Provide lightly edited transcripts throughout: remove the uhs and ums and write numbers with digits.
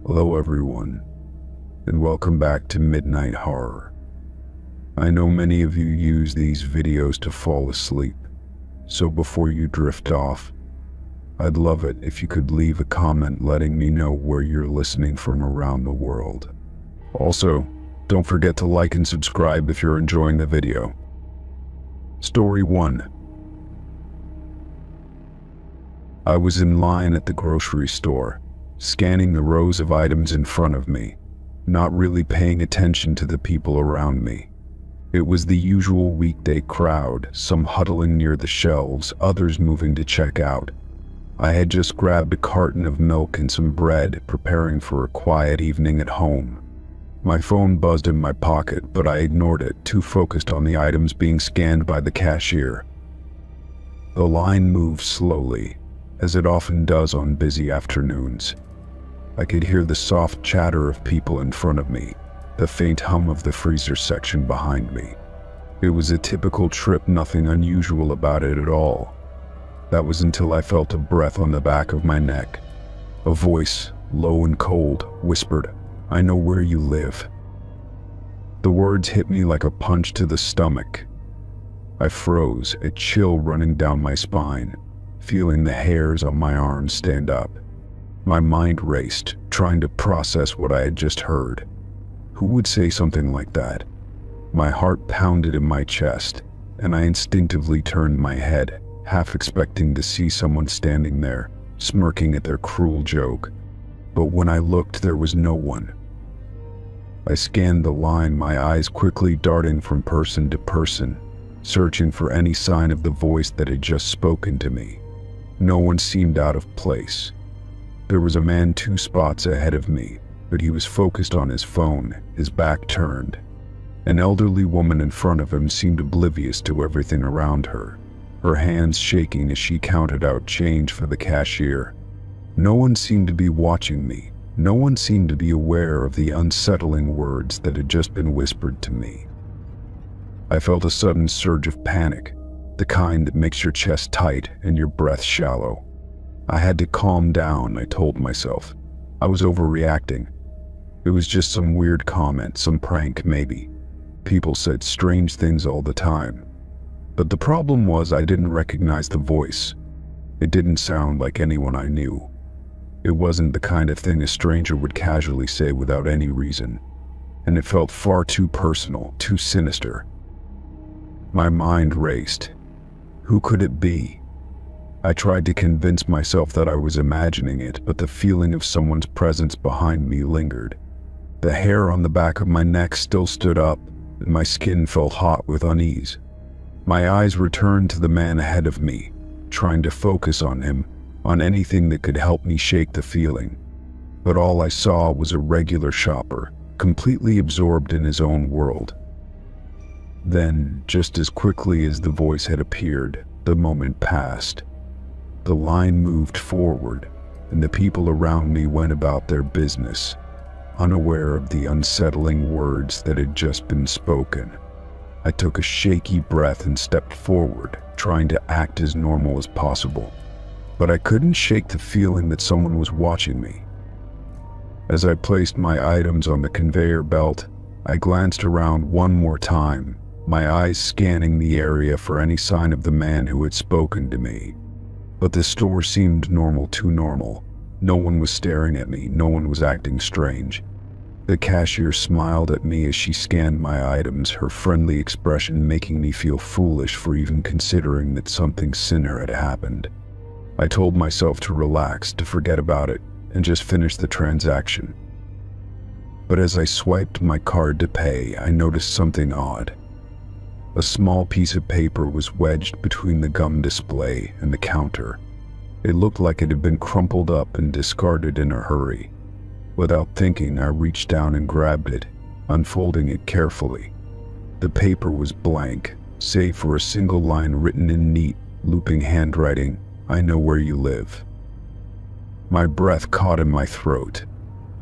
Hello everyone, and welcome back to Midnight Horror. I know many of you use these videos to fall asleep, so before you drift off, I'd love it if you could leave a comment letting me know where you're listening from around the world. Also, don't forget to like and subscribe if you're enjoying the video. Story 1. I was in line at the grocery store, scanning the rows of items in front of me, not really paying attention to the people around me. It was the usual weekday crowd, some huddling near the shelves, others moving to check out. I had just grabbed a carton of milk and some bread, preparing for a quiet evening at home. My phone buzzed in my pocket, but I ignored it, too focused on the items being scanned by the cashier. The line moved slowly, as it often does on busy afternoons. I could hear the soft chatter of people in front of me, the faint hum of the freezer section behind me. It was a typical trip, nothing unusual about it at all. That was until I felt a breath on the back of my neck. A voice, low and cold, whispered, "I know where you live." The words hit me like a punch to the stomach. I froze, a chill running down my spine, feeling the hairs on my arms stand up. My mind raced, trying to process what I had just heard. Who would say something like that? My heart pounded in my chest, and I instinctively turned my head, half expecting to see someone standing there, smirking at their cruel joke. But when I looked, there was no one. I scanned the line, my eyes quickly darting from person to person, searching for any sign of the voice that had just spoken to me. No one seemed out of place. There was a man 2 spots ahead of me, but he was focused on his phone, his back turned. An elderly woman in front of him seemed oblivious to everything around her, her hands shaking as she counted out change for the cashier. No one seemed to be watching me. No one seemed to be aware of the unsettling words that had just been whispered to me. I felt a sudden surge of panic, the kind that makes your chest tight and your breath shallow. I had to calm down, I told myself. I was overreacting. It was just some weird comment, some prank maybe. People said strange things all the time. But the problem was I didn't recognize the voice. It didn't sound like anyone I knew. It wasn't the kind of thing a stranger would casually say without any reason. And it felt far too personal, too sinister. My mind raced. Who could it be? I tried to convince myself that I was imagining it, but the feeling of someone's presence behind me lingered. The hair on the back of my neck still stood up, and my skin felt hot with unease. My eyes returned to the man ahead of me, trying to focus on him, on anything that could help me shake the feeling. But all I saw was a regular shopper, completely absorbed in his own world. Then, just as quickly as the voice had appeared, the moment passed. The line moved forward, and the people around me went about their business, unaware of the unsettling words that had just been spoken. I took a shaky breath and stepped forward, trying to act as normal as possible. But I couldn't shake the feeling that someone was watching me. As I placed my items on the conveyor belt, I glanced around one more time, my eyes scanning the area for any sign of the man who had spoken to me. But the store seemed normal, too normal. No one was staring at me, no one was acting strange. The cashier smiled at me as she scanned my items, her friendly expression making me feel foolish for even considering that something sinister had happened. I told myself to relax, to forget about it, and just finish the transaction. But as I swiped my card to pay, I noticed something odd. A small piece of paper was wedged between the gum display and the counter. It looked like it had been crumpled up and discarded in a hurry. Without thinking, I reached down and grabbed it, unfolding it carefully. The paper was blank, save for a single line written in neat, looping handwriting, "I know where you live." My breath caught in my throat.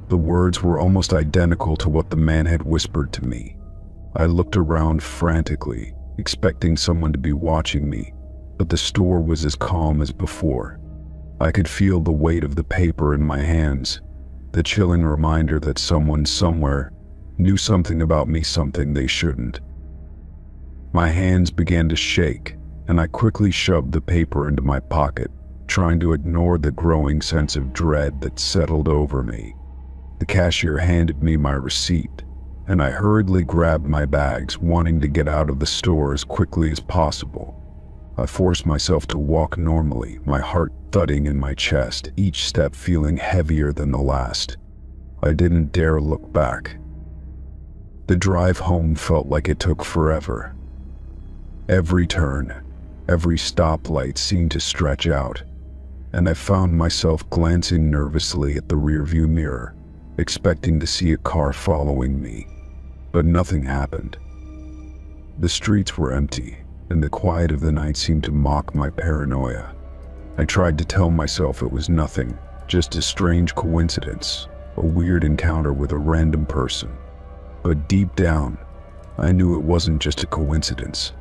The words were almost identical to what the man had whispered to me. I looked around frantically, expecting someone to be watching me, but the store was as calm as before. I could feel the weight of the paper in my hands, the chilling reminder that someone somewhere knew something about me, something they shouldn't. My hands began to shake, and I quickly shoved the paper into my pocket, trying to ignore the growing sense of dread that settled over me. The cashier handed me my receipt, and I hurriedly grabbed my bags, wanting to get out of the store as quickly as possible. I forced myself to walk normally, my heart thudding in my chest, each step feeling heavier than the last. I didn't dare look back. The drive home felt like it took forever. Every turn, every stoplight seemed to stretch out, and I found myself glancing nervously at the rearview mirror, expecting to see a car following me. But nothing happened. The streets were empty, and the quiet of the night seemed to mock my paranoia. I tried to tell myself it was nothing, just a strange coincidence, a weird encounter with a random person. But deep down, I knew it wasn't just a coincidence.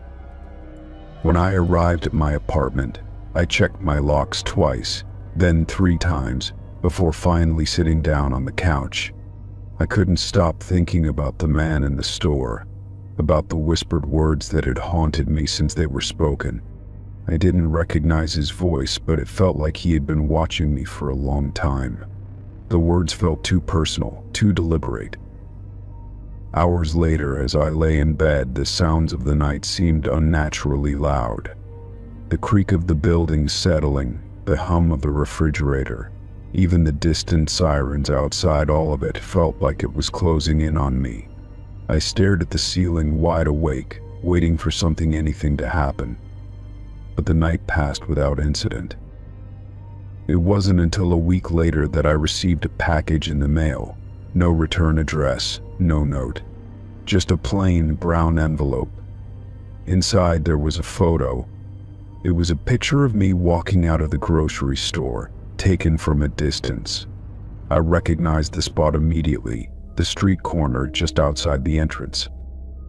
When I arrived at my apartment, I checked my locks twice, then 3 times, before finally sitting down on the couch. I couldn't stop thinking about the man in the store, about the whispered words that had haunted me since they were spoken. I didn't recognize his voice, but it felt like he had been watching me for a long time. The words felt too personal, too deliberate. Hours later, as I lay in bed, the sounds of the night seemed unnaturally loud. The creak of the building settling, the hum of the refrigerator, even the distant sirens outside, all of it felt like it was closing in on me. I stared at the ceiling, wide awake, waiting for anything to happen. But the night passed without incident. It wasn't until a week later that I received a package in the mail. No return address, no note. Just a plain brown envelope. Inside there was a photo. It was a picture of me walking out of the grocery store, taken from a distance. I recognized the spot immediately, the street corner just outside the entrance.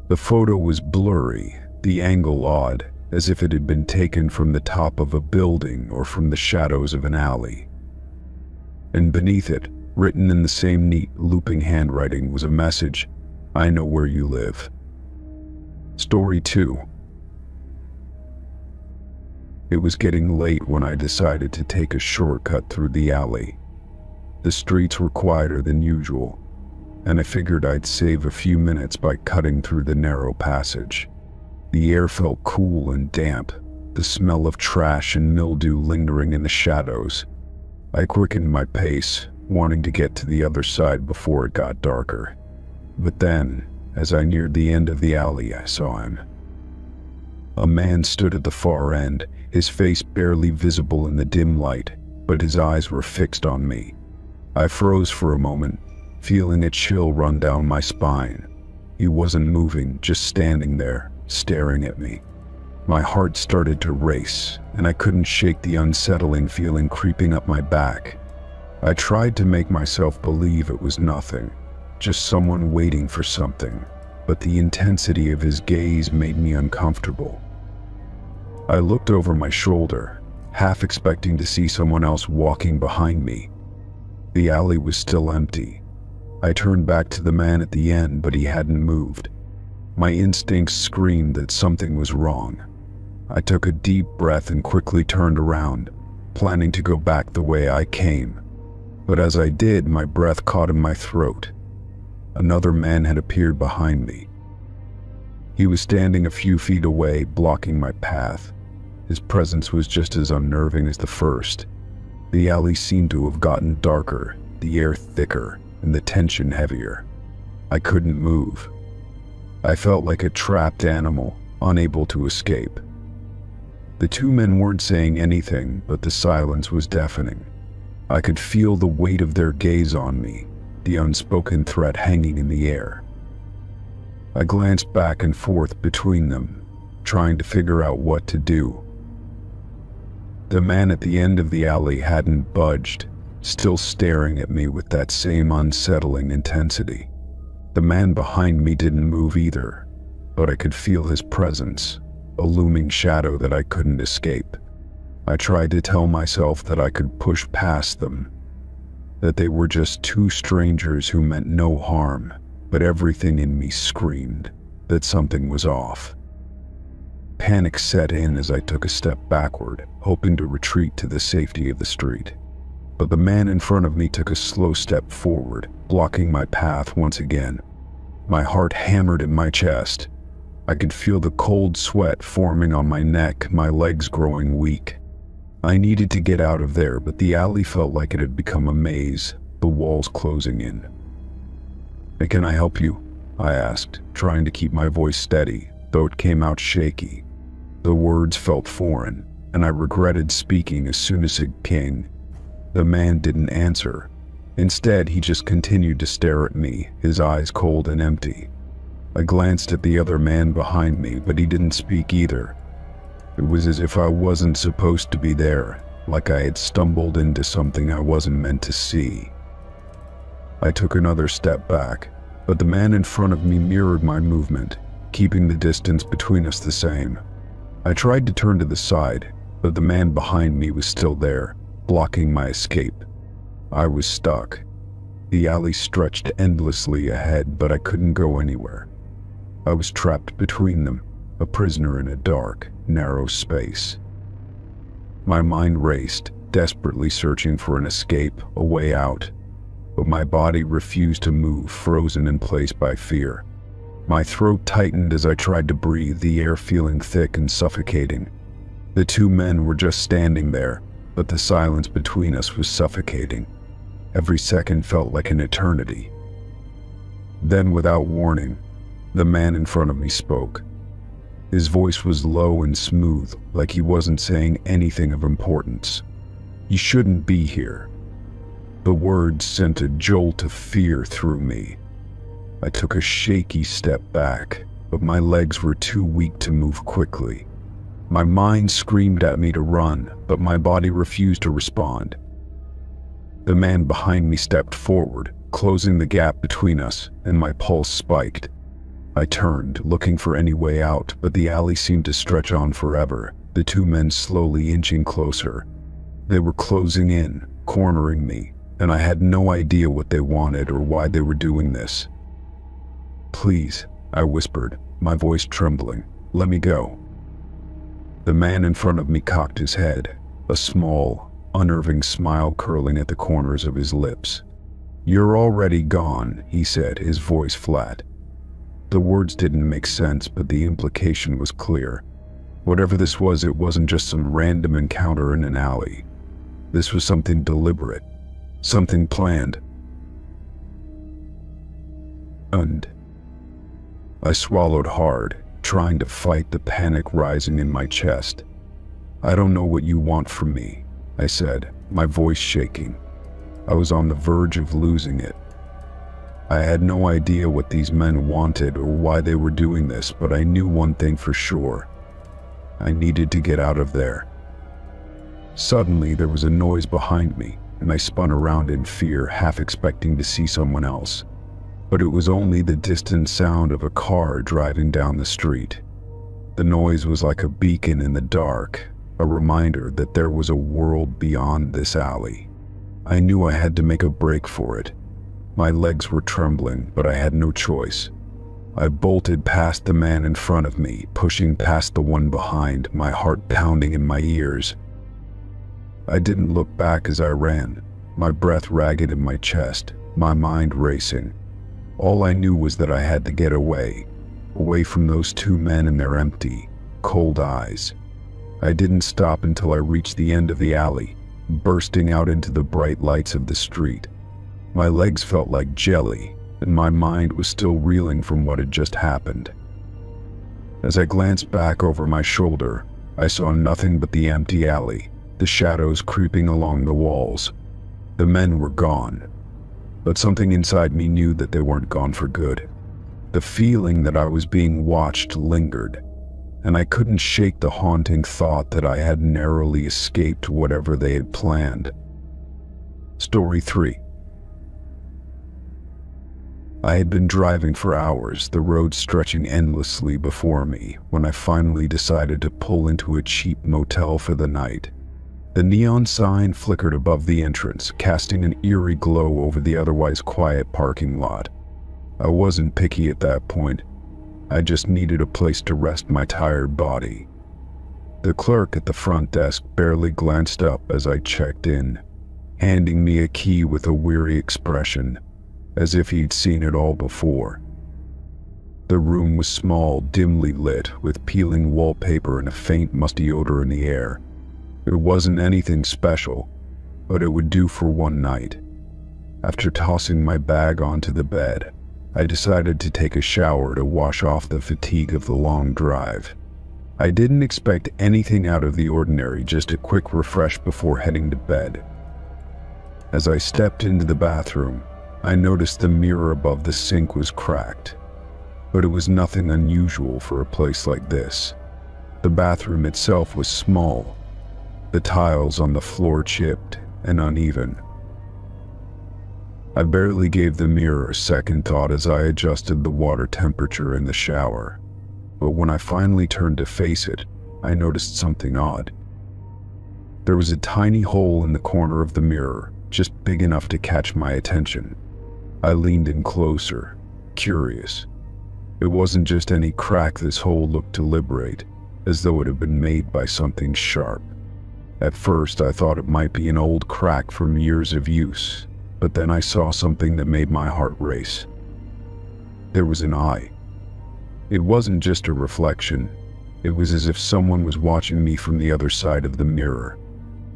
The photo was blurry, the angle odd, as if it had been taken from the top of a building or from the shadows of an alley. And beneath it, written in the same neat, looping handwriting, was a message: "I know where you live." Story 2. It was getting late when I decided to take a shortcut through the alley. The streets were quieter than usual, and I figured I'd save a few minutes by cutting through the narrow passage. The air felt cool and damp, the smell of trash and mildew lingering in the shadows. I quickened my pace, wanting to get to the other side before it got darker. But then, as I neared the end of the alley, I saw him. A man stood at the far end, his face barely visible in the dim light, but his eyes were fixed on me. I froze for a moment, feeling a chill run down my spine. He wasn't moving, just standing there, staring at me. My heart started to race, and I couldn't shake the unsettling feeling creeping up my back. I tried to make myself believe it was nothing, just someone waiting for something, but the intensity of his gaze made me uncomfortable. I looked over my shoulder, half expecting to see someone else walking behind me. The alley was still empty. I turned back to the man at the end, but he hadn't moved. My instincts screamed that something was wrong. I took a deep breath and quickly turned around, planning to go back the way I came. But as I did, my breath caught in my throat. Another man had appeared behind me. He was standing a few feet away, blocking my path. His presence was just as unnerving as the first. The alley seemed to have gotten darker, the air thicker, and the tension heavier. I couldn't move. I felt like a trapped animal, unable to escape. The two men weren't saying anything, but the silence was deafening. I could feel the weight of their gaze on me, the unspoken threat hanging in the air. I glanced back and forth between them, trying to figure out what to do. The man at the end of the alley hadn't budged, still staring at me with that same unsettling intensity. The man behind me didn't move either, but I could feel his presence, a looming shadow that I couldn't escape. I tried to tell myself that I could push past them, that they were just two strangers who meant no harm, but everything in me screamed that something was off. Panic set in as I took a step backward, hoping to retreat to the safety of the street. But the man in front of me took a slow step forward, blocking my path once again. My heart hammered in my chest. I could feel the cold sweat forming on my neck, my legs growing weak. I needed to get out of there, but the alley felt like it had become a maze, the walls closing in. "Can I help you?" I asked, trying to keep my voice steady, though it came out shaky. The words felt foreign, and I regretted speaking as soon as it came. The man didn't answer. Instead, he just continued to stare at me, his eyes cold and empty. I glanced at the other man behind me, but he didn't speak either. It was as if I wasn't supposed to be there, like I had stumbled into something I wasn't meant to see. I took another step back, but the man in front of me mirrored my movement, keeping the distance between us the same. I tried to turn to the side, but the man behind me was still there, blocking my escape. I was stuck. The alley stretched endlessly ahead, but I couldn't go anywhere. I was trapped between them, a prisoner in a dark, narrow space. My mind raced, desperately searching for an escape, a way out. But my body refused to move, frozen in place by fear. My throat tightened as I tried to breathe, the air feeling thick and suffocating. The two men were just standing there, but the silence between us was suffocating. Every second felt like an eternity. Then, without warning, the man in front of me spoke. His voice was low and smooth, like he wasn't saying anything of importance. "You shouldn't be here." The words sent a jolt of fear through me. I took a shaky step back, but my legs were too weak to move quickly. My mind screamed at me to run, but my body refused to respond. The man behind me stepped forward, closing the gap between us, and my pulse spiked. I turned, looking for any way out, but the alley seemed to stretch on forever, the two men slowly inching closer. They were closing in, cornering me, and I had no idea what they wanted or why they were doing this. "Please," I whispered, my voice trembling, "let me go." The man in front of me cocked his head, a small, unnerving smile curling at the corners of his lips. "You're already gone," he said, his voice flat. The words didn't make sense, but the implication was clear. Whatever this was, it wasn't just some random encounter in an alley. This was something deliberate, something planned. I swallowed hard, trying to fight the panic rising in my chest. "I don't know what you want from me," I said, my voice shaking. I was on the verge of losing it. I had no idea what these men wanted or why they were doing this, but I knew one thing for sure. I needed to get out of there. Suddenly, there was a noise behind me, and I spun around in fear, half expecting to see someone else. But it was only the distant sound of a car driving down the street. The noise was like a beacon in the dark, a reminder that there was a world beyond this alley. I knew I had to make a break for it. My legs were trembling, but I had no choice. I bolted past the man in front of me, pushing past the one behind, my heart pounding in my ears. I didn't look back as I ran, my breath ragged in my chest, my mind racing. All I knew was that I had to get away from those two men and their empty, cold eyes. I didn't stop until I reached the end of the alley, bursting out into the bright lights of the street. My legs felt like jelly, and my mind was still reeling from what had just happened. As I glanced back over my shoulder, I saw nothing but the empty alley, the shadows creeping along the walls. The men were gone, but something inside me knew that they weren't gone for good. The feeling that I was being watched lingered, and I couldn't shake the haunting thought that I had narrowly escaped whatever they had planned. Story 3. I had been driving for hours, the road stretching endlessly before me, when I finally decided to pull into a cheap motel for the night. The neon sign flickered above the entrance, casting an eerie glow over the otherwise quiet parking lot. I wasn't picky at that point. I just needed a place to rest my tired body. The clerk at the front desk barely glanced up as I checked in, handing me a key with a weary expression, as if he'd seen it all before. The room was small, dimly lit, with peeling wallpaper and a faint musty odor in the air. It wasn't anything special, but it would do for one night. After tossing my bag onto the bed, I decided to take a shower to wash off the fatigue of the long drive. I didn't expect anything out of the ordinary, just a quick refresh before heading to bed. As I stepped into the bathroom, I noticed the mirror above the sink was cracked, but it was nothing unusual for a place like this. The bathroom itself was small, the tiles on the floor chipped and uneven. I barely gave the mirror a second thought as I adjusted the water temperature in the shower, but when I finally turned to face it, I noticed something odd. There was a tiny hole in the corner of the mirror, just big enough to catch my attention. I leaned in closer, curious. It wasn't just any crack. This hole looked deliberate, as though it had been made by something sharp. At first, I thought it might be an old crack from years of use, but then I saw something that made my heart race. There was an eye. It wasn't just a reflection. It was as if someone was watching me from the other side of the mirror.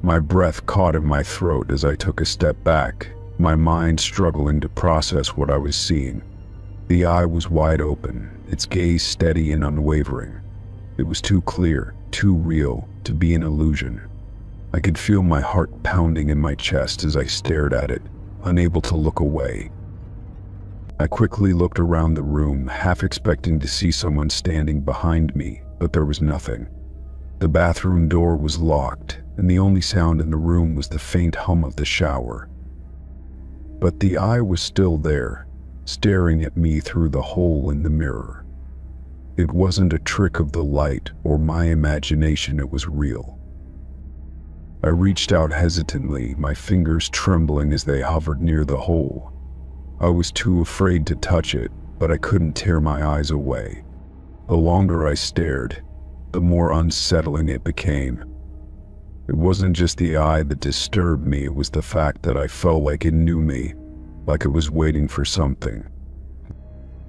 My breath caught in my throat as I took a step back, my mind struggling to process what I was seeing. The eye was wide open, its gaze steady and unwavering. It was too clear, too real, to be an illusion. I could feel my heart pounding in my chest as I stared at it, unable to look away. I quickly looked around the room, half expecting to see someone standing behind me, but there was nothing. The bathroom door was locked, and the only sound in the room was the faint hum of the shower. But the eye was still there, staring at me through the hole in the mirror. It wasn't a trick of the light or my imagination, it was real. I reached out hesitantly, my fingers trembling as they hovered near the hole. I was too afraid to touch it, but I couldn't tear my eyes away. The longer I stared, the more unsettling it became. It wasn't just the eye that disturbed me, it was the fact that I felt like it knew me, like it was waiting for something.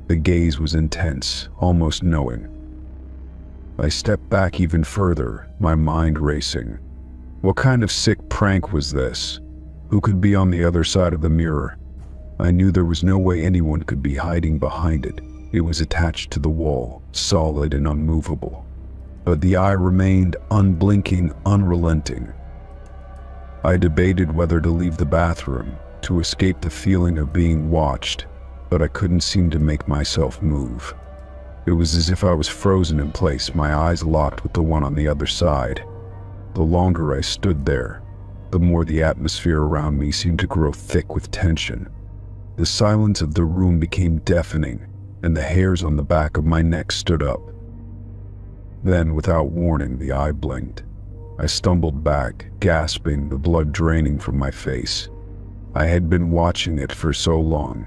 The gaze was intense, almost knowing. I stepped back even further, my mind racing. What kind of sick prank was this? Who could be on the other side of the mirror? I knew there was no way anyone could be hiding behind it. It was attached to the wall, solid and unmovable. But the eye remained unblinking, unrelenting. I debated whether to leave the bathroom, to escape the feeling of being watched, but I couldn't seem to make myself move. It was as if I was frozen in place, my eyes locked with the one on the other side. The longer I stood there, the more the atmosphere around me seemed to grow thick with tension. The silence of the room became deafening, and the hairs on the back of my neck stood up. Then, without warning, the eye blinked. I stumbled back, gasping, the blood draining from my face. I had been watching it for so long,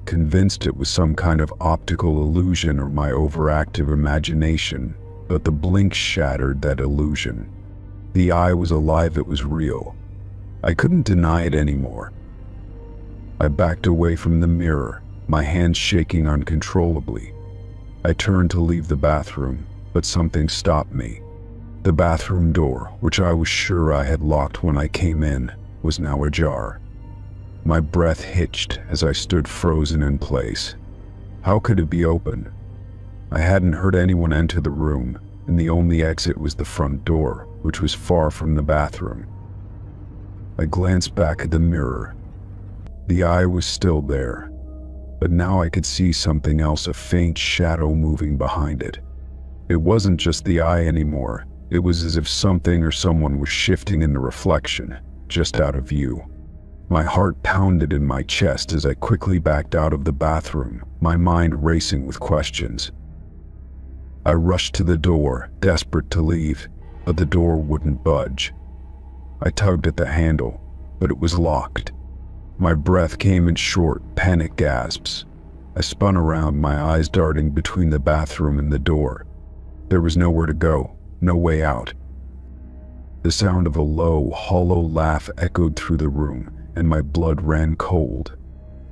convinced it was some kind of optical illusion or my overactive imagination, but the blink shattered that illusion. The eye was alive, it was real. I couldn't deny it anymore. I backed away from the mirror, my hands shaking uncontrollably. I turned to leave the bathroom, but something stopped me. The bathroom door, which I was sure I had locked when I came in, was now ajar. My breath hitched as I stood frozen in place. How could it be open? I hadn't heard anyone enter the room, and the only exit was the front door, which was far from the bathroom. I glanced back at the mirror. The eye was still there, but now I could see something else, a faint shadow moving behind it. It wasn't just the eye anymore. It was as if something or someone was shifting in the reflection, just out of view. My heart pounded in my chest as I quickly backed out of the bathroom, my mind racing with questions. I rushed to the door, desperate to leave, but the door wouldn't budge. I tugged at the handle, but it was locked. My breath came in short, panic gasps. I spun around, my eyes darting between the bathroom and the door. There was nowhere to go, no way out. The sound of a low, hollow laugh echoed through the room, and my blood ran cold.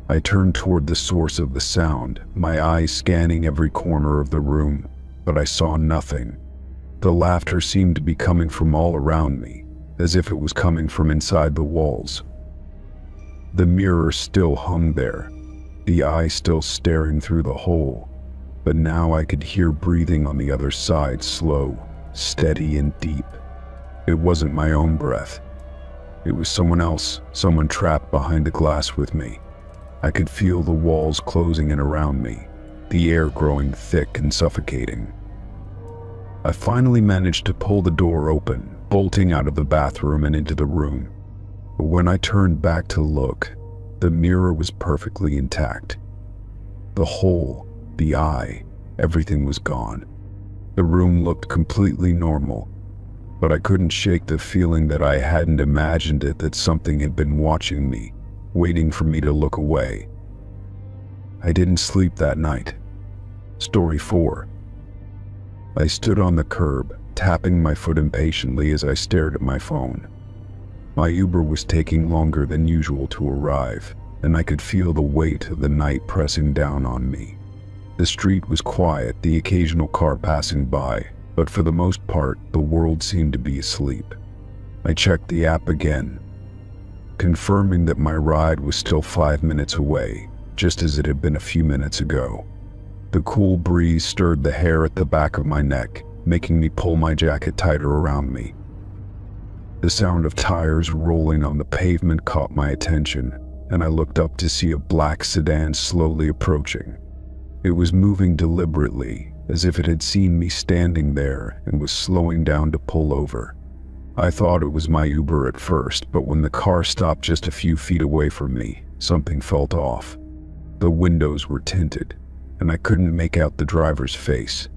I turned toward the source of the sound, my eyes scanning every corner of the room, but I saw nothing. The laughter seemed to be coming from all around me, as if it was coming from inside the walls. The mirror still hung there, the eye still staring through the hole, but now I could hear breathing on the other side, slow, steady, and deep. It wasn't my own breath. It was someone else, someone trapped behind the glass with me. I could feel the walls closing in around me, the air growing thick and suffocating. I finally managed to pull the door open, bolting out of the bathroom and into the room. But when I turned back to look, the mirror was perfectly intact. The hole, the eye, everything was gone. The room looked completely normal, but I couldn't shake the feeling that I hadn't imagined it, that something had been watching me, waiting for me to look away. I didn't sleep that night. Story 4. I stood on the curb, tapping my foot impatiently as I stared at my phone. My Uber was taking longer than usual to arrive, and I could feel the weight of the night pressing down on me. The street was quiet, the occasional car passing by, but for the most part, the world seemed to be asleep. I checked the app again, confirming that my ride was still 5 minutes away, just as it had been a few minutes ago. The cool breeze stirred the hair at the back of my neck, making me pull my jacket tighter around me. The sound of tires rolling on the pavement caught my attention, and I looked up to see a black sedan slowly approaching. It was moving deliberately, as if it had seen me standing there and was slowing down to pull over. I thought it was my Uber at first, but when the car stopped just a few feet away from me, something felt off. The windows were tinted, and I couldn't make out the driver's face.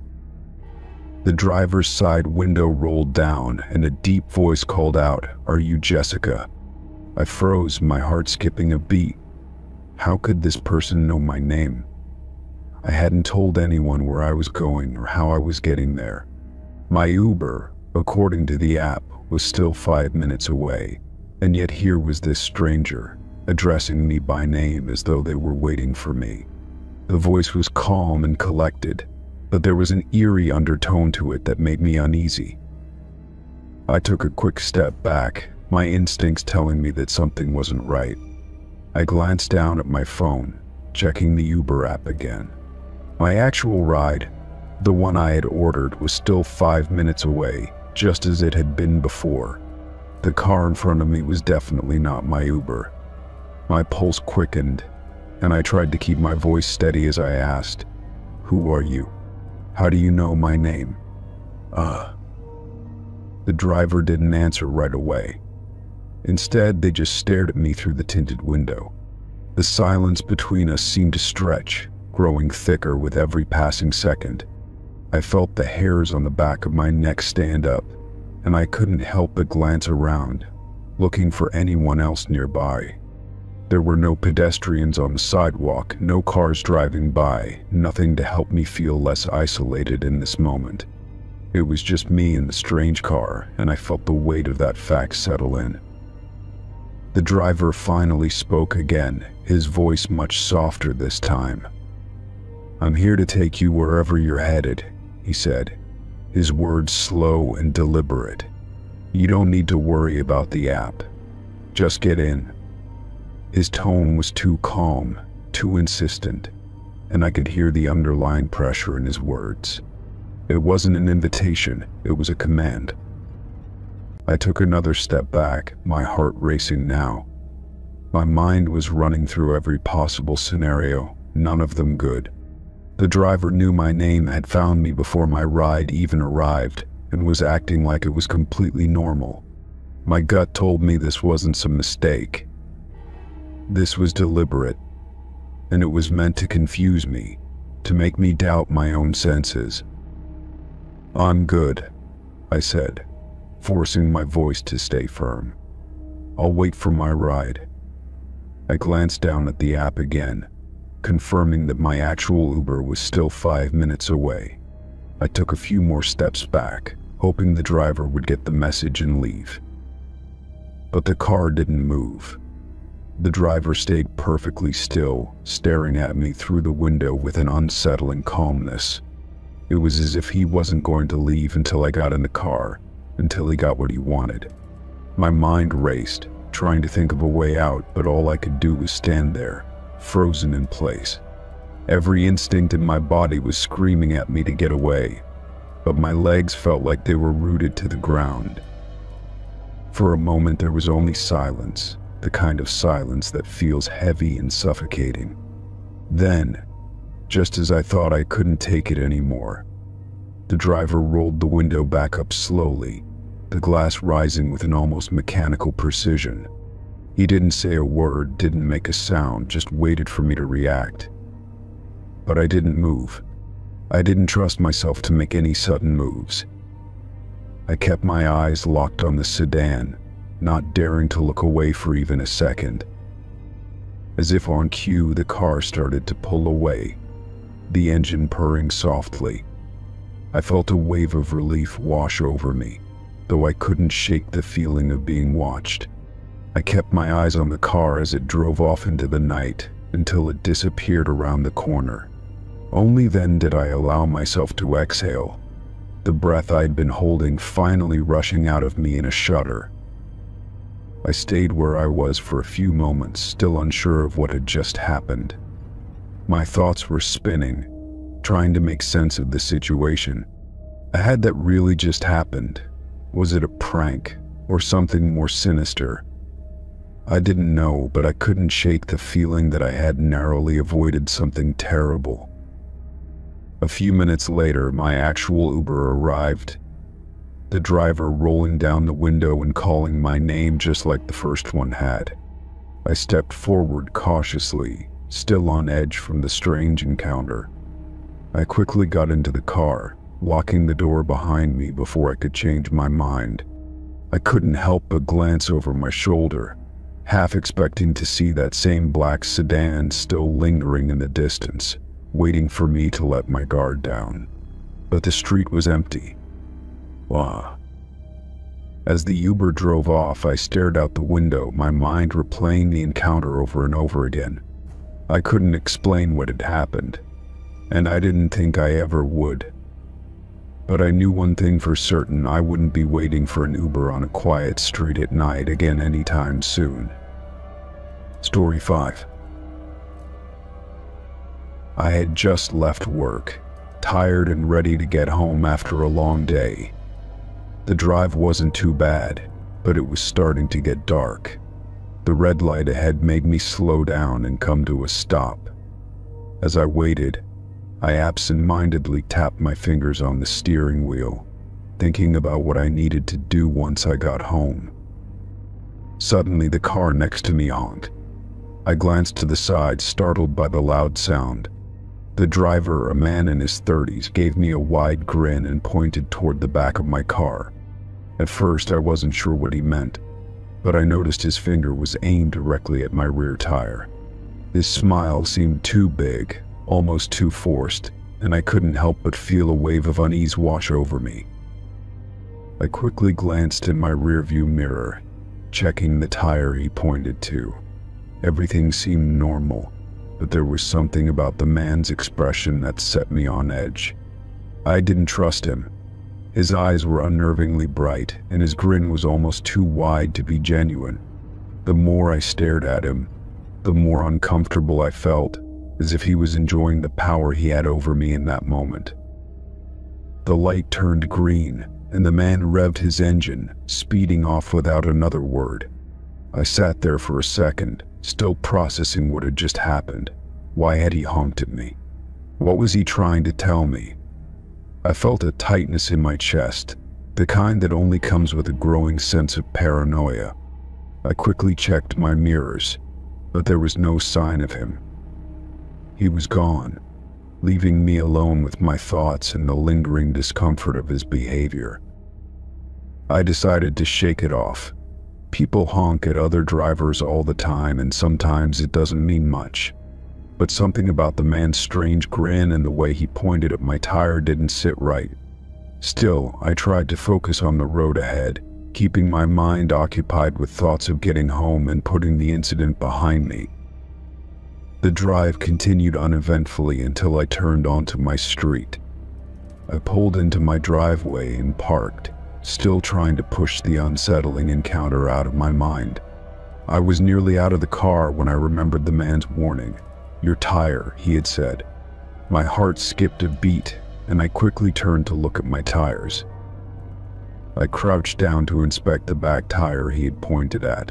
The driver's side window rolled down, and a deep voice called out, "Are you Jessica?" I froze, my heart skipping a beat. How could this person know my name? I hadn't told anyone where I was going or how I was getting there. My Uber, according to the app, was still 5 minutes away, and yet here was this stranger, addressing me by name as though they were waiting for me. The voice was calm and collected, but there was an eerie undertone to it that made me uneasy. I took a quick step back, my instincts telling me that something wasn't right. I glanced down at my phone, checking the Uber app again. My actual ride, the one I had ordered, was still 5 minutes away, just as it had been before. The car in front of me was definitely not my Uber. My pulse quickened, and I tried to keep my voice steady as I asked, "Who are you? How do you know my name?" The driver didn't answer right away. Instead, they just stared at me through the tinted window. The silence between us seemed to stretch, growing thicker with every passing second. I felt the hairs on the back of my neck stand up, and I couldn't help but glance around, looking for anyone else nearby. There were no pedestrians on the sidewalk, no cars driving by, nothing to help me feel less isolated in this moment. It was just me in the strange car, and I felt the weight of that fact settle in. The driver finally spoke again, his voice much softer this time. "I'm here to take you wherever you're headed," he said, his words slow and deliberate. "You don't need to worry about the app. Just get in." His tone was too calm, too insistent, and I could hear the underlying pressure in his words. It wasn't an invitation, it was a command. I took another step back, my heart racing now. My mind was running through every possible scenario, none of them good. The driver knew my name, had found me before my ride even arrived, and was acting like it was completely normal. My gut told me this wasn't some mistake. This was deliberate, and it was meant to confuse me, to make me doubt my own senses. "I'm good," I said, forcing my voice to stay firm. I'll wait for my ride." I glanced down at the app again, confirming that my actual Uber was still 5 minutes away. I took a few more steps back, hoping the driver would get the message and leave. But the car didn't move. The driver stayed perfectly still, staring at me through the window with an unsettling calmness. It was as if he wasn't going to leave until I got in the car, until he got what he wanted. My mind raced, trying to think of a way out, but all I could do was stand there, frozen in place. Every instinct in my body was screaming at me to get away, but my legs felt like they were rooted to the ground. For a moment there was only silence, the kind of silence that feels heavy and suffocating. Then, just as I thought I couldn't take it anymore, the driver rolled the window back up slowly, the glass rising with an almost mechanical precision. He didn't say a word, didn't make a sound, just waited for me to react. But I didn't move. I didn't trust myself to make any sudden moves. I kept my eyes locked on the sedan, not daring to look away for even a second. As if on cue, the car started to pull away, the engine purring softly. I felt a wave of relief wash over me, though I couldn't shake the feeling of being watched. I kept my eyes on the car as it drove off into the night until it disappeared around the corner. Only then did I allow myself to exhale, the breath I'd been holding finally rushing out of me in a shudder. I stayed where I was for a few moments, still unsure of what had just happened. My thoughts were spinning, trying to make sense of the situation. Had that really just happened? Was it a prank, or something more sinister? I didn't know, but I couldn't shake the feeling that I had narrowly avoided something terrible. A few minutes later, my actual Uber arrived, the driver rolling down the window and calling my name just like the first one had. I stepped forward cautiously, still on edge from the strange encounter. I quickly got into the car, locking the door behind me before I could change my mind. I couldn't help but glance over my shoulder, half expecting to see that same black sedan still lingering in the distance, waiting for me to let my guard down. But the street was empty. Wow. As the Uber drove off, I stared out the window, my mind replaying the encounter over and over again. I couldn't explain what had happened, and I didn't think I ever would. But I knew one thing for certain: I wouldn't be waiting for an Uber on a quiet street at night again anytime soon. Story 5. I had just left work, tired and ready to get home after a long day. The drive wasn't too bad, but it was starting to get dark. The red light ahead made me slow down and come to a stop. As I waited, I absent-mindedly tapped my fingers on the steering wheel, thinking about what I needed to do once I got home. Suddenly, the car next to me honked. I glanced to the side, startled by the loud sound. The driver, a man in his 30s, gave me a wide grin and pointed toward the back of my car. At first, I wasn't sure what he meant, but I noticed his finger was aimed directly at my rear tire. His smile seemed too big, almost too forced, and I couldn't help but feel a wave of unease wash over me. I quickly glanced in my rearview mirror, checking the tire he pointed to. Everything seemed normal, but there was something about the man's expression that set me on edge. I didn't trust him. His eyes were unnervingly bright, and his grin was almost too wide to be genuine. The more I stared at him, the more uncomfortable I felt, as if he was enjoying the power he had over me in that moment. The light turned green, and the man revved his engine, speeding off without another word. I sat there for a second, still processing what had just happened. Why had he honked at me? What was he trying to tell me? I felt a tightness in my chest, the kind that only comes with a growing sense of paranoia. I quickly checked my mirrors, but there was no sign of him. He was gone, leaving me alone with my thoughts and the lingering discomfort of his behavior. I decided to shake it off. People honk at other drivers all the time, and sometimes it doesn't mean much. But something about the man's strange grin and the way he pointed at my tire didn't sit right. Still, I tried to focus on the road ahead, keeping my mind occupied with thoughts of getting home and putting the incident behind me. The drive continued uneventfully until I turned onto my street. I pulled into my driveway and parked, still trying to push the unsettling encounter out of my mind. I was nearly out of the car when I remembered the man's warning. "Your tire," he had said. My heart skipped a beat, and I quickly turned to look at my tires. I crouched down to inspect the back tire he had pointed at.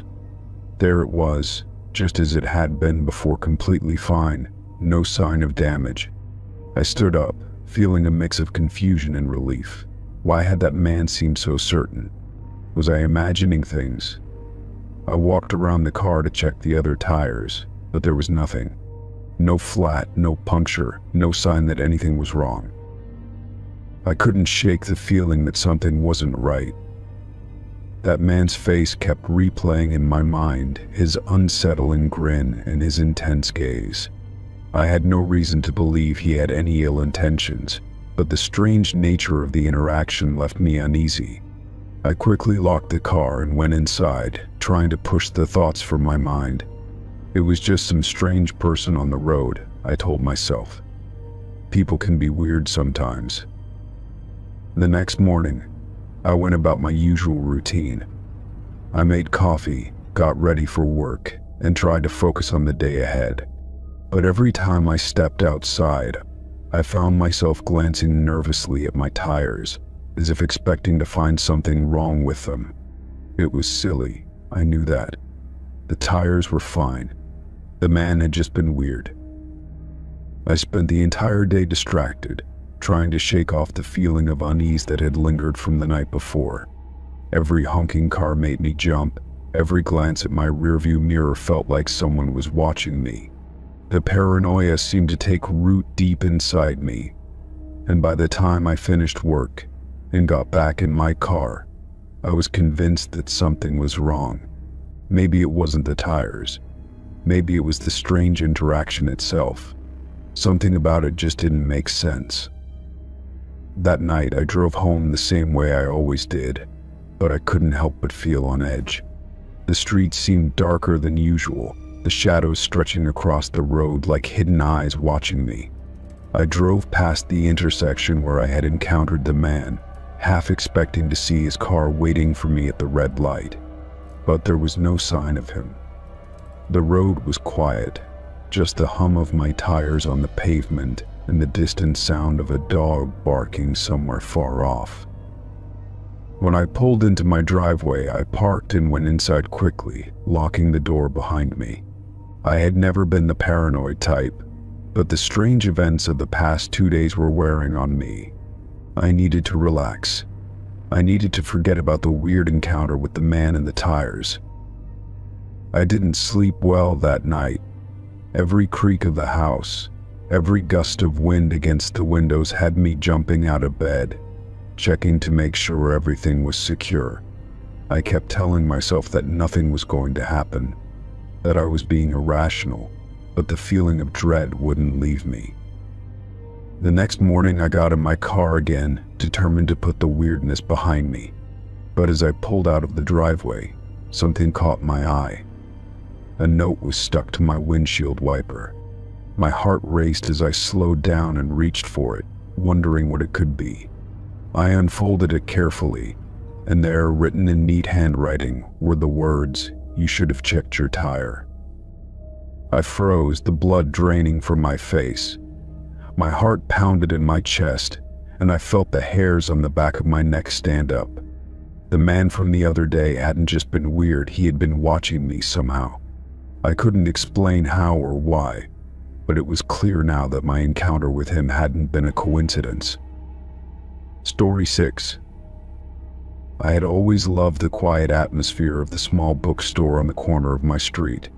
There it was, just as it had been before, completely fine, no sign of damage. I stood up, feeling a mix of confusion and relief. Why had that man seemed so certain? Was I imagining things? I walked around the car to check the other tires, but there was nothing. No flat, no puncture, no sign that anything was wrong. I couldn't shake the feeling that something wasn't right. That man's face kept replaying in my mind, his unsettling grin and his intense gaze. I had no reason to believe he had any ill intentions, but the strange nature of the interaction left me uneasy. I quickly locked the car and went inside, trying to push the thoughts from my mind. It was just some strange person on the road, I told myself. People can be weird sometimes. The next morning, I went about my usual routine. I made coffee, got ready for work, and tried to focus on the day ahead. But every time I stepped outside, I found myself glancing nervously at my tires, as if expecting to find something wrong with them. It was silly, I knew that. The tires were fine. The man had just been weird. I spent the entire day distracted, trying to shake off the feeling of unease that had lingered from the night before. Every honking car made me jump. Every glance at my rearview mirror felt like someone was watching me. The paranoia seemed to take root deep inside me, and by the time I finished work and got back in my car, I was convinced that something was wrong. Maybe it wasn't the tires. Maybe it was the strange interaction itself. Something about it just didn't make sense. That night, I drove home the same way I always did, but I couldn't help but feel on edge. The street seemed darker than usual, the shadows stretching across the road like hidden eyes watching me. I drove past the intersection where I had encountered the man, half expecting to see his car waiting for me at the red light. But there was no sign of him. The road was quiet, just the hum of my tires on the pavement and the distant sound of a dog barking somewhere far off. When I pulled into my driveway, I parked and went inside quickly, locking the door behind me. I had never been the paranoid type, but the strange events of the past 2 days were wearing on me. I needed to relax. I needed to forget about the weird encounter with the man and the tires. I didn't sleep well that night. Every creak of the house, every gust of wind against the windows had me jumping out of bed, checking to make sure everything was secure. I kept telling myself that nothing was going to happen, that I was being irrational, but the feeling of dread wouldn't leave me. The next morning, I got in my car again, determined to put the weirdness behind me. But as I pulled out of the driveway, something caught my eye. A note was stuck to my windshield wiper. My heart raced as I slowed down and reached for it, wondering what it could be. I unfolded it carefully, and there, written in neat handwriting, were the words, "You should have checked your tire." I froze, the blood draining from my face. My heart pounded in my chest, and I felt the hairs on the back of my neck stand up. The man from the other day hadn't just been weird, he had been watching me somehow. I couldn't explain how or why, but it was clear now that my encounter with him hadn't been a coincidence. Story 6. I had always loved the quiet atmosphere of the small bookstore on the corner of my street.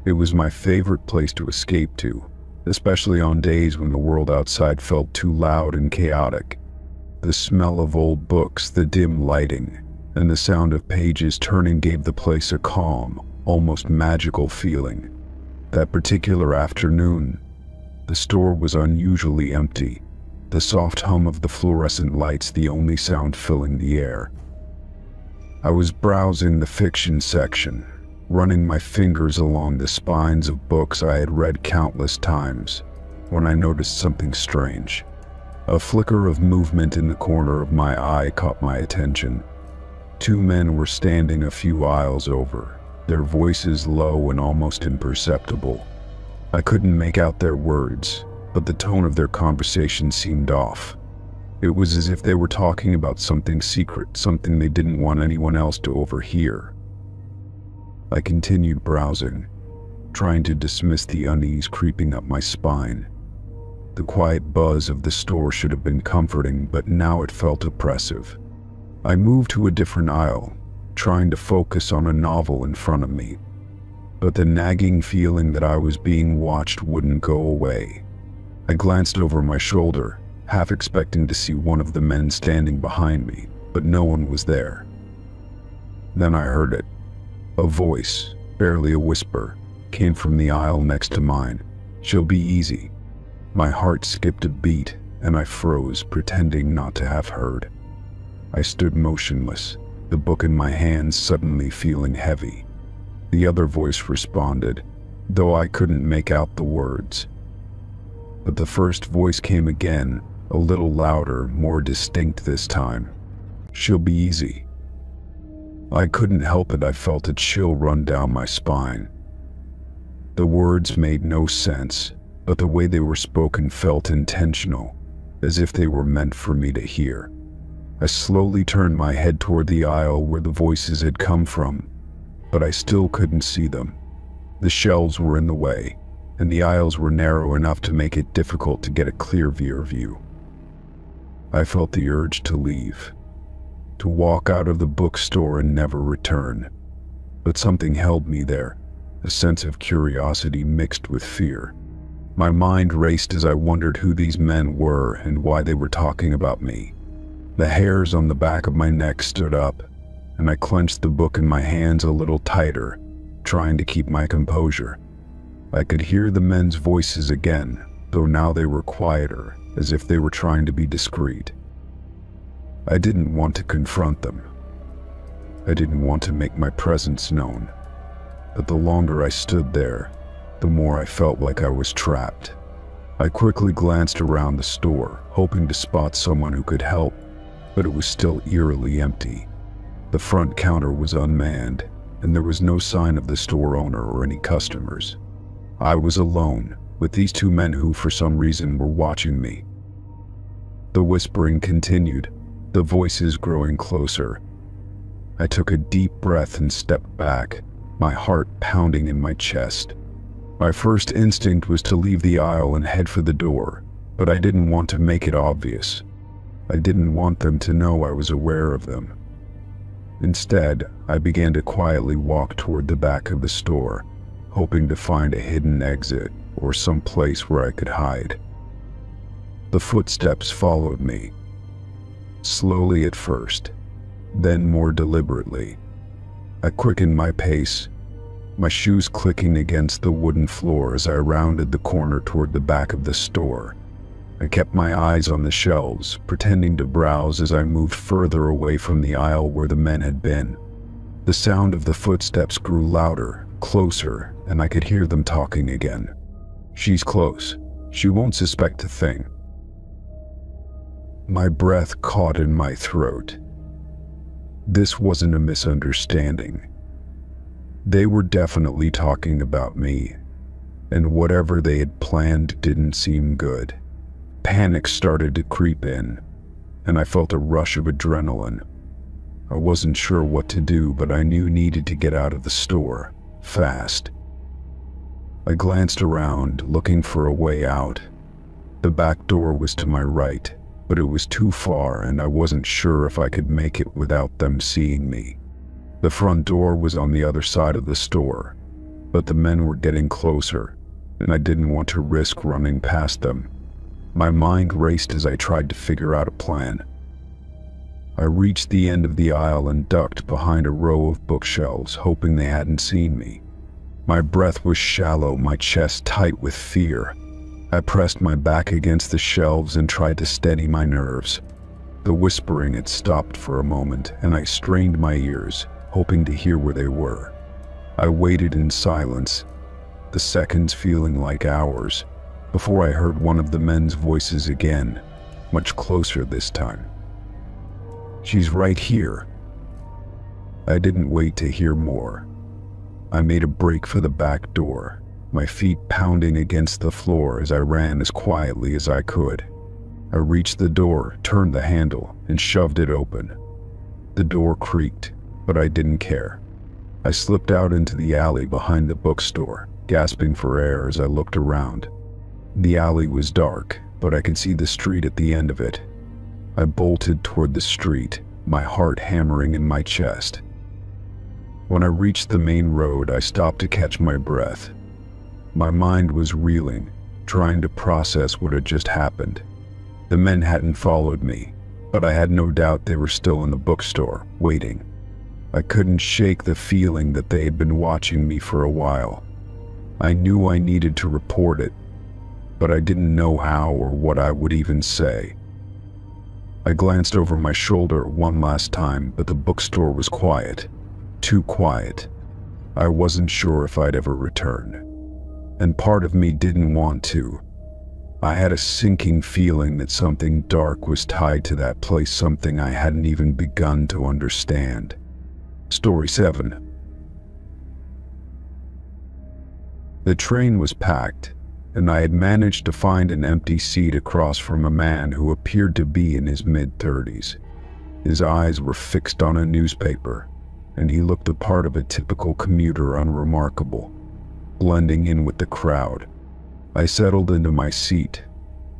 It was my favorite place to escape to, especially on days when the world outside felt too loud and chaotic. The smell of old books, the dim lighting, and the sound of pages turning gave the place a calm, almost magical feeling. That particular afternoon, the store was unusually empty, the soft hum of the fluorescent lights the only sound filling the air. I was browsing the fiction section, running my fingers along the spines of books I had read countless times, when I noticed something strange. A flicker of movement in the corner of my eye caught my attention. Two men were standing a few aisles over, their voices low and almost imperceptible. I couldn't make out their words, but the tone of their conversation seemed off. It was as if they were talking about something secret, something they didn't want anyone else to overhear. I continued browsing, trying to dismiss the unease creeping up my spine. The quiet buzz of the store should have been comforting, but now it felt oppressive. I moved to a different aisle, trying to focus on a novel in front of me, but the nagging feeling that I was being watched wouldn't go away. I glanced over my shoulder, half expecting to see one of the men standing behind me, but no one was there. Then I heard it. A voice, barely a whisper, came from the aisle next to mine. "She'll be easy." My heart skipped a beat, and I froze, pretending not to have heard. I stood motionless, the book in my hands suddenly feeling heavy. The other voice responded, though I couldn't make out the words. But the first voice came again, a little louder, more distinct this time. "She'll be easy." I couldn't help it, I felt a chill run down my spine. The words made no sense, but the way they were spoken felt intentional, as if they were meant for me to hear. I slowly turned my head toward the aisle where the voices had come from, but I still couldn't see them. The shelves were in the way, and the aisles were narrow enough to make it difficult to get a clear view. I felt the urge to leave, to walk out of the bookstore and never return. But something held me there, a sense of curiosity mixed with fear. My mind raced as I wondered who these men were and why they were talking about me. The hairs on the back of my neck stood up, and I clenched the book in my hands a little tighter, trying to keep my composure. I could hear the men's voices again, though now they were quieter, as if they were trying to be discreet. I didn't want to confront them. I didn't want to make my presence known. But the longer I stood there, the more I felt like I was trapped. I quickly glanced around the store, hoping to spot someone who could help, but it was still eerily empty. The front counter was unmanned, and there was no sign of the store owner or any customers. I was alone, with these two men who for some reason were watching me. The whispering continued, the voices growing closer. I took a deep breath and stepped back, my heart pounding in my chest. My first instinct was to leave the aisle and head for the door, but I didn't want to make it obvious. I didn't want them to know I was aware of them. Instead, I began to quietly walk toward the back of the store, hoping to find a hidden exit or some place where I could hide. The footsteps followed me, slowly at first, then more deliberately. I quickened my pace, my shoes clicking against the wooden floor as I rounded the corner toward the back of the store. I kept my eyes on the shelves, pretending to browse as I moved further away from the aisle where the men had been. The sound of the footsteps grew louder, closer, and I could hear them talking again. "She's close. She won't suspect a thing." My breath caught in my throat. This wasn't a misunderstanding. They were definitely talking about me, and whatever they had planned didn't seem good. Panic started to creep in, and I felt a rush of adrenaline. I wasn't sure what to do, but I knew I needed to get out of the store, fast. I glanced around, looking for a way out. The back door was to my right, but it was too far and I wasn't sure if I could make it without them seeing me. The front door was on the other side of the store, but the men were getting closer, and I didn't want to risk running past them. My mind raced as I tried to figure out a plan. I reached the end of the aisle and ducked behind a row of bookshelves, hoping they hadn't seen me. My breath was shallow, my chest tight with fear. I pressed my back against the shelves and tried to steady my nerves. The whispering had stopped for a moment, and I strained my ears, hoping to hear where they were. I waited in silence, the seconds feeling like hours, before I heard one of the men's voices again, much closer this time. "She's right here." I didn't wait to hear more. I made a break for the back door, my feet pounding against the floor as I ran as quietly as I could. I reached the door, turned the handle, and shoved it open. The door creaked, but I didn't care. I slipped out into the alley behind the bookstore, gasping for air as I looked around. The alley was dark, but I could see the street at the end of it. I bolted toward the street, my heart hammering in my chest. When I reached the main road, I stopped to catch my breath. My mind was reeling, trying to process what had just happened. The men hadn't followed me, but I had no doubt they were still in the bookstore, waiting. I couldn't shake the feeling that they had been watching me for a while. I knew I needed to report it, but I didn't know how or what I would even say. I glanced over my shoulder one last time, but the bookstore was quiet. Too quiet. I wasn't sure if I'd ever return. And part of me didn't want to. I had a sinking feeling that something dark was tied to that place, something I hadn't even begun to understand. Story 7. The train was packed, and I had managed to find an empty seat across from a man who appeared to be in his mid-30s. His eyes were fixed on a newspaper, and he looked the part of a typical commuter, unremarkable, blending in with the crowd. I settled into my seat,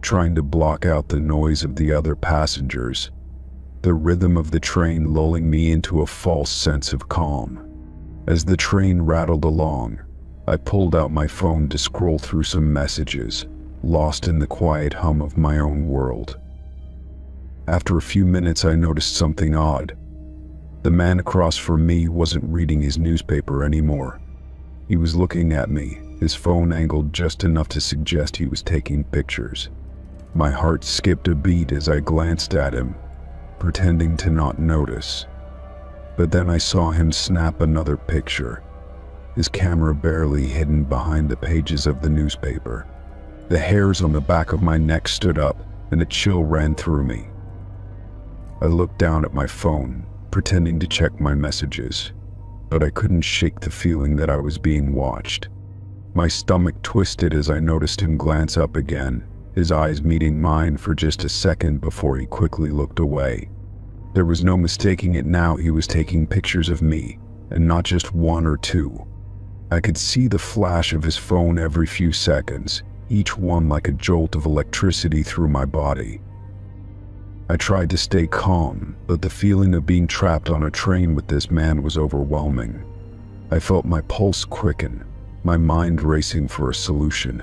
trying to block out the noise of the other passengers, the rhythm of the train lulling me into a false sense of calm. As the train rattled along, I pulled out my phone to scroll through some messages, lost in the quiet hum of my own world. After a few minutes, I noticed something odd. The man across from me wasn't reading his newspaper anymore. He was looking at me, his phone angled just enough to suggest he was taking pictures. My heart skipped a beat as I glanced at him, pretending to not notice. But then I saw him snap another picture, his camera barely hidden behind the pages of the newspaper. The hairs on the back of my neck stood up, and a chill ran through me. I looked down at my phone, pretending to check my messages, but I couldn't shake the feeling that I was being watched. My stomach twisted as I noticed him glance up again, his eyes meeting mine for just a second before he quickly looked away. There was no mistaking it now. He was taking pictures of me, and not just one or two. I could see the flash of his phone every few seconds, each one like a jolt of electricity through my body. I tried to stay calm, but the feeling of being trapped on a train with this man was overwhelming. I felt my pulse quicken, my mind racing for a solution.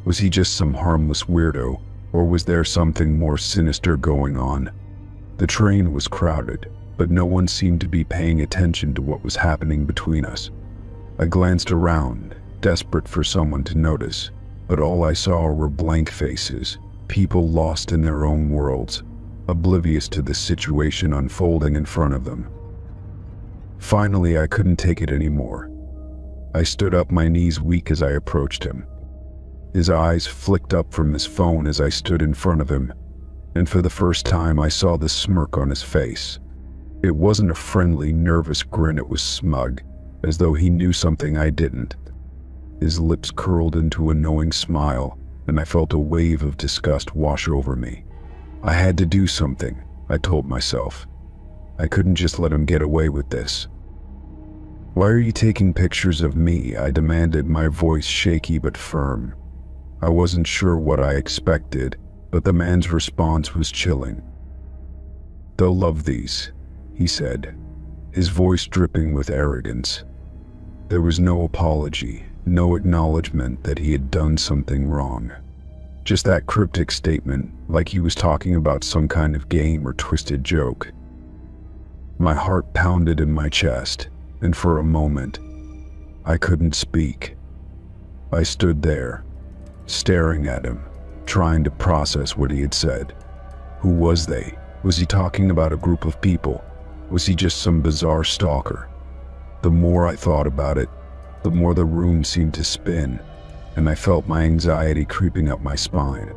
Was he just some harmless weirdo, or was there something more sinister going on? The train was crowded, but no one seemed to be paying attention to what was happening between us. I glanced around, desperate for someone to notice, but all I saw were blank faces, people lost in their own worlds, oblivious to the situation unfolding in front of them. Finally, I couldn't take it anymore. I stood up, my knees weak as I approached him. His eyes flicked up from his phone as I stood in front of him, and for the first time I saw the smirk on his face. It wasn't a friendly, nervous grin, it was smug, as though he knew something I didn't. His lips curled into a knowing smile, and I felt a wave of disgust wash over me. I had to do something, I told myself. I couldn't just let him get away with this. "Why are you taking pictures of me?" I demanded, my voice shaky but firm. I wasn't sure what I expected, but the man's response was chilling. "They'll love these," he said, his voice dripping with arrogance. There was no apology, no acknowledgement that he had done something wrong. Just that cryptic statement, like he was talking about some kind of game or twisted joke. My heart pounded in my chest, and for a moment, I couldn't speak. I stood there, staring at him, trying to process what he had said. Who was they? Was he talking about a group of people? Was he just some bizarre stalker? The more I thought about it, the more the room seemed to spin, and I felt my anxiety creeping up my spine.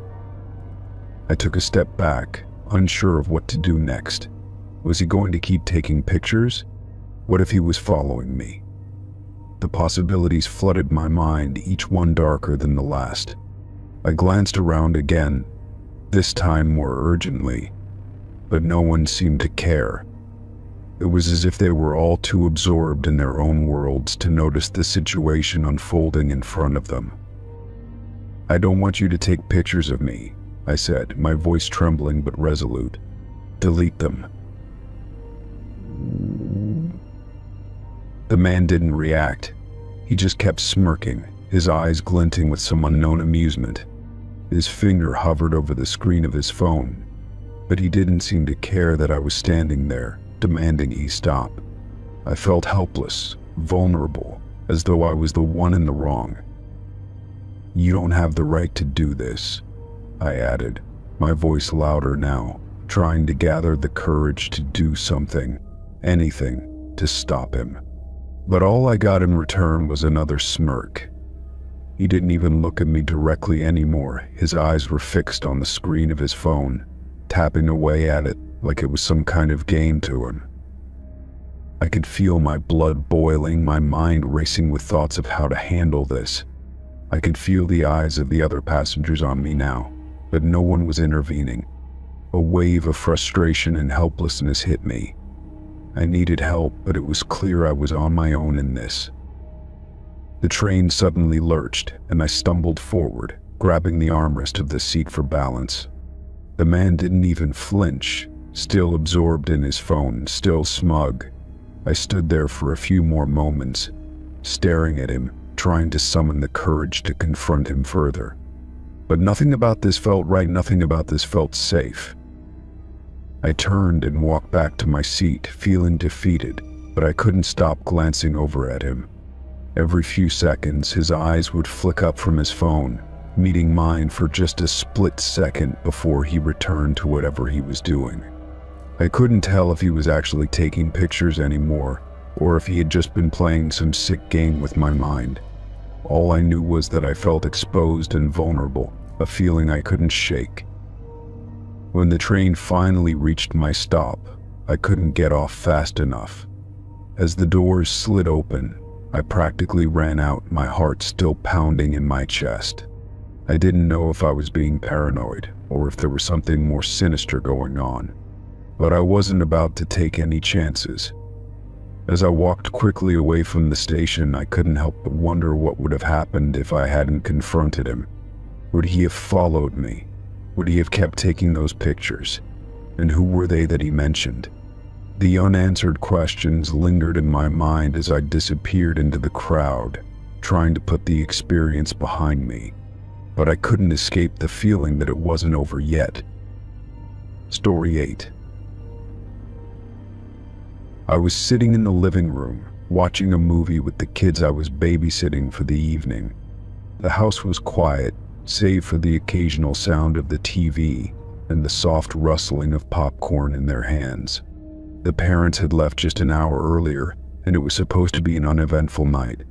I took a step back, unsure of what to do next. Was he going to keep taking pictures? What if he was following me? The possibilities flooded my mind, each one darker than the last. I glanced around again, this time more urgently, but no one seemed to care. It was as if they were all too absorbed in their own worlds to notice the situation unfolding in front of them. "I don't want you to take pictures of me," I said, my voice trembling but resolute. "Delete them." The man didn't react. He just kept smirking, his eyes glinting with some unknown amusement. His finger hovered over the screen of his phone, but he didn't seem to care that I was standing there, demanding he stop. I felt helpless, vulnerable, as though I was the one in the wrong. "You don't have the right to do this," I added, my voice louder now, trying to gather the courage to do something, anything, to stop him. But all I got in return was another smirk. He didn't even look at me directly anymore. His eyes were fixed on the screen of his phone, tapping away at it like it was some kind of game to him. I could feel my blood boiling, my mind racing with thoughts of how to handle this. I could feel the eyes of the other passengers on me now, but no one was intervening. A wave of frustration and helplessness hit me. I needed help, but it was clear I was on my own in this. The train suddenly lurched, and I stumbled forward, grabbing the armrest of the seat for balance. The man didn't even flinch, still absorbed in his phone, still smug. I stood there for a few more moments, staring at him, trying to summon the courage to confront him further. But nothing about this felt right, nothing about this felt safe. I turned and walked back to my seat, feeling defeated, but I couldn't stop glancing over at him. Every few seconds, his eyes would flick up from his phone, meeting mine for just a split second before he returned to whatever he was doing. I couldn't tell if he was actually taking pictures anymore, or if he had just been playing some sick game with my mind. All I knew was that I felt exposed and vulnerable, a feeling I couldn't shake. When the train finally reached my stop, I couldn't get off fast enough. As the doors slid open, I practically ran out, my heart still pounding in my chest. I didn't know if I was being paranoid, or if there was something more sinister going on, but I wasn't about to take any chances. As I walked quickly away from the station, I couldn't help but wonder what would have happened if I hadn't confronted him. Would he have followed me? Would he have kept taking those pictures? And who were they that he mentioned? The unanswered questions lingered in my mind as I disappeared into the crowd, trying to put the experience behind me. But I couldn't escape the feeling that it wasn't over yet. Story 8. I was sitting in the living room, watching a movie with the kids I was babysitting for the evening. The house was quiet, save for the occasional sound of the TV and the soft rustling of popcorn in their hands. The parents had left just an hour earlier, and it was supposed to be an uneventful night.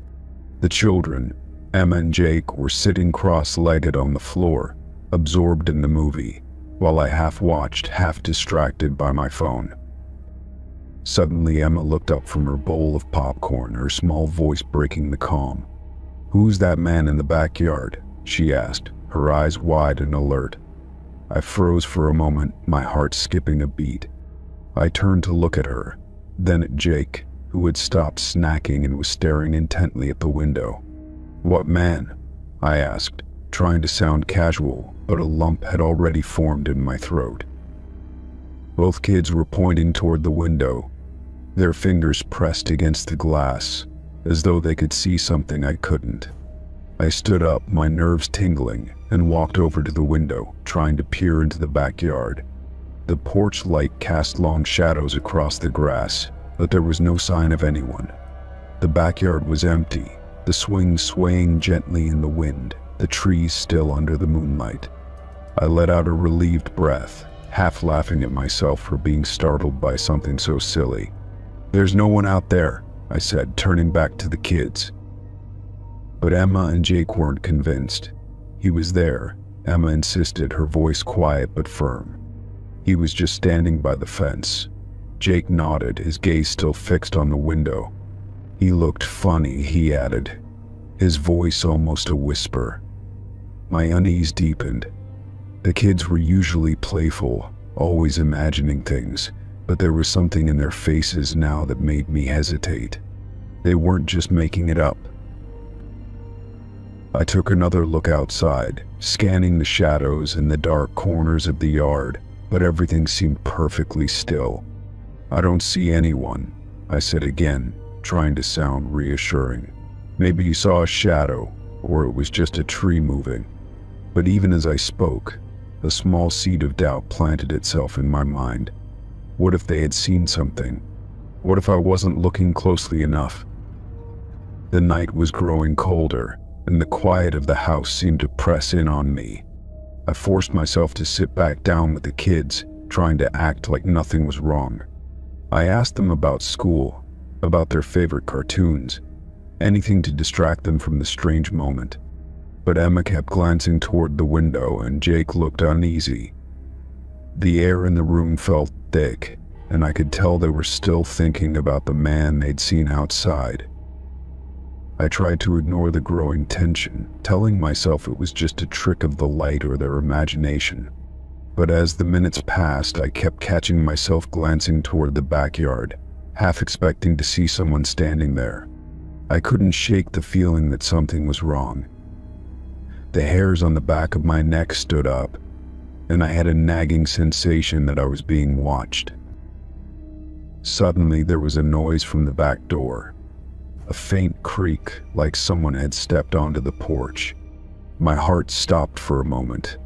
The children, Emma and Jake, were sitting cross-legged on the floor, absorbed in the movie, while I half-watched, half-distracted by my phone. Suddenly, Emma looked up from her bowl of popcorn, her small voice breaking the calm. "Who's that man in the backyard?" she asked, her eyes wide and alert. I froze for a moment, my heart skipping a beat. I turned to look at her, then at Jake, who had stopped snacking and was staring intently at the window. "What man?" I asked, trying to sound casual, but a lump had already formed in my throat. Both kids were pointing toward the window, their fingers pressed against the glass, as though they could see something I couldn't. I stood up, my nerves tingling, and walked over to the window, trying to peer into the backyard. The porch light cast long shadows across the grass, but there was no sign of anyone. The backyard was empty, the swings swaying gently in the wind, the trees still under the moonlight. I let out a relieved breath, half laughing at myself for being startled by something so silly. "There's no one out there," I said, turning back to the kids. But Emma and Jake weren't convinced. "He was there," Emma insisted, her voice quiet but firm. "He was just standing by the fence." Jake nodded, his gaze still fixed on the window. "He looked funny," he added, his voice almost a whisper. My unease deepened. The kids were usually playful, always imagining things, but there was something in their faces now that made me hesitate. They weren't just making it up. I took another look outside, scanning the shadows in the dark corners of the yard, but everything seemed perfectly still. "I don't see anyone," I said again, trying to sound reassuring. "Maybe you saw a shadow, or it was just a tree moving." But even as I spoke, a small seed of doubt planted itself in my mind. What if they had seen something? What if I wasn't looking closely enough? The night was growing colder, and the quiet of the house seemed to press in on me. I forced myself to sit back down with the kids, trying to act like nothing was wrong. I asked them about school, about their favorite cartoons, anything to distract them from the strange moment. But Emma kept glancing toward the window, and Jake looked uneasy. The air in the room felt thick, and I could tell they were still thinking about the man they'd seen outside. I tried to ignore the growing tension, telling myself it was just a trick of the light or their imagination. But as the minutes passed, I kept catching myself glancing toward the backyard, half expecting to see someone standing there. I couldn't shake the feeling that something was wrong. The hairs on the back of my neck stood up, and I had a nagging sensation that I was being watched. Suddenly, there was a noise from the back door. A faint creak, like someone had stepped onto the porch. My heart stopped for a moment.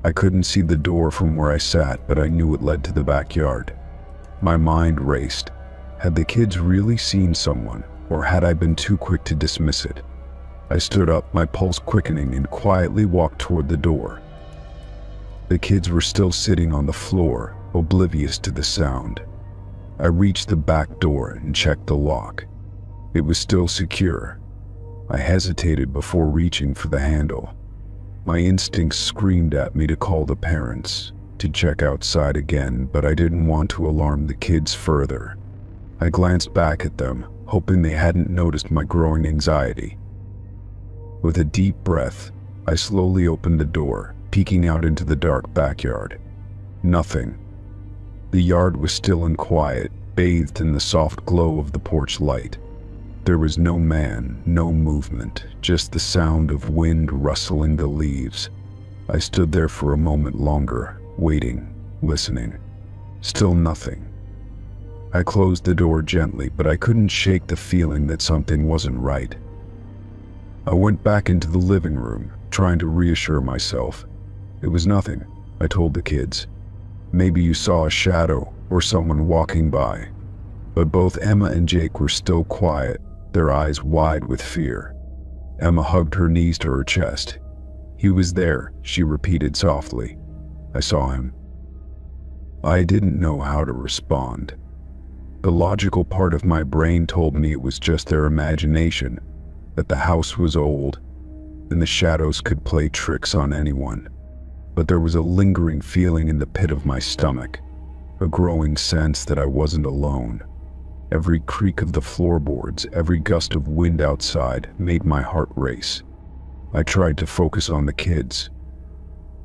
I couldn't see the door from where I sat, but I knew it led to the backyard. My mind raced. Had the kids really seen someone, or had I been too quick to dismiss it? I stood up, my pulse quickening, and quietly walked toward the door. The kids were still sitting on the floor, oblivious to the sound. I reached the back door and checked the lock. It was still secure. I hesitated before reaching for the handle. My instincts screamed at me to call the parents, to check outside again, but I didn't want to alarm the kids further. I glanced back at them, hoping they hadn't noticed my growing anxiety. With a deep breath, I slowly opened the door, peeking out into the dark backyard. Nothing. The yard was still and quiet, bathed in the soft glow of the porch light. There was no man, no movement, just the sound of wind rustling the leaves. I stood there for a moment longer, waiting, listening. Still nothing. I closed the door gently, but I couldn't shake the feeling that something wasn't right. I went back into the living room, trying to reassure myself. "It was nothing," I told the kids. "Maybe you saw a shadow or someone walking by." But both Emma and Jake were still quiet, their eyes wide with fear. Emma hugged her knees to her chest. "He was there," she repeated softly. "I saw him." I didn't know how to respond. The logical part of my brain told me it was just their imagination, that the house was old, and the shadows could play tricks on anyone. But there was a lingering feeling in the pit of my stomach, a growing sense that I wasn't alone. Every creak of the floorboards, every gust of wind outside made my heart race. I tried to focus on the kids,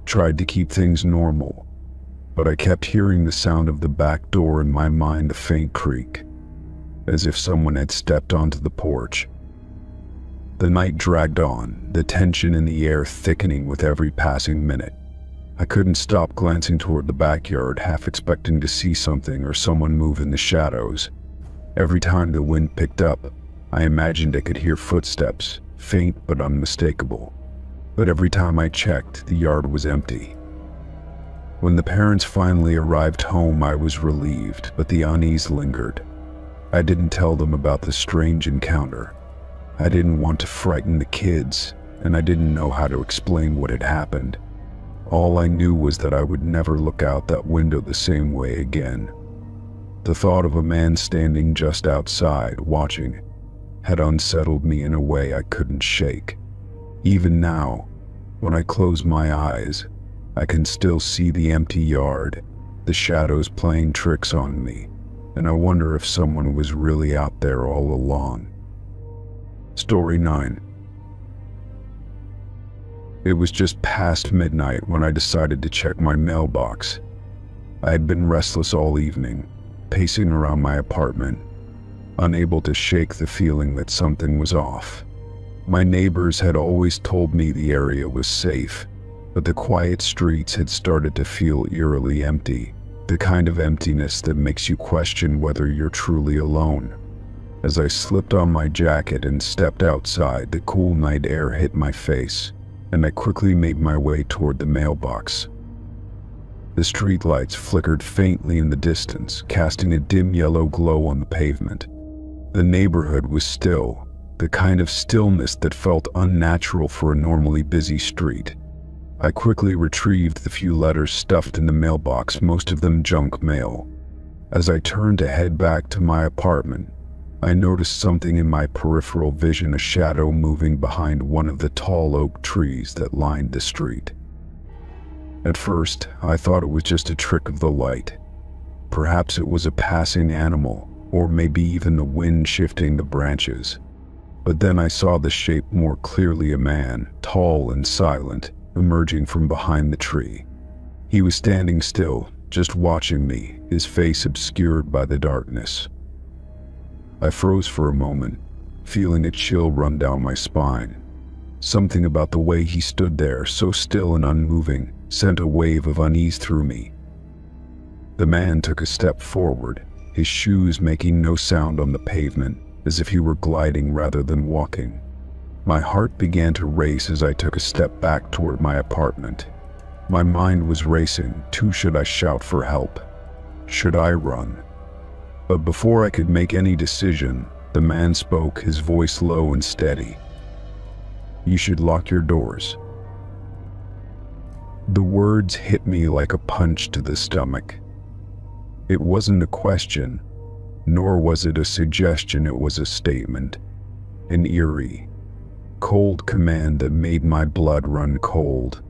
tried to keep things normal, but I kept hearing the sound of the back door in my mind, the faint creak, as if someone had stepped onto the porch. The night dragged on, the tension in the air thickening with every passing minute. I couldn't stop glancing toward the backyard, half expecting to see something or someone move in the shadows. Every time the wind picked up, I imagined I could hear footsteps, faint but unmistakable. But every time I checked, the yard was empty. When the parents finally arrived home, I was relieved, but the unease lingered. I didn't tell them about the strange encounter. I didn't want to frighten the kids, and I didn't know how to explain what had happened. All I knew was that I would never look out that window the same way again. The thought of a man standing just outside, watching, had unsettled me in a way I couldn't shake. Even now, when I close my eyes, I can still see the empty yard, the shadows playing tricks on me, and I wonder if someone was really out there all along. Story 9. It was just past midnight when I decided to check my mailbox. I had been restless all evening, pacing around my apartment, unable to shake the feeling that something was off. My neighbors had always told me the area was safe, but the quiet streets had started to feel eerily empty, the kind of emptiness that makes you question whether you're truly alone. As I slipped on my jacket and stepped outside, the cool night air hit my face, and I quickly made my way toward the mailbox. The streetlights flickered faintly in the distance, casting a dim yellow glow on the pavement. The neighborhood was still, the kind of stillness that felt unnatural for a normally busy street. I quickly retrieved the few letters stuffed in the mailbox, most of them junk mail. As I turned to head back to my apartment, I noticed something in my peripheral vision, a shadow moving behind one of the tall oak trees that lined the street. At first, I thought it was just a trick of the light. Perhaps it was a passing animal, or maybe even the wind shifting the branches. But then I saw the shape more clearly, a man, tall and silent, emerging from behind the tree. He was standing still, just watching me, his face obscured by the darkness. I froze for a moment, feeling a chill run down my spine. Something about the way he stood there, so still and unmoving, sent a wave of unease through me. The man took a step forward, his shoes making no sound on the pavement, as if he were gliding rather than walking. My heart began to race as I took a step back toward my apartment. My mind was racing. Should I shout for help? Should I run? But before I could make any decision, the man spoke, his voice low and steady. "You should lock your doors." The words hit me like a punch to the stomach. It wasn't a question, nor was it a suggestion, it was a statement. An eerie, cold command that made my blood run cold.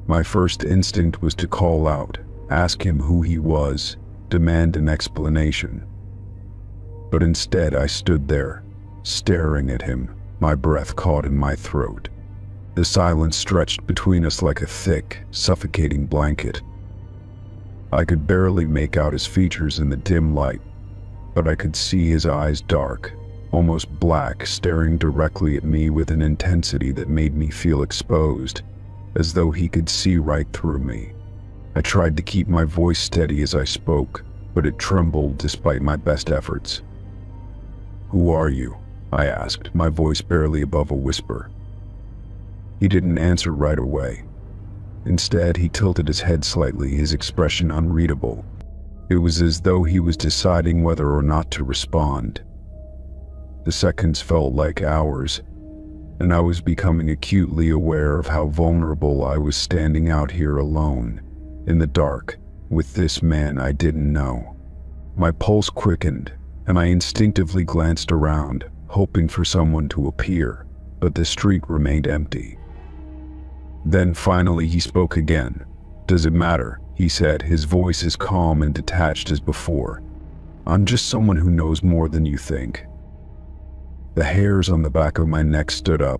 My first instinct was to call out, ask him who he was, demand an explanation. But instead I stood there, staring at him, my breath caught in my throat. The silence stretched between us like a thick, suffocating blanket. I could barely make out his features in the dim light, but I could see his eyes dark, almost black, staring directly at me with an intensity that made me feel exposed, as though he could see right through me. I tried to keep my voice steady as I spoke, but it trembled despite my best efforts. "Who are you?" I asked, my voice barely above a whisper. He didn't answer right away. Instead, he tilted his head slightly, his expression unreadable. It was as though he was deciding whether or not to respond. The seconds felt like hours, and I was becoming acutely aware of how vulnerable I was, standing out here alone, in the dark, with this man I didn't know. My pulse quickened, and I instinctively glanced around, hoping for someone to appear, but the street remained empty. Then finally he spoke again. "Does it matter?" he said, his voice as calm and detached as before. "I'm just someone who knows more than you think." The hairs on the back of my neck stood up,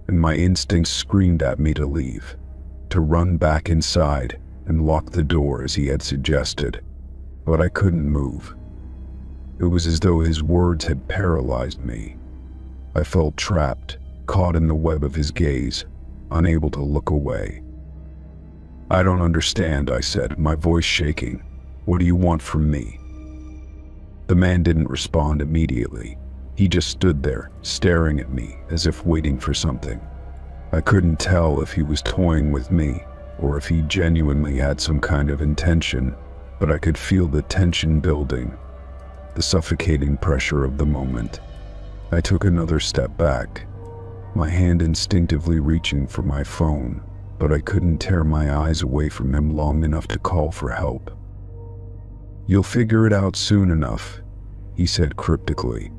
and my instincts screamed at me to leave, to run back inside and lock the door as he had suggested. But I couldn't move. It was as though his words had paralyzed me. I felt trapped, caught in the web of his gaze, unable to look away. "I don't understand," I said, my voice shaking. "What do you want from me?" The man didn't respond immediately. He just stood there, staring at me, as if waiting for something. I couldn't tell if he was toying with me, or if he genuinely had some kind of intention, but I could feel the tension building, the suffocating pressure of the moment. I took another step back, my hand instinctively reaching for my phone, but I couldn't tear my eyes away from him long enough to call for help. "You'll figure it out soon enough," he said cryptically.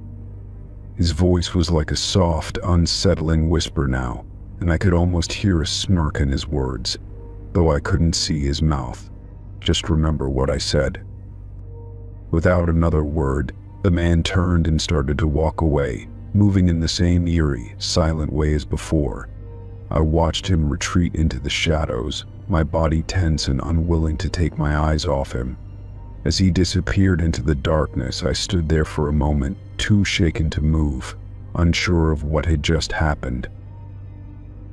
His voice was like a soft, unsettling whisper now, and I could almost hear a smirk in his words, though I couldn't see his mouth. "Just remember what I said." Without another word, the man turned and started to walk away, moving in the same eerie, silent way as before. I watched him retreat into the shadows, my body tense and unwilling to take my eyes off him. As he disappeared into the darkness, I stood there for a moment, too shaken to move, unsure of what had just happened.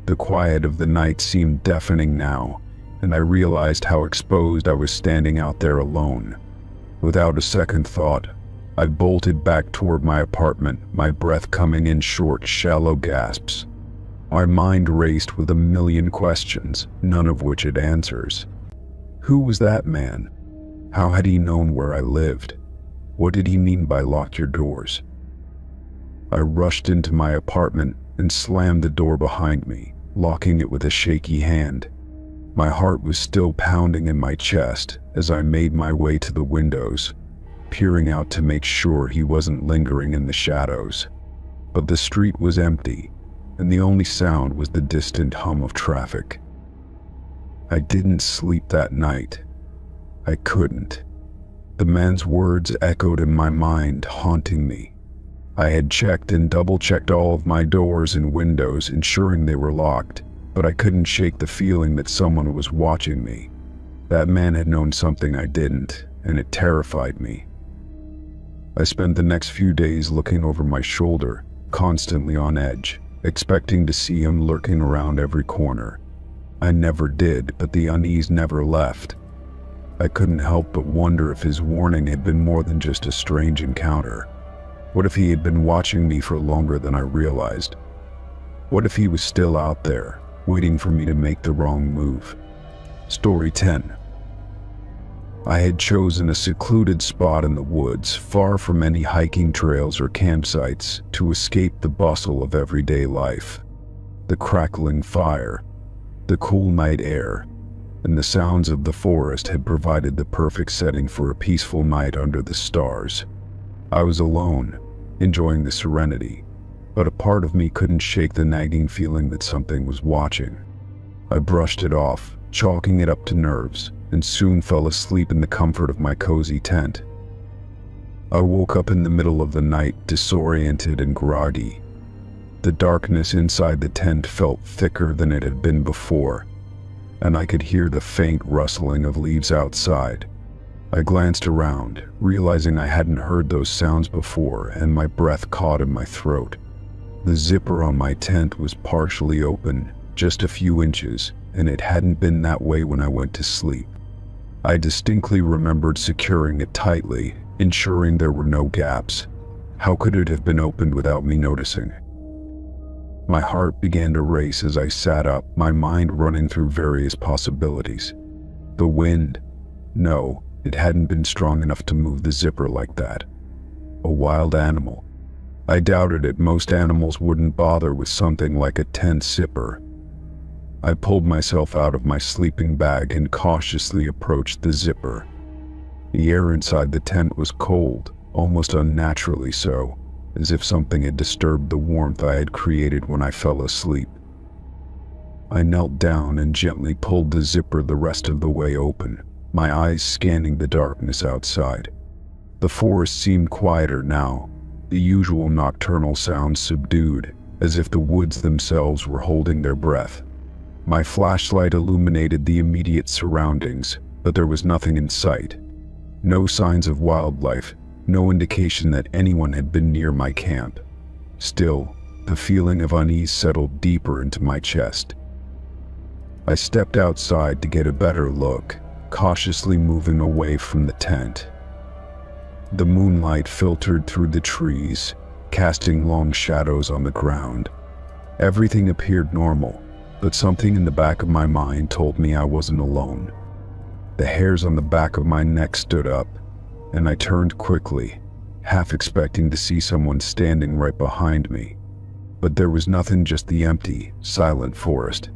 The quiet of the night seemed deafening now, and I realized how exposed I was standing out there alone. Without a second thought, I bolted back toward my apartment, my breath coming in short, shallow gasps. My mind raced with a million questions, none of which had answers. Who was that man? How had he known where I lived? What did he mean by "lock your doors"? I rushed into my apartment and slammed the door behind me, locking it with a shaky hand. My heart was still pounding in my chest as I made my way to the windows, peering out to make sure he wasn't lingering in the shadows. But the street was empty, and the only sound was the distant hum of traffic. I didn't sleep that night. I couldn't. The man's words echoed in my mind, haunting me. I had checked and double-checked all of my doors and windows, ensuring they were locked, but I couldn't shake the feeling that someone was watching me. That man had known something I didn't, and it terrified me. I spent the next few days looking over my shoulder, constantly on edge, expecting to see him lurking around every corner. I never did, but the unease never left. I couldn't help but wonder if his warning had been more than just a strange encounter. What if he had been watching me for longer than I realized? What if he was still out there, waiting for me to make the wrong move? Story 10. I had chosen a secluded spot in the woods, far from any hiking trails or campsites, to escape the bustle of everyday life. The crackling fire, the cool night air, and the sounds of the forest had provided the perfect setting for a peaceful night under the stars. I was alone, enjoying the serenity, but a part of me couldn't shake the nagging feeling that something was watching. I brushed it off, chalking it up to nerves, and soon fell asleep in the comfort of my cozy tent. I woke up in the middle of the night, disoriented and groggy. The darkness inside the tent felt thicker than it had been before, and I could hear the faint rustling of leaves outside. I glanced around, realizing I hadn't heard those sounds before, and my breath caught in my throat. The zipper on my tent was partially open, just a few inches, and it hadn't been that way when I went to sleep. I distinctly remembered securing it tightly, ensuring there were no gaps. How could it have been opened without me noticing? My heart began to race as I sat up, my mind running through various possibilities. The wind? No, it hadn't been strong enough to move the zipper like that. A wild animal? I doubted it. Most animals wouldn't bother with something like a tent zipper. I pulled myself out of my sleeping bag and cautiously approached the zipper. The air inside the tent was cold, almost unnaturally so, as if something had disturbed the warmth I had created when I fell asleep. I knelt down and gently pulled the zipper the rest of the way open, my eyes scanning the darkness outside. The forest seemed quieter now, the usual nocturnal sounds subdued, as if the woods themselves were holding their breath. My flashlight illuminated the immediate surroundings, but there was nothing in sight. No signs of wildlife, no indication that anyone had been near my camp. Still, the feeling of unease settled deeper into my chest. I stepped outside to get a better look, cautiously moving away from the tent. The moonlight filtered through the trees, casting long shadows on the ground. Everything appeared normal. but something in the back of my mind told me I wasn't alone. The hairs on the back of my neck stood up, and I turned quickly, half expecting to see someone standing right behind me. But there was nothing, just the empty, silent forest.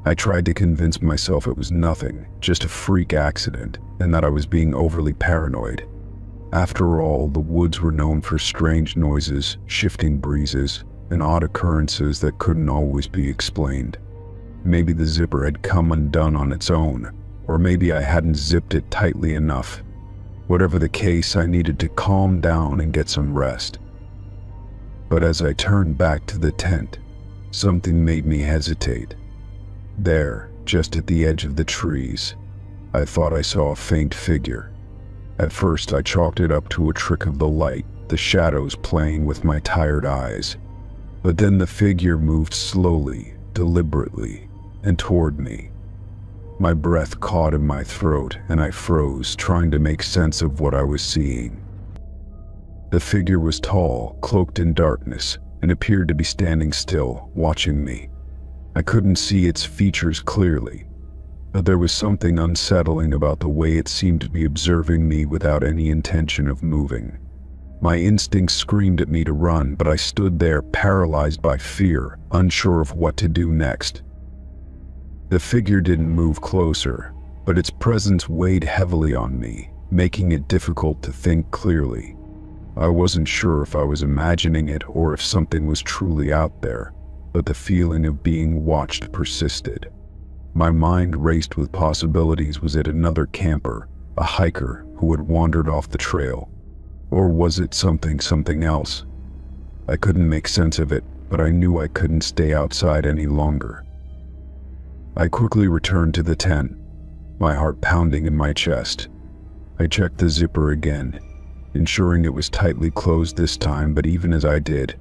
I tried to convince myself it was nothing, just a freak accident, and that I was being overly paranoid. After all, the woods were known for strange noises, shifting breezes, and odd occurrences that couldn't always be explained. Maybe the zipper had come undone on its own, or maybe I hadn't zipped it tightly enough. Whatever the case, I needed to calm down and get some rest. But as I turned back to the tent, something made me hesitate. There, just at the edge of the trees, I thought I saw a faint figure. At first, I chalked it up to a trick of the light, the shadows playing with my tired eyes. But then the figure moved slowly, deliberately, and toward me. My breath caught in my throat, and I froze, trying to make sense of what I was seeing. The figure was tall, cloaked in darkness, and appeared to be standing still, watching me. I couldn't see its features clearly, but there was something unsettling about the way it seemed to be observing me without any intention of moving. My instincts screamed at me to run, but I stood there paralyzed by fear, unsure of what to do next. The figure didn't move closer, but its presence weighed heavily on me, making it difficult to think clearly. I wasn't sure if I was imagining it or if something was truly out there, but the feeling of being watched persisted. My mind raced with possibilities. Was it another camper, a hiker who had wandered off the trail? Or was it something else? I couldn't make sense of it, but I knew I couldn't stay outside any longer. I quickly returned to the tent, my heart pounding in my chest. I checked the zipper again, ensuring it was tightly closed this time, but even as I did,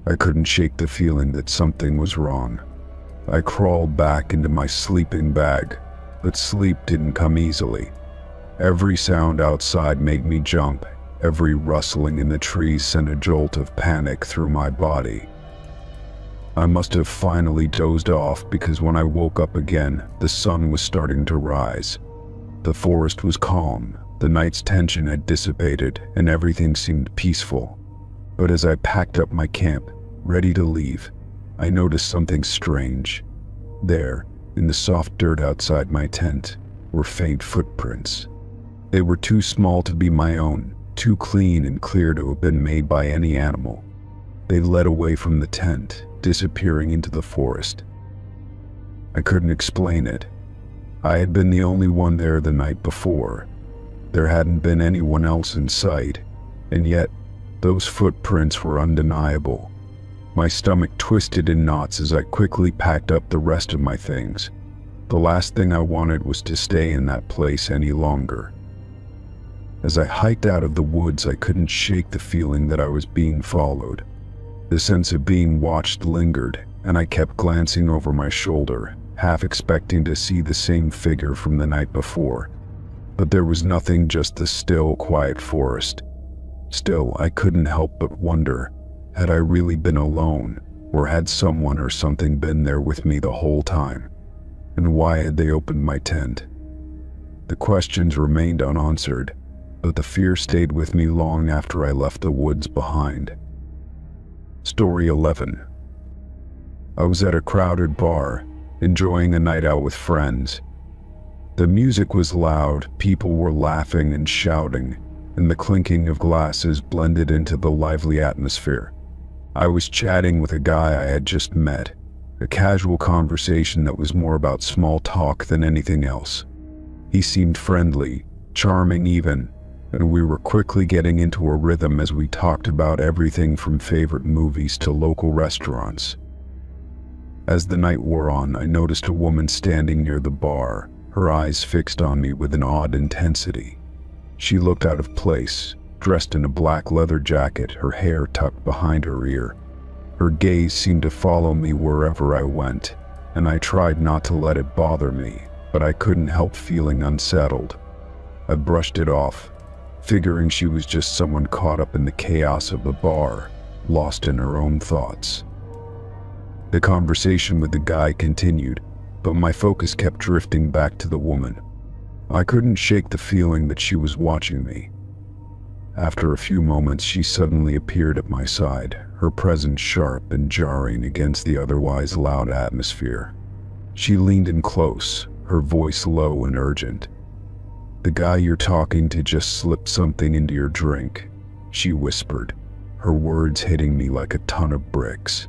I couldn't shake the feeling that something was wrong. I crawled back into my sleeping bag, but sleep didn't come easily. Every sound outside made me jump. Every rustling in the trees sent a jolt of panic through my body. I must have finally dozed off, because when I woke up again, the sun was starting to rise. The forest was calm, the night's tension had dissipated, and everything seemed peaceful. But as I packed up my camp, ready to leave, I noticed something strange. There, in the soft dirt outside my tent, were faint footprints. They were too small to be my own, too clean and clear to have been made by any animal. They led away from the tent, disappearing into the forest. I couldn't explain it. I had been the only one there the night before. There hadn't been anyone else in sight, and yet those footprints were undeniable. My stomach twisted in knots as I quickly packed up the rest of my things. The last thing I wanted was to stay in that place any longer. As I hiked out of the woods, I couldn't shake the feeling that I was being followed. The sense of being watched lingered, and I kept glancing over my shoulder, half expecting to see the same figure from the night before. But there was nothing, just the still, quiet forest. Still, I couldn't help but wonder, had I really been alone, or had someone or something been there with me the whole time? And why had they opened my tent? The questions remained unanswered, but the fear stayed with me long after I left the woods behind. Story 11. I was at a crowded bar, enjoying a night out with friends. The music was loud, people were laughing and shouting, and the clinking of glasses blended into the lively atmosphere. I was chatting with a guy I had just met, a casual conversation that was more about small talk than anything else. He seemed friendly, charming even, and we were quickly getting into a rhythm as we talked about everything from favorite movies to local restaurants. As the night wore on, I noticed a woman standing near the bar, her eyes fixed on me with an odd intensity. She looked out of place, dressed in a black leather jacket, her hair tucked behind her ear. Her gaze seemed to follow me wherever I went, and I tried not to let it bother me, but I couldn't help feeling unsettled. I brushed it off, figuring she was just someone caught up in the chaos of the bar, lost in her own thoughts. The conversation with the guy continued, but my focus kept drifting back to the woman. I couldn't shake the feeling that she was watching me. After a few moments, she suddenly appeared at my side, her presence sharp and jarring against the otherwise loud atmosphere. She leaned in close, her voice low and urgent. "The guy you're talking to just slipped something into your drink," she whispered, her words hitting me like a ton of bricks.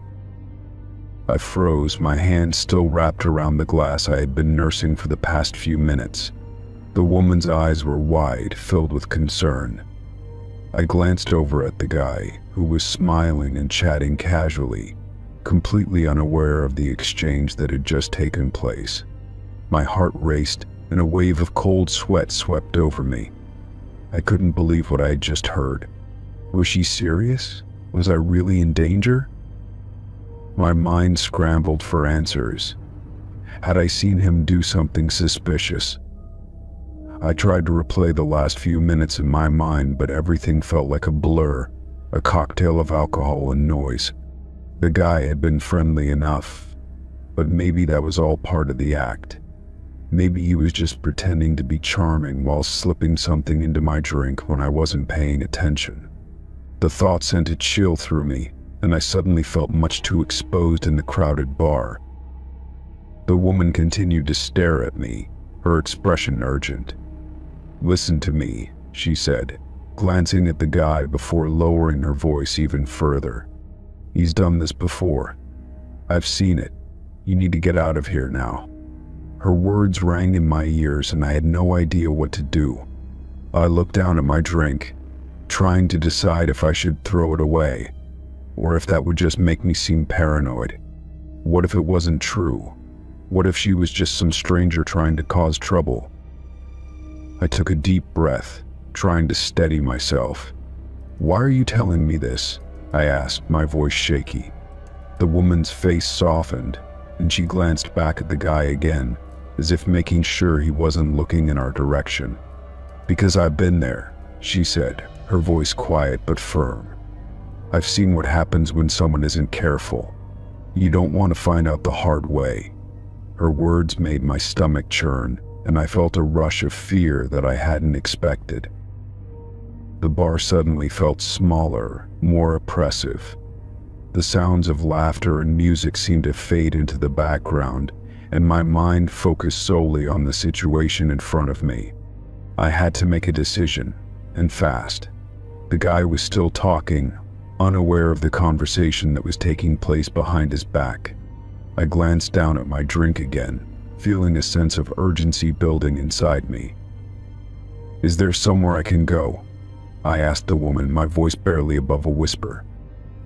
I froze, my hand still wrapped around the glass I had been nursing for the past few minutes. The woman's eyes were wide, filled with concern. I glanced over at the guy, who was smiling and chatting casually, completely unaware of the exchange that had just taken place. My heart raced, and a wave of cold sweat swept over me. I couldn't believe what I had just heard. Was she serious? Was I really in danger? My mind scrambled for answers. Had I seen him do something suspicious? I tried to replay the last few minutes in my mind, but everything felt like a blur, a cocktail of alcohol and noise. The guy had been friendly enough, but maybe that was all part of the act. Maybe he was just pretending to be charming while slipping something into my drink when I wasn't paying attention. The thought sent a chill through me, and I suddenly felt much too exposed in the crowded bar. The woman continued to stare at me, her expression urgent. "Listen to me," she said, glancing at the guy before lowering her voice even further. "He's done this before. I've seen it. You need to get out of here now." Her words rang in my ears, and I had no idea what to do. I looked down at my drink, trying to decide if I should throw it away, or if that would just make me seem paranoid. What if it wasn't true? What if she was just some stranger trying to cause trouble? I took a deep breath, trying to steady myself. "Why are you telling me this?" I asked, my voice shaky. The woman's face softened, and she glanced back at the guy again, as if making sure he wasn't looking in our direction. "Because I've been there," she said, her voice quiet but firm. "I've seen what happens when someone isn't careful. You don't want to find out the hard way." Her words made my stomach churn, and I felt a rush of fear that I hadn't expected. The bar suddenly felt smaller, more oppressive. The sounds of laughter and music seemed to fade into the background, and my mind focused solely on the situation in front of me. I had to make a decision, and fast. The guy was still talking, unaware of the conversation that was taking place behind his back. I glanced down at my drink again, feeling a sense of urgency building inside me. "Is there somewhere I can go?" I asked the woman, my voice barely above a whisper.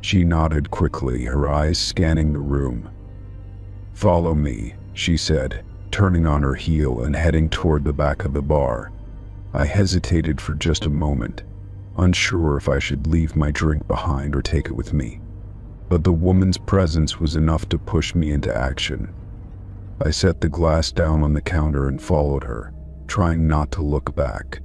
She nodded quickly, her eyes scanning the room. "Follow me," she said, turning on her heel and heading toward the back of the bar. I hesitated for just a moment, unsure if I should leave my drink behind or take it with me. But the woman's presence was enough to push me into action. I set the glass down on the counter and followed her, trying not to look back.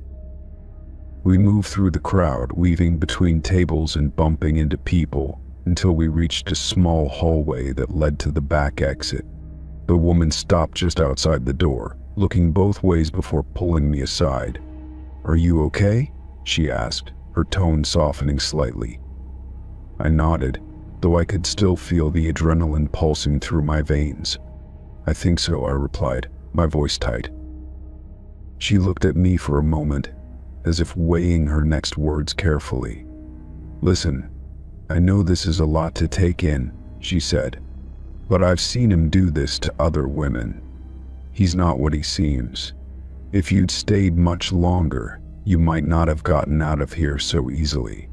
We moved through the crowd, weaving between tables and bumping into people, until we reached a small hallway that led to the back exit. The woman stopped just outside the door, looking both ways before pulling me aside. "Are you okay?" she asked, her tone softening slightly. I nodded, though I could still feel the adrenaline pulsing through my veins. "I think so," I replied, my voice tight. She looked at me for a moment, as if weighing her next words carefully. "Listen, I know this is a lot to take in," she said, "but I've seen him do this to other women. He's not what he seems. If you'd stayed much longer, you might not have gotten out of here so easily."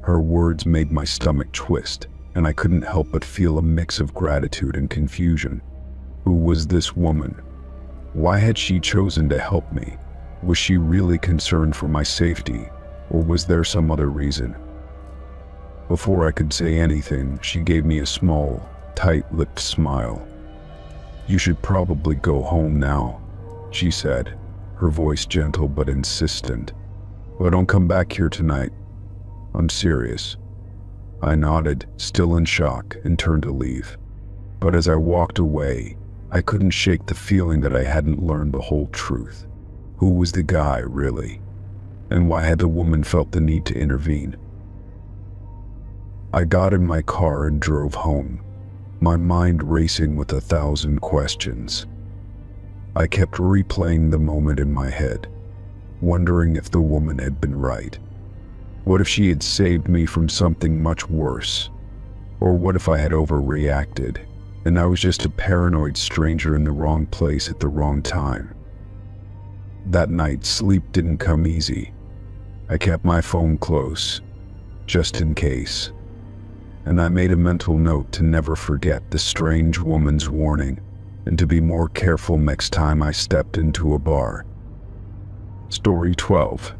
Her words made my stomach twist, and I couldn't help but feel a mix of gratitude and confusion. Who was this woman? Why had she chosen to help me? Was she really concerned for my safety, or was there some other reason? Before I could say anything, she gave me a small, tight-lipped smile. "You should probably go home now," she said, her voice gentle but insistent. "But don't come back here tonight. I'm serious." I nodded, still in shock, and turned to leave. But as I walked away, I couldn't shake the feeling that I hadn't learned the whole truth. Who was the guy, really? And why had the woman felt the need to intervene? I got in my car and drove home, my mind racing with 1,000 questions. I kept replaying the moment in my head, wondering if the woman had been right. What if she had saved me from something much worse? Or what if I had overreacted, and I was just a paranoid stranger in the wrong place at the wrong time? That night, sleep didn't come easy. I kept my phone close, just in case. And I made a mental note to never forget the strange woman's warning, and to be more careful next time I stepped into a bar. Story 12.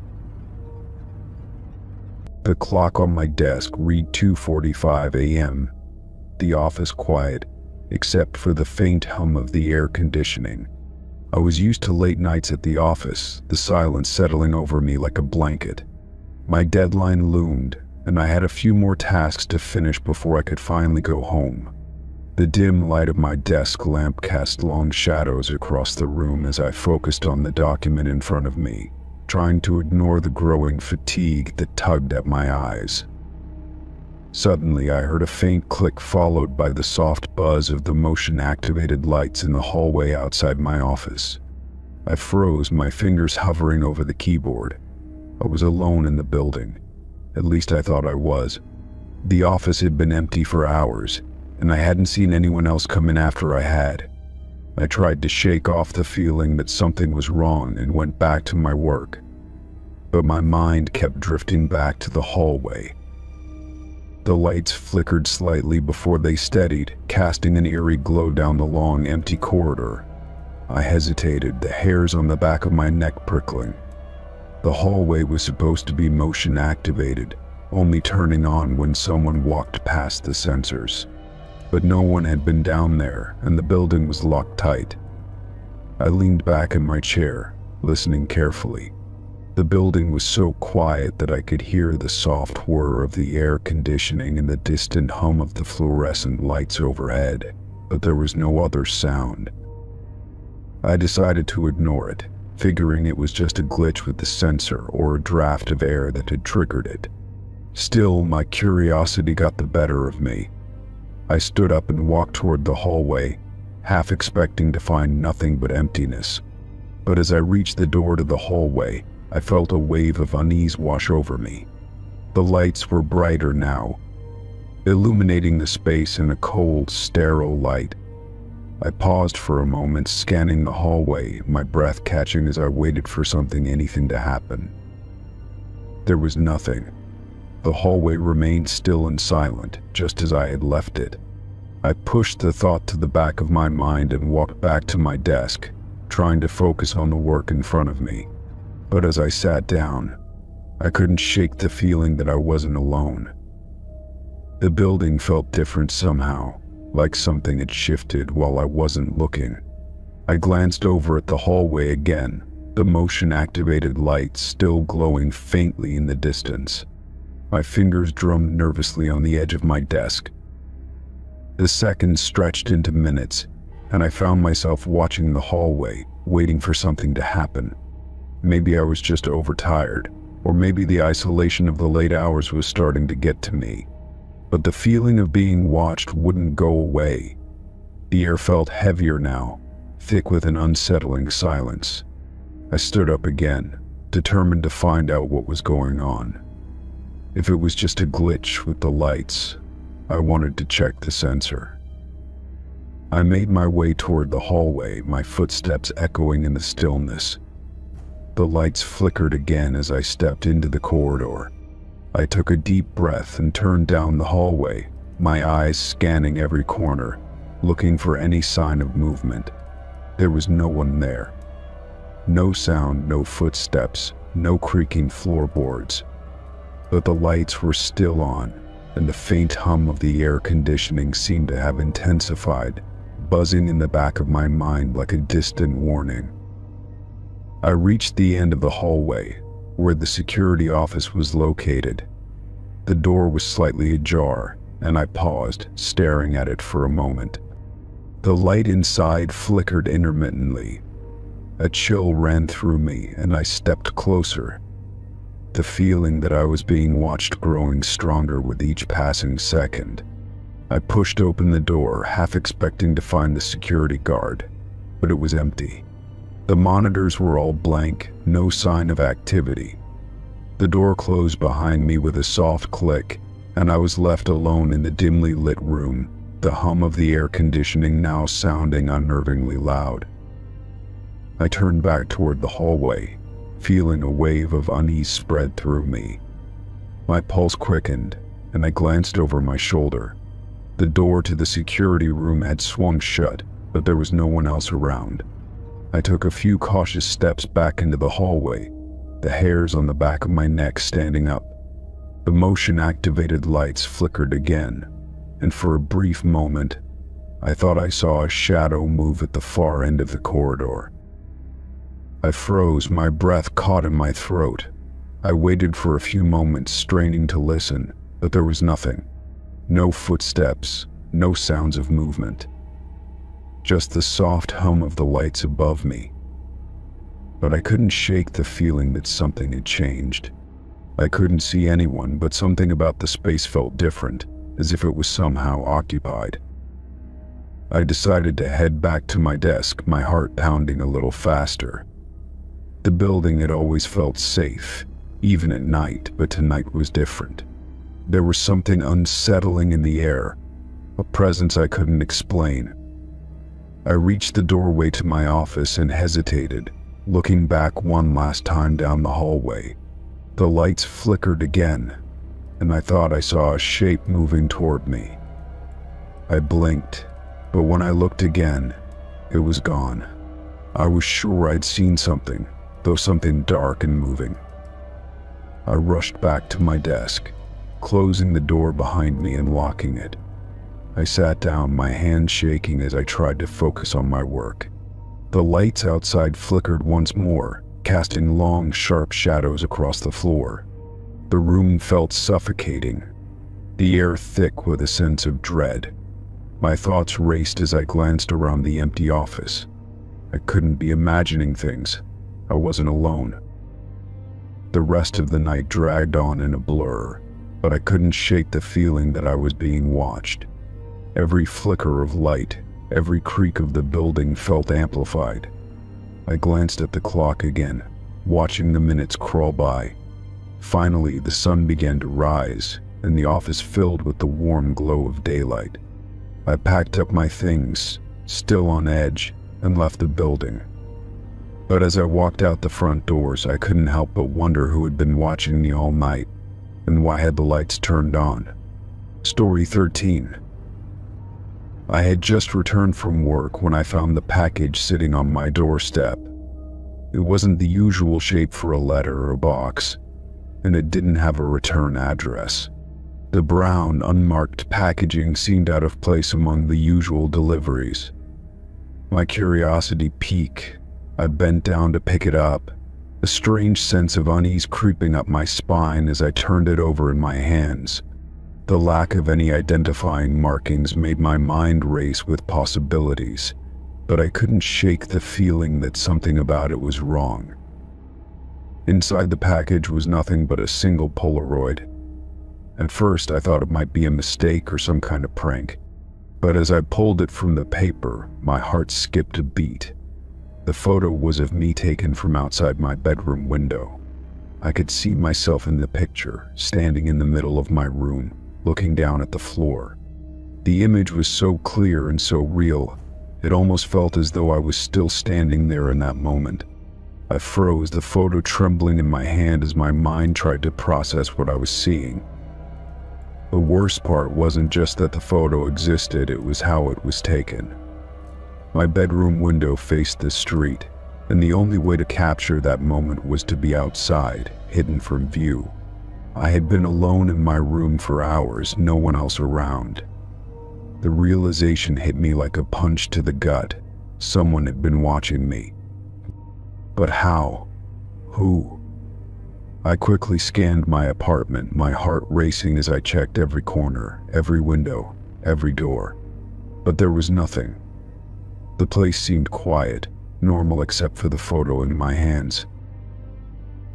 The clock on my desk read 2:45 a.m. The office quiet, except for the faint hum of the air conditioning. I was used to late nights at the office, the silence settling over me like a blanket. My deadline loomed, and I had a few more tasks to finish before I could finally go home. The dim light of my desk lamp cast long shadows across the room as I focused on the document in front of me, trying to ignore the growing fatigue that tugged at my eyes. Suddenly, I heard a faint click followed by the soft buzz of the motion-activated lights in the hallway outside my office. I froze, my fingers hovering over the keyboard. I was alone in the building. At least I thought I was. The office had been empty for hours, and I hadn't seen anyone else come in after I had. I tried to shake off the feeling that something was wrong and went back to my work. But my mind kept drifting back to the hallway. The lights flickered slightly before they steadied, casting an eerie glow down the long, empty corridor. I hesitated, the hairs on the back of my neck prickling. The hallway was supposed to be motion activated, only turning on when someone walked past the sensors. But no one had been down there, and the building was locked tight. I leaned back in my chair, listening carefully. The building was so quiet that I could hear the soft whir of the air conditioning and the distant hum of the fluorescent lights overhead, but there was no other sound. I decided to ignore it, figuring it was just a glitch with the sensor or a draft of air that had triggered it. Still, my curiosity got the better of me. I stood up and walked toward the hallway, half expecting to find nothing but emptiness. But as I reached the door to the hallway, I felt a wave of unease wash over me. The lights were brighter now, illuminating the space in a cold, sterile light. I paused for a moment, scanning the hallway, my breath catching as I waited for anything to happen. There was nothing. The hallway remained still and silent, just as I had left it. I pushed the thought to the back of my mind and walked back to my desk, trying to focus on the work in front of me. But as I sat down, I couldn't shake the feeling that I wasn't alone. The building felt different somehow, like something had shifted while I wasn't looking. I glanced over at the hallway again, the motion-activated lights still glowing faintly in the distance. My fingers drummed nervously on the edge of my desk. The seconds stretched into minutes, and I found myself watching the hallway, waiting for something to happen. Maybe I was just overtired, or maybe the isolation of the late hours was starting to get to me. But the feeling of being watched wouldn't go away. The air felt heavier now, thick with an unsettling silence. I stood up again, determined to find out what was going on. If it was just a glitch with the lights, I wanted to check the sensor. I made my way toward the hallway, my footsteps echoing in the stillness. The lights flickered again as I stepped into the corridor. I took a deep breath and turned down the hallway, my eyes scanning every corner, looking for any sign of movement. There was no one there. No sound, no footsteps, no creaking floorboards. But the lights were still on, and the faint hum of the air conditioning seemed to have intensified, buzzing in the back of my mind like a distant warning. I reached the end of the hallway, where the security office was located. The door was slightly ajar, and I paused, staring at it for a moment. The light inside flickered intermittently. A chill ran through me, and I stepped closer, the feeling that I was being watched growing stronger with each passing second. I pushed open the door, half expecting to find the security guard, but it was empty. The monitors were all blank, no sign of activity. The door closed behind me with a soft click, and I was left alone in the dimly lit room, the hum of the air conditioning now sounding unnervingly loud. I turned back toward the hallway, feeling a wave of unease spread through me. My pulse quickened, and I glanced over my shoulder. The door to the security room had swung shut, but there was no one else around. I took a few cautious steps back into the hallway, the hairs on the back of my neck standing up. The motion-activated lights flickered again, and for a brief moment, I thought I saw a shadow move at the far end of the corridor. I froze, my breath caught in my throat. I waited for a few moments, straining to listen, but there was nothing. No footsteps, no sounds of movement. Just the soft hum of the lights above me. But I couldn't shake the feeling that something had changed. I couldn't see anyone, but something about the space felt different, as if it was somehow occupied. I decided to head back to my desk, my heart pounding a little faster. The building had always felt safe, even at night, but tonight was different. There was something unsettling in the air, a presence I couldn't explain. I reached the doorway to my office and hesitated, looking back one last time down the hallway. The lights flickered again, and I thought I saw a shape moving toward me. I blinked, but when I looked again, it was gone. I was sure I'd seen something, though something dark and moving. I rushed back to my desk, closing the door behind me and locking it. I sat down, my hands shaking as I tried to focus on my work. The lights outside flickered once more, casting long, sharp shadows across the floor. The room felt suffocating, the air thick with a sense of dread. My thoughts raced as I glanced around the empty office. I couldn't be imagining things. I wasn't alone. The rest of the night dragged on in a blur, but I couldn't shake the feeling that I was being watched. Every flicker of light, every creak of the building felt amplified. I glanced at the clock again, watching the minutes crawl by. Finally, the sun began to rise, and the office filled with the warm glow of daylight. I packed up my things, still on edge, and left the building. But as I walked out the front doors, I couldn't help but wonder who had been watching me all night, and why had the lights turned on. Story 13. I had just returned from work when I found the package sitting on my doorstep. It wasn't the usual shape for a letter or box, and it didn't have a return address. The brown, unmarked packaging seemed out of place among the usual deliveries. My curiosity piqued. I bent down to pick it up, a strange sense of unease creeping up my spine as I turned it over in my hands. The lack of any identifying markings made my mind race with possibilities, but I couldn't shake the feeling that something about it was wrong. Inside the package was nothing but a single Polaroid. At first, I thought it might be a mistake or some kind of prank, but as I pulled it from the paper, my heart skipped a beat. The photo was of me taken from outside my bedroom window. I could see myself in the picture, standing in the middle of my room, looking down at the floor. The image was so clear and so real, it almost felt as though I was still standing there in that moment. I froze, the photo trembling in my hand as my mind tried to process what I was seeing. The worst part wasn't just that the photo existed, it was how it was taken. My bedroom window faced the street, and the only way to capture that moment was to be outside, hidden from view. I had been alone in my room for hours, no one else around. The realization hit me like a punch to the gut. Someone had been watching me. But how? Who? I quickly scanned my apartment, my heart racing as I checked every corner, every window, every door. But there was nothing. The place seemed quiet, normal except for the photo in my hands.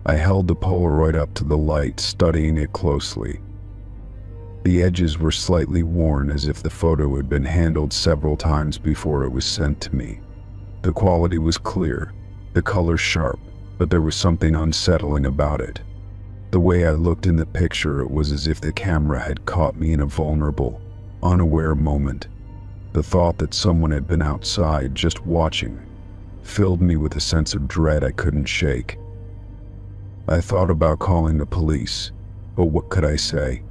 I held the Polaroid up to the light, studying it closely. The edges were slightly worn, as if the photo had been handled several times before it was sent to me. The quality was clear, the color sharp, but there was something unsettling about it. The way I looked in the picture, it was as if the camera had caught me in a vulnerable, unaware moment. The thought that someone had been outside just watching filled me with a sense of dread I couldn't shake. I thought about calling the police, but what could I say?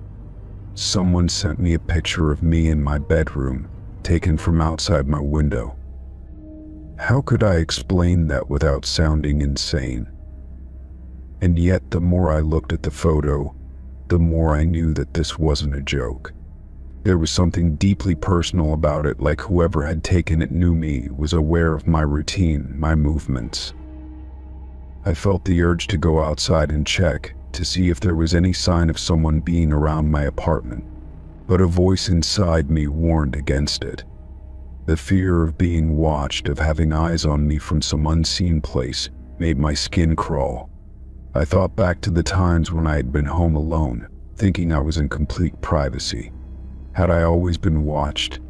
Someone sent me a picture of me in my bedroom, taken from outside my window. How could I explain that without sounding insane? And yet, the more I looked at the photo, the more I knew that this wasn't a joke. There was something deeply personal about it, like whoever had taken it knew me, was aware of my routine, my movements. I felt the urge to go outside and check, to see if there was any sign of someone being around my apartment, but a voice inside me warned against it. The fear of being watched, of having eyes on me from some unseen place, made my skin crawl. I thought back to the times when I had been home alone, thinking I was in complete privacy. Had I always been watched?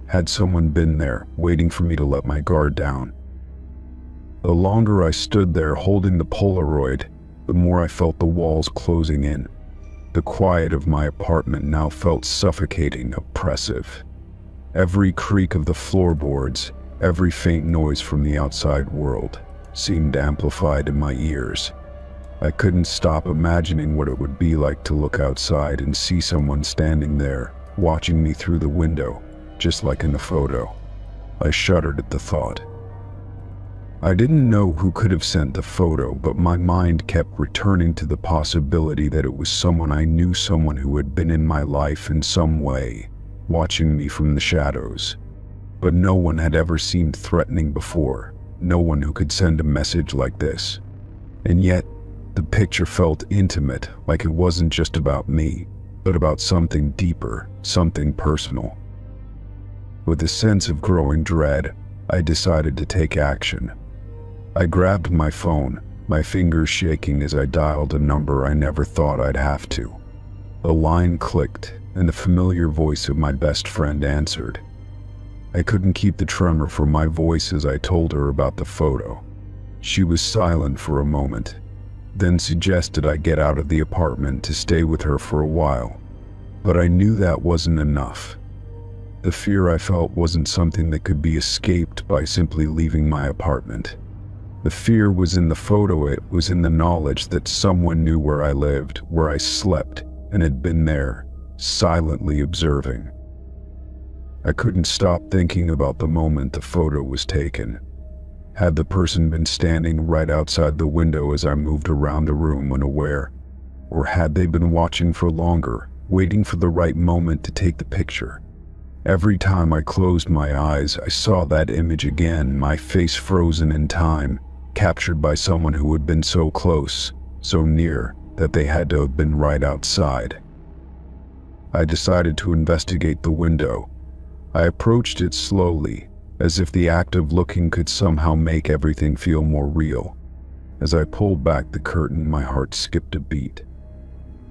Had someone been there, waiting for me to let my guard down? The longer I stood there holding the Polaroid, the more I felt the walls closing in. The quiet of my apartment now felt suffocating, oppressive. Every creak of the floorboards, every faint noise from the outside world, seemed amplified in my ears. I couldn't stop imagining what it would be like to look outside and see someone standing there, watching me through the window, just like in the photo. I shuddered at the thought. I didn't know who could have sent the photo, but my mind kept returning to the possibility that it was someone I knew, someone who had been in my life in some way, watching me from the shadows. But no one had ever seemed threatening before, no one who could send a message like this. And yet, the picture felt intimate, like it wasn't just about me, but about something deeper, something personal. With a sense of growing dread, I decided to take action. I grabbed my phone, my fingers shaking as I dialed a number I never thought I'd have to. A line clicked, and the familiar voice of my best friend answered. I couldn't keep the tremor from my voice as I told her about the photo. She was silent for a moment, then suggested I get out of the apartment to stay with her for a while. But I knew that wasn't enough. The fear I felt wasn't something that could be escaped by simply leaving my apartment. The fear was in the photo, it was in the knowledge that someone knew where I lived, where I slept, and had been there, silently observing. I couldn't stop thinking about the moment the photo was taken. Had the person been standing right outside the window as I moved around the room unaware? Or had they been watching for longer, waiting for the right moment to take the picture? Every time I closed my eyes, I saw that image again, my face frozen in time, captured by someone who had been so close, so near, that they had to have been right outside. I decided to investigate the window. I approached it slowly, as if the act of looking could somehow make everything feel more real. As I pulled back the curtain, my heart skipped a beat.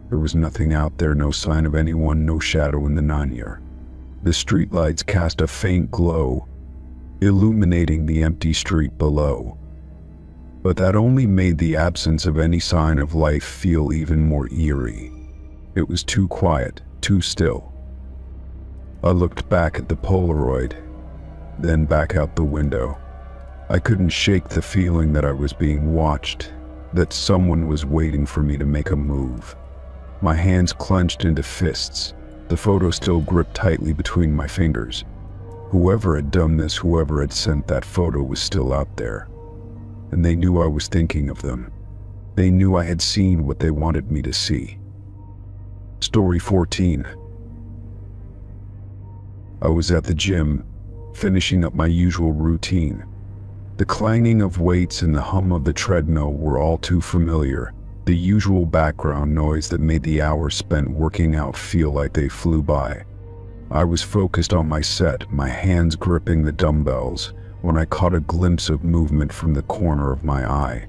There was nothing out there, no sign of anyone, no shadow in the night. The streetlights cast a faint glow, illuminating the empty street below. But that only made the absence of any sign of life feel even more eerie. It was too quiet, too still. I looked back at the Polaroid, then back out the window. I couldn't shake the feeling that I was being watched, that someone was waiting for me to make a move. My hands clenched into fists, the photo still gripped tightly between my fingers. Whoever had done this, whoever had sent that photo, was still out there. And they knew I was thinking of them. They knew I had seen what they wanted me to see. Story 14. I was at the gym, finishing up my usual routine. The clanging of weights and the hum of the treadmill were all too familiar, the usual background noise that made the hours spent working out feel like they flew by. I was focused on my set, my hands gripping the dumbbells, when I caught a glimpse of movement from the corner of my eye.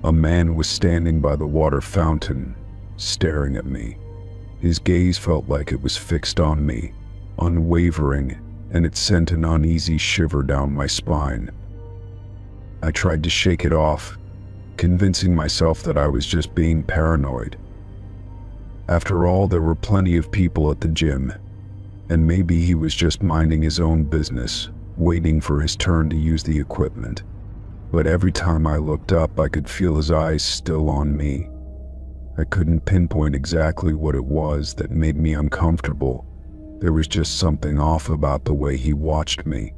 A man was standing by the water fountain, staring at me. His gaze felt like it was fixed on me, unwavering, and it sent an uneasy shiver down my spine. I tried to shake it off, convincing myself that I was just being paranoid. After all, there were plenty of people at the gym, and maybe he was just minding his own business, waiting for his turn to use the equipment. But every time I looked up, I could feel his eyes still on me. I couldn't pinpoint exactly what it was that made me uncomfortable. There was just something off about the way he watched me.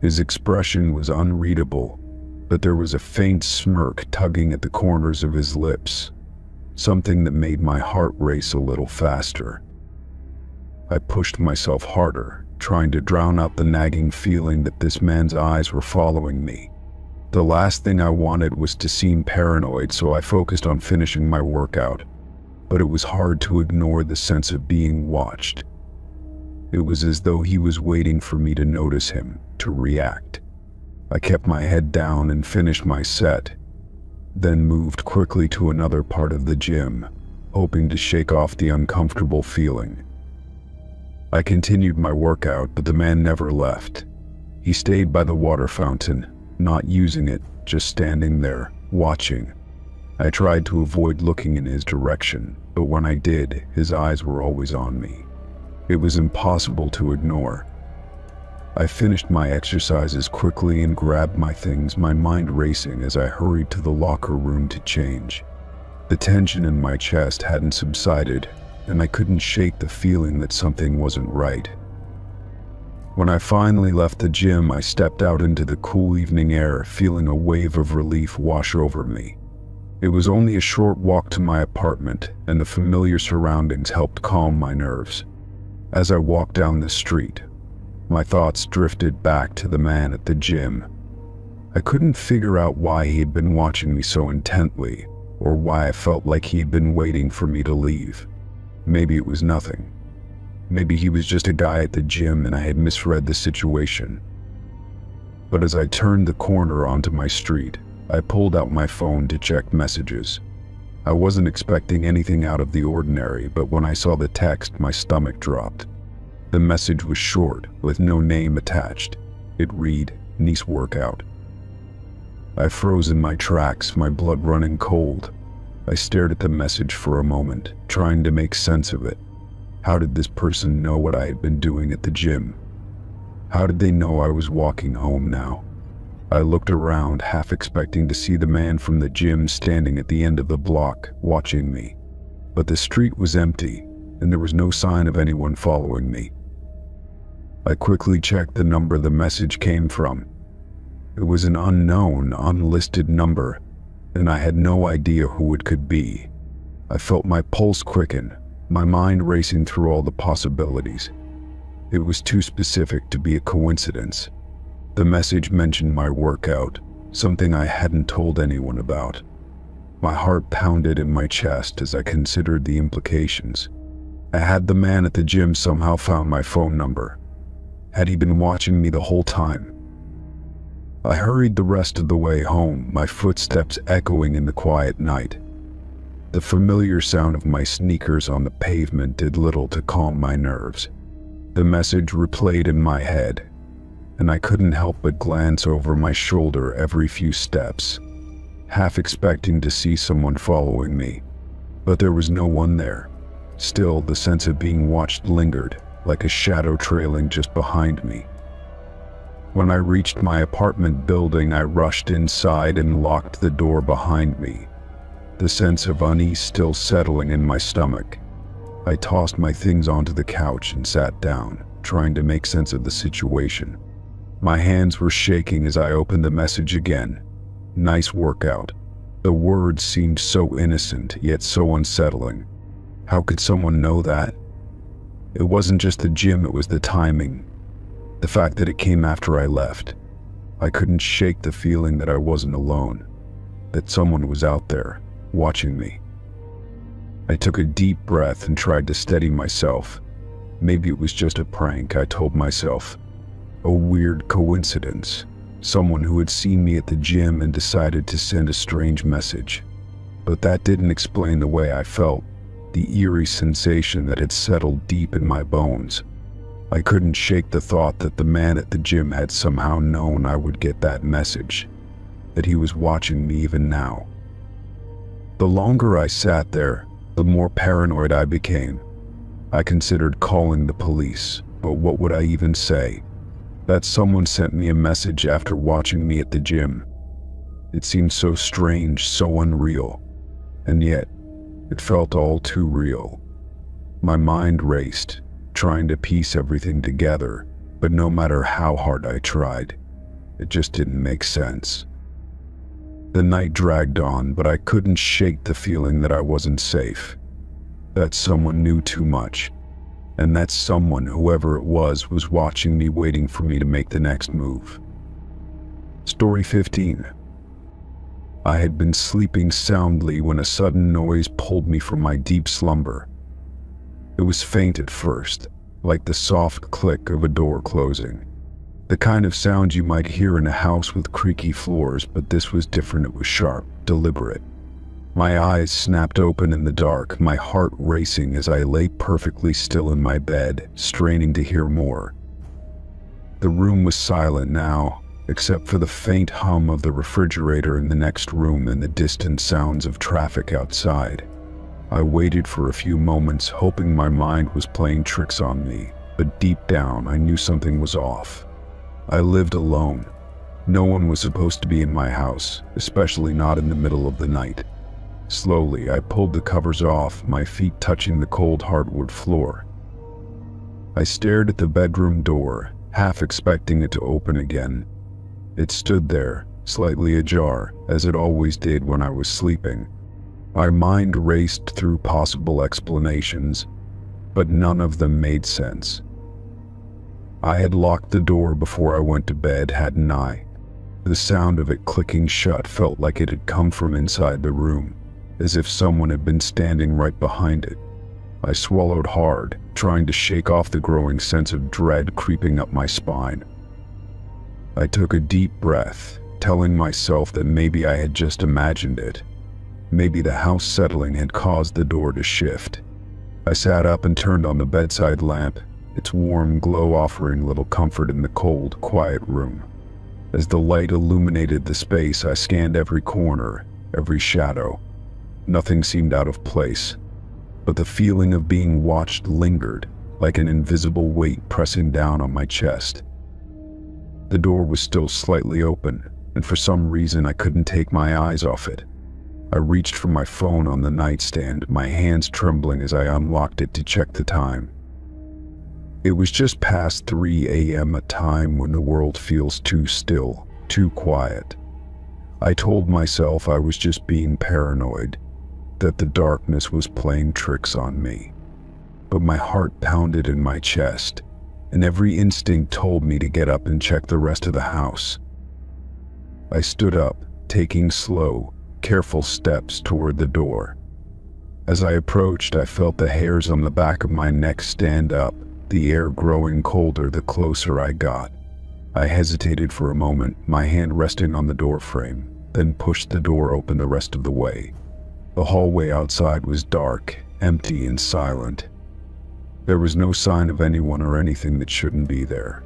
His expression was unreadable, but there was a faint smirk tugging at the corners of his lips, something that made my heart race a little faster. I pushed myself harder, trying to drown out the nagging feeling that this man's eyes were following me. The last thing I wanted was to seem paranoid, so I focused on finishing my workout. But it was hard to ignore the sense of being watched. It was as though he was waiting for me to notice him, to react. I kept my head down and finished my set, then moved quickly to another part of the gym, hoping to shake off the uncomfortable feeling. I continued my workout, but the man never left. He stayed by the water fountain, not using it, just standing there, watching. I tried to avoid looking in his direction, but when I did, his eyes were always on me. It was impossible to ignore. I finished my exercises quickly and grabbed my things, my mind racing as I hurried to the locker room to change. The tension in my chest hadn't subsided, and I couldn't shake the feeling that something wasn't right. When I finally left the gym, I stepped out into the cool evening air, feeling a wave of relief wash over me. It was only a short walk to my apartment, and the familiar surroundings helped calm my nerves. As I walked down the street, my thoughts drifted back to the man at the gym. I couldn't figure out why he had been watching me so intently, or why I felt like he had been waiting for me to leave. Maybe it was nothing. Maybe he was just a guy at the gym and I had misread the situation. But as I turned the corner onto my street, I pulled out my phone to check messages. I wasn't expecting anything out of the ordinary, but when I saw the text, my stomach dropped. The message was short, with no name attached. It read, "Nice workout." I froze in my tracks, my blood running cold. I stared at the message for a moment, trying to make sense of it. How did this person know what I had been doing at the gym? How did they know I was walking home now? I looked around, half expecting to see the man from the gym standing at the end of the block, watching me. But the street was empty, and there was no sign of anyone following me. I quickly checked the number the message came from. It was an unknown, unlisted number, and I had no idea who it could be. I felt my pulse quicken, my mind racing through all the possibilities. It was too specific to be a coincidence. The message mentioned my workout, something I hadn't told anyone about. My heart pounded in my chest as I considered the implications. Had the man at the gym somehow found my phone number? Had he been watching me the whole time? I hurried the rest of the way home, my footsteps echoing in the quiet night. The familiar sound of my sneakers on the pavement did little to calm my nerves. The message replayed in my head, and I couldn't help but glance over my shoulder every few steps, half expecting to see someone following me. But there was no one there. Still, the sense of being watched lingered, like a shadow trailing just behind me. When I reached my apartment building, I rushed inside and locked the door behind me, the sense of unease still settling in my stomach. I tossed my things onto the couch and sat down, trying to make sense of the situation. My hands were shaking as I opened the message again. Nice workout. The words seemed so innocent, yet so unsettling. How could someone know that? It wasn't just the gym, it was the timing. The fact that it came after I left. I couldn't shake the feeling that I wasn't alone, that someone was out there, watching me. I took a deep breath and tried to steady myself. Maybe it was just a prank, I told myself. A weird coincidence. someone who had seen me at the gym and decided to send a strange message. But that didn't explain the way I felt, the eerie sensation that had settled deep in my bones. I couldn't shake the thought that the man at the gym had somehow known I would get that message, that he was watching me even now. The longer I sat there, the more paranoid I became. I considered calling the police, but what would I even say? That someone sent me a message after watching me at the gym. It seemed so strange, so unreal, and yet it felt all too real. My mind raced, trying to piece everything together, but no matter how hard I tried, it just didn't make sense. The night dragged on, but I couldn't shake the feeling that I wasn't safe, that someone knew too much, and that someone, whoever it was watching me, waiting for me to make the next move. Story 15. I had been sleeping soundly when a sudden noise pulled me from my deep slumber. It was faint at first, like the soft click of a door closing. The kind of sound you might hear in a house with creaky floors, but this was different. It was sharp, deliberate. My eyes snapped open in the dark, my heart racing as I lay perfectly still in my bed, straining to hear more. The room was silent now, except for the faint hum of the refrigerator in the next room and the distant sounds of traffic outside. I waited for a few moments, hoping my mind was playing tricks on me, but deep down I knew something was off. I lived alone. No one was supposed to be in my house, especially not in the middle of the night. Slowly, I pulled the covers off, my feet touching the cold hardwood floor. I stared at the bedroom door, half expecting it to open again. It stood there, slightly ajar, as it always did when I was sleeping. My mind raced through possible explanations, but none of them made sense. I had locked the door before I went to bed, hadn't I? The sound of it clicking shut felt like it had come from inside the room, as if someone had been standing right behind it. I swallowed hard, trying to shake off the growing sense of dread creeping up my spine. I took a deep breath, telling myself that maybe I had just imagined it. Maybe the house settling had caused the door to shift. I sat up and turned on the bedside lamp, its warm glow offering little comfort in the cold, quiet room. As the light illuminated the space, I scanned every corner, every shadow. Nothing seemed out of place, but the feeling of being watched lingered, like an invisible weight pressing down on my chest. The door was still slightly open, and for some reason I couldn't take my eyes off it. I reached for my phone on the nightstand, my hands trembling as I unlocked it to check the time. It was just past 3 a.m., a time when the world feels too still, too quiet. I told myself I was just being paranoid, that the darkness was playing tricks on me. But my heart pounded in my chest, and every instinct told me to get up and check the rest of the house. I stood up, taking slow, careful steps toward the door. As I approached, I felt the hairs on the back of my neck stand up, the air growing colder the closer I got. I hesitated for a moment, my hand resting on the door frame, then pushed the door open the rest of the way. The hallway outside was dark, empty and silent. There was no sign of anyone or anything that shouldn't be there.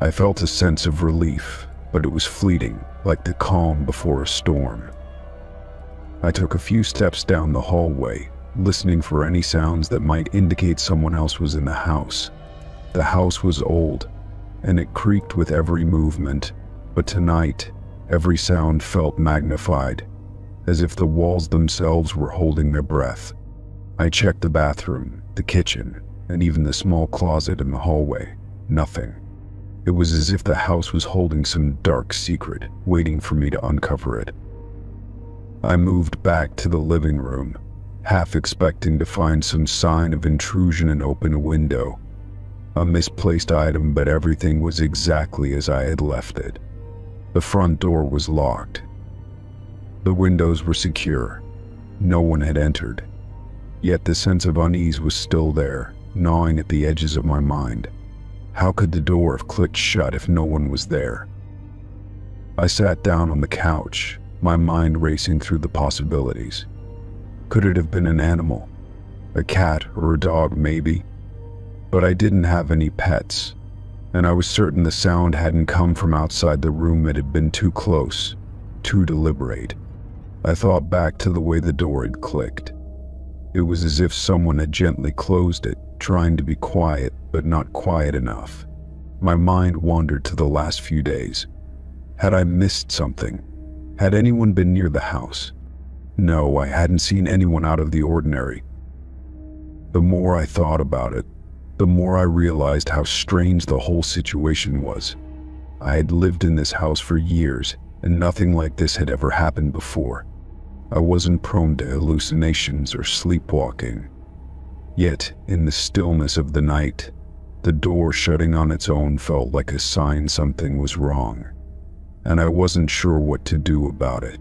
I felt a sense of relief, but it was fleeting, like the calm before a storm. I took a few steps down the hallway, listening for any sounds that might indicate someone else was in the house. The house was old, and it creaked with every movement, but tonight, every sound felt magnified, as if the walls themselves were holding their breath. I checked the bathroom, the kitchen, and even the small closet in the hallway. Nothing. It was as if the house was holding some dark secret, waiting for me to uncover it. I moved back to the living room, half expecting to find some sign of intrusion and open a window. A misplaced item, but everything was exactly as I had left it. The front door was locked. The windows were secure. No one had entered. Yet the sense of unease was still there, gnawing at the edges of my mind. How could the door have clicked shut if no one was there? I sat down on the couch, my mind racing through the possibilities. Could it have been an animal? A cat or a dog, maybe? But I didn't have any pets, and I was certain the sound hadn't come from outside the room. It had been too close, too deliberate. I thought back to the way the door had clicked. It was as if someone had gently closed it, trying to be quiet, but not quiet enough. My mind wandered to the last few days. Had I missed something? Had anyone been near the house? No, I hadn't seen anyone out of the ordinary. The more I thought about it, the more I realized how strange the whole situation was. I had lived in this house for years, and nothing like this had ever happened before. I wasn't prone to hallucinations or sleepwalking. Yet, in the stillness of the night, the door shutting on its own felt like a sign something was wrong, and I wasn't sure what to do about it.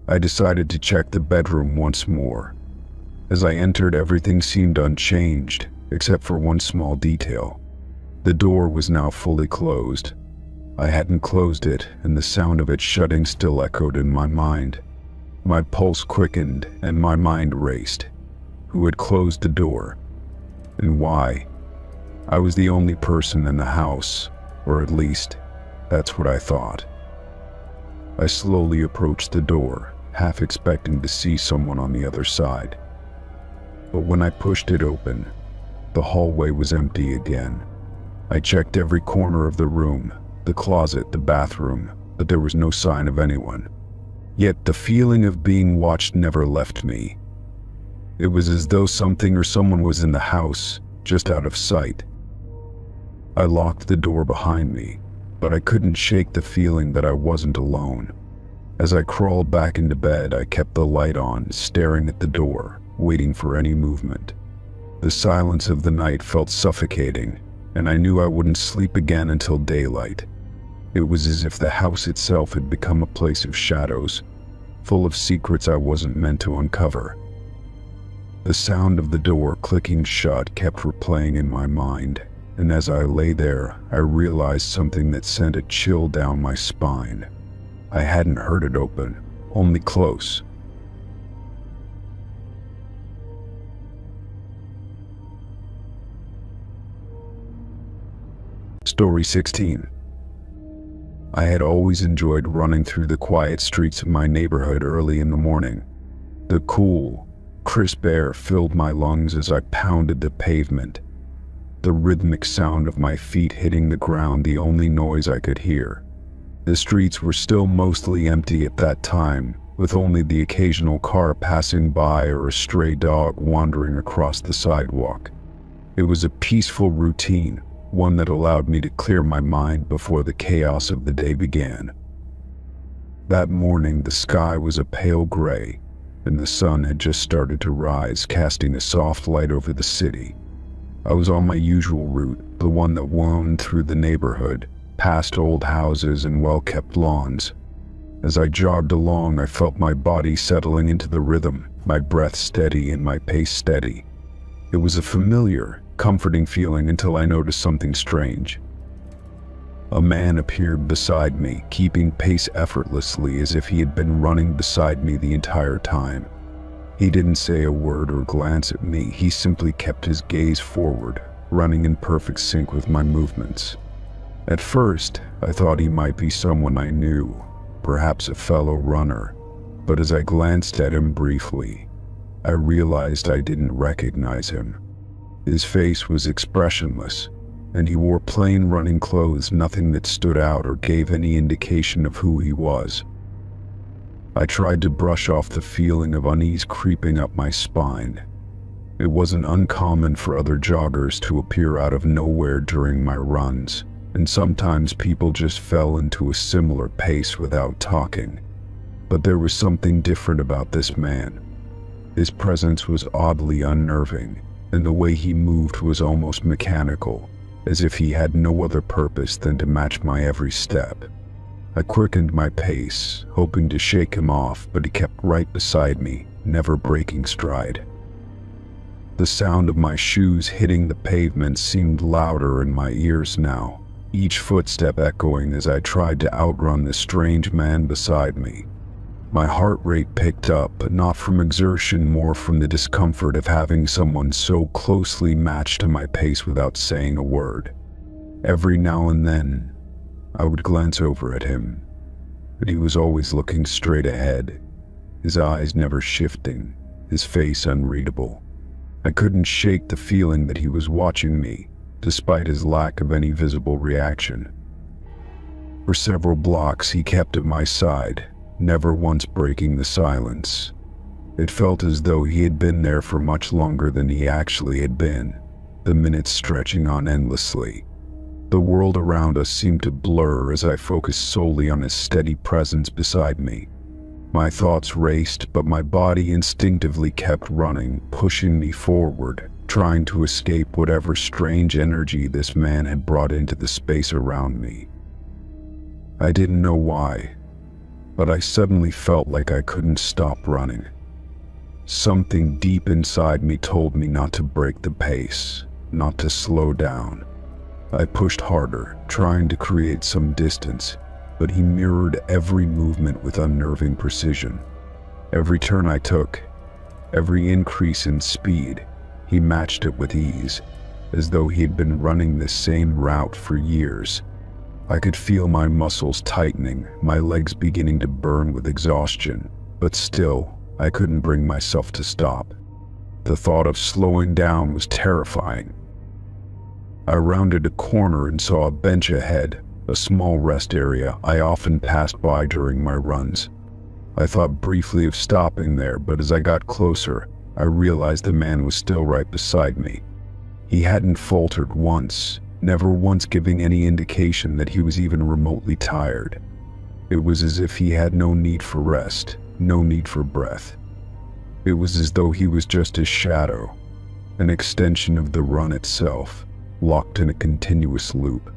I decided to check the bedroom once more. As I entered, everything seemed unchanged, except for one small detail. The door was now fully closed. I hadn't closed it, and the sound of it shutting still echoed in my mind. My pulse quickened, and my mind raced. Who had closed the door? And why? I was the only person in the house, or at least, that's what I thought. I slowly approached the door, half expecting to see someone on the other side. But when I pushed it open, the hallway was empty again. I checked every corner of the room, the closet, the bathroom, but there was no sign of anyone. Yet the feeling of being watched never left me. It was as though something or someone was in the house, just out of sight. I locked the door behind me, but I couldn't shake the feeling that I wasn't alone. As I crawled back into bed, I kept the light on, staring at the door, waiting for any movement. The silence of the night felt suffocating, and I knew I wouldn't sleep again until daylight. It was as if the house itself had become a place of shadows, full of secrets I wasn't meant to uncover. The sound of the door clicking shut kept replaying in my mind, and as I lay there, I realized something that sent a chill down my spine. I hadn't heard it open, only close. Story 16. I had always enjoyed running through the quiet streets of my neighborhood early in the morning. The cool, crisp air filled my lungs as I pounded the pavement. The rhythmic sound of my feet hitting the ground the only noise I could hear. The streets were still mostly empty at that time, with only the occasional car passing by or a stray dog wandering across the sidewalk. It was a peaceful routine, one that allowed me to clear my mind before the chaos of the day began. That morning, the sky was a pale gray, and the sun had just started to rise, casting a soft light over the city. I was on my usual route, the one that wound through the neighborhood, past old houses and well-kept lawns. As I jogged along, I felt my body settling into the rhythm, my breath steady and my pace steady. It was a familiar, comforting feeling until I noticed something strange. A man appeared beside me, keeping pace effortlessly as if he had been running beside me the entire time. He didn't say a word or glance at me, he simply kept his gaze forward, running in perfect sync with my movements. At first, I thought he might be someone I knew, perhaps a fellow runner, but as I glanced at him briefly, I realized I didn't recognize him. His face was expressionless, and he wore plain running clothes, nothing that stood out or gave any indication of who he was. I tried to brush off the feeling of unease creeping up my spine. It wasn't uncommon for other joggers to appear out of nowhere during my runs, and sometimes people just fell into a similar pace without talking. But there was something different about this man. His presence was oddly unnerving, and the way he moved was almost mechanical, as if he had no other purpose than to match my every step. I quickened my pace, hoping to shake him off, but he kept right beside me, never breaking stride. The sound of my shoes hitting the pavement seemed louder in my ears now, each footstep echoing as I tried to outrun this strange man beside me. My heart rate picked up, but not from exertion, more from the discomfort of having someone so closely matched to my pace without saying a word. Every now and then, I would glance over at him, but he was always looking straight ahead, his eyes never shifting, his face unreadable. I couldn't shake the feeling that he was watching me, despite his lack of any visible reaction. For several blocks he kept at my side, never once breaking the silence. It felt as though he had been there for much longer than he actually had been, the minutes stretching on endlessly. The world around us seemed to blur as I focused solely on his steady presence beside me. My thoughts raced, but my body instinctively kept running, pushing me forward, trying to escape whatever strange energy this man had brought into the space around me. I didn't know why, but I suddenly felt like I couldn't stop running. Something deep inside me told me not to break the pace, not to slow down. I pushed harder, trying to create some distance, but he mirrored every movement with unnerving precision. Every turn I took, every increase in speed, he matched it with ease, as though he had been running this same route for years. I could feel my muscles tightening, my legs beginning to burn with exhaustion, but still, I couldn't bring myself to stop. The thought of slowing down was terrifying. I rounded a corner and saw a bench ahead, a small rest area I often passed by during my runs. I thought briefly of stopping there, but as I got closer, I realized the man was still right beside me. He hadn't faltered once, never once giving any indication that he was even remotely tired. It was as if he had no need for rest, no need for breath. It was as though he was just his shadow, an extension of the run itself, locked in a continuous loop.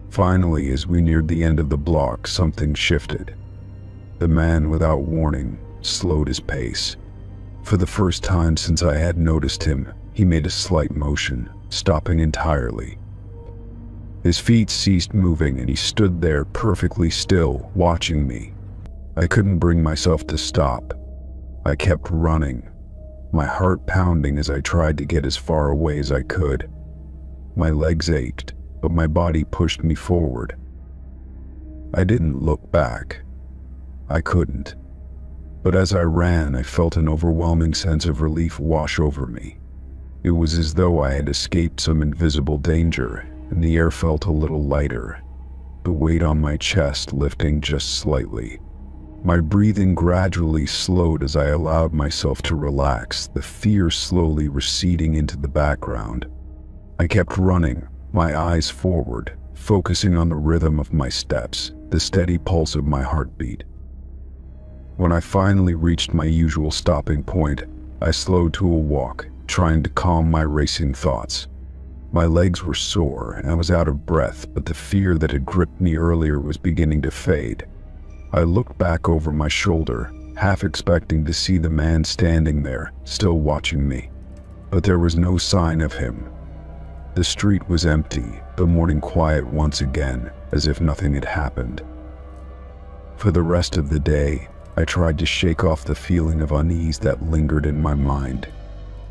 Finally, as we neared the end of the block, something shifted. The man, without warning, slowed his pace. For the first time since I had noticed him, he made a slight motion, stopping entirely. His feet ceased moving and he stood there perfectly still, watching me. I couldn't bring myself to stop. I kept running, my heart pounding as I tried to get as far away as I could. My legs ached, but my body pushed me forward. I didn't look back. I couldn't. But as I ran, I felt an overwhelming sense of relief wash over me. It was as though I had escaped some invisible danger, and the air felt a little lighter, the weight on my chest lifting just slightly. My breathing gradually slowed as I allowed myself to relax, the fear slowly receding into the background. I kept running, my eyes forward, focusing on the rhythm of my steps, the steady pulse of my heartbeat. When I finally reached my usual stopping point, I slowed to a walk, trying to calm my racing thoughts. My legs were sore and I was out of breath, but the fear that had gripped me earlier was beginning to fade. I looked back over my shoulder, half expecting to see the man standing there, still watching me. But there was no sign of him. The street was empty, the morning quiet once again, as if nothing had happened. For the rest of the day, I tried to shake off the feeling of unease that lingered in my mind.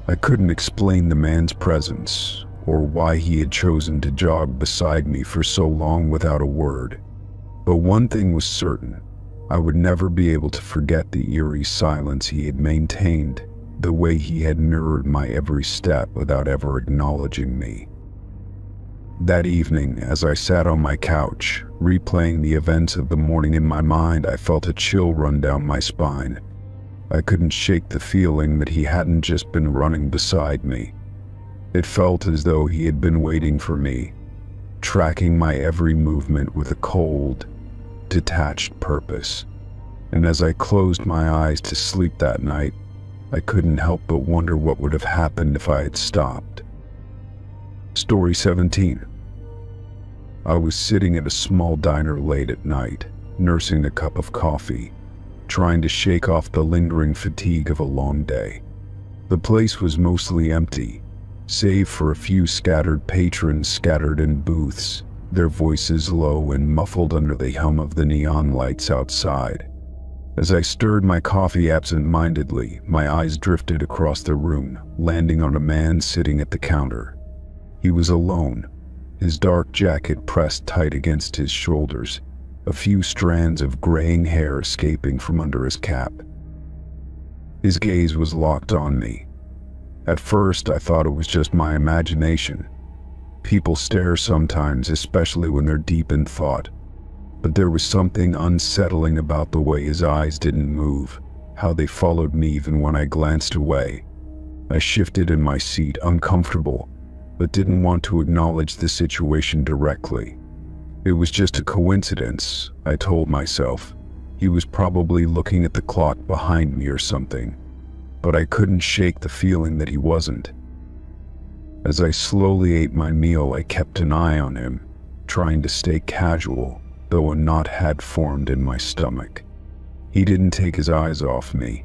I couldn't explain the man's presence, or why he had chosen to jog beside me for so long without a word. But one thing was certain, I would never be able to forget the eerie silence he had maintained, the way he had mirrored my every step without ever acknowledging me. That evening, as I sat on my couch, replaying the events of the morning in my mind, I felt a chill run down my spine. I couldn't shake the feeling that he hadn't just been running beside me. It felt as though he had been waiting for me, tracking my every movement with a cold, detached purpose. And as I closed my eyes to sleep that night, I couldn't help but wonder what would have happened if I had stopped. Story 17. I was sitting at a small diner late at night, nursing a cup of coffee, trying to shake off the lingering fatigue of a long day. The place was mostly empty, save for a few scattered patrons scattered in booths, their voices low and muffled under the hum of the neon lights outside. As I stirred my coffee absent-mindedly, my eyes drifted across the room, landing on a man sitting at the counter. He was alone, his dark jacket pressed tight against his shoulders, a few strands of graying hair escaping from under his cap. His gaze was locked on me. At first, I thought it was just my imagination. People stare sometimes, especially when they're deep in thought. But there was something unsettling about the way his eyes didn't move, how they followed me even when I glanced away. I shifted in my seat, uncomfortable, but didn't want to acknowledge the situation directly. It was just a coincidence, I told myself. He was probably looking at the clock behind me or something, but I couldn't shake the feeling that he wasn't. As I slowly ate my meal, I kept an eye on him, trying to stay casual, though a knot had formed in my stomach. He didn't take his eyes off me.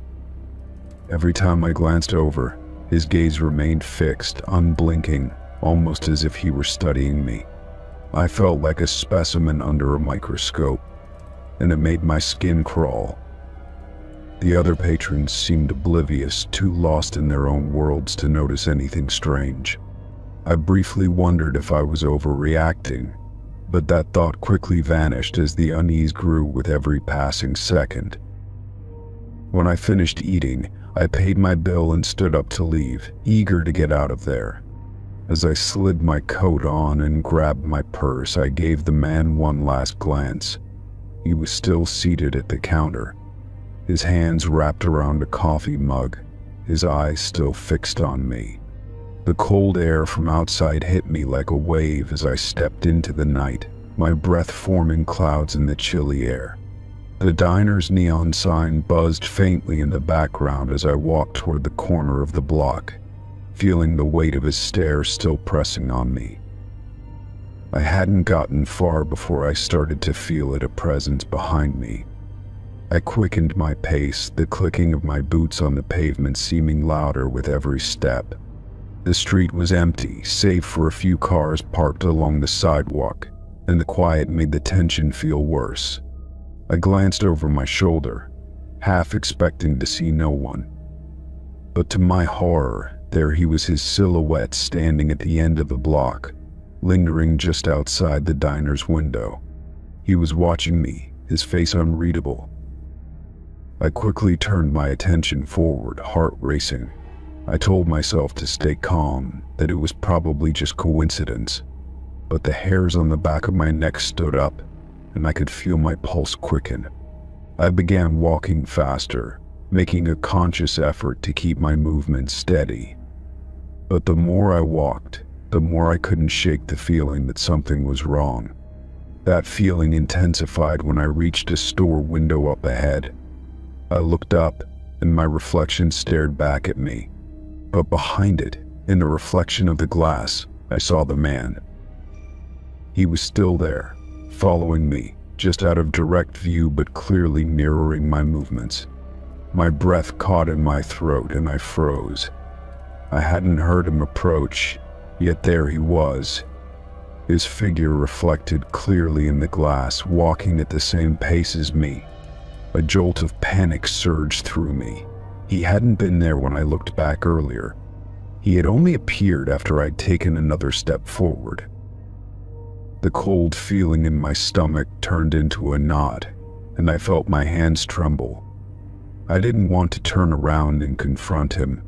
Every time I glanced over, his gaze remained fixed, unblinking, almost as if he were studying me. I felt like a specimen under a microscope, and it made my skin crawl. The other patrons seemed oblivious, too lost in their own worlds to notice anything strange. I briefly wondered if I was overreacting, but that thought quickly vanished as the unease grew with every passing second. When I finished eating, I paid my bill and stood up to leave, eager to get out of there. As I slid my coat on and grabbed my purse, I gave the man one last glance. He was still seated at the counter, his hands wrapped around a coffee mug, his eyes still fixed on me. The cold air from outside hit me like a wave as I stepped into the night, my breath forming clouds in the chilly air. The diner's neon sign buzzed faintly in the background as I walked toward the corner of the block, feeling the weight of his stare still pressing on me. I hadn't gotten far before I started to feel a presence behind me. I quickened my pace, the clicking of my boots on the pavement seeming louder with every step. The street was empty, save for a few cars parked along the sidewalk, and the quiet made the tension feel worse. I glanced over my shoulder, half expecting to see no one. But to my horror, there he was, his silhouette standing at the end of the block, lingering just outside the diner's window. He was watching me, his face unreadable. I quickly turned my attention forward, heart racing. I told myself to stay calm, that it was probably just coincidence. But the hairs on the back of my neck stood up, and I could feel my pulse quicken. I began walking faster, making a conscious effort to keep my movement steady. But the more I walked, the more I couldn't shake the feeling that something was wrong. That feeling intensified when I reached a store window up ahead. I looked up, and my reflection stared back at me. But behind it, in the reflection of the glass, I saw the man. He was still there, following me, just out of direct view but clearly mirroring my movements. My breath caught in my throat and I froze. I hadn't heard him approach, yet there he was. His figure reflected clearly in the glass, walking at the same pace as me. A jolt of panic surged through me. He hadn't been there when I looked back earlier. He had only appeared after I'd taken another step forward. The cold feeling in my stomach turned into a knot, and I felt my hands tremble. I didn't want to turn around and confront him,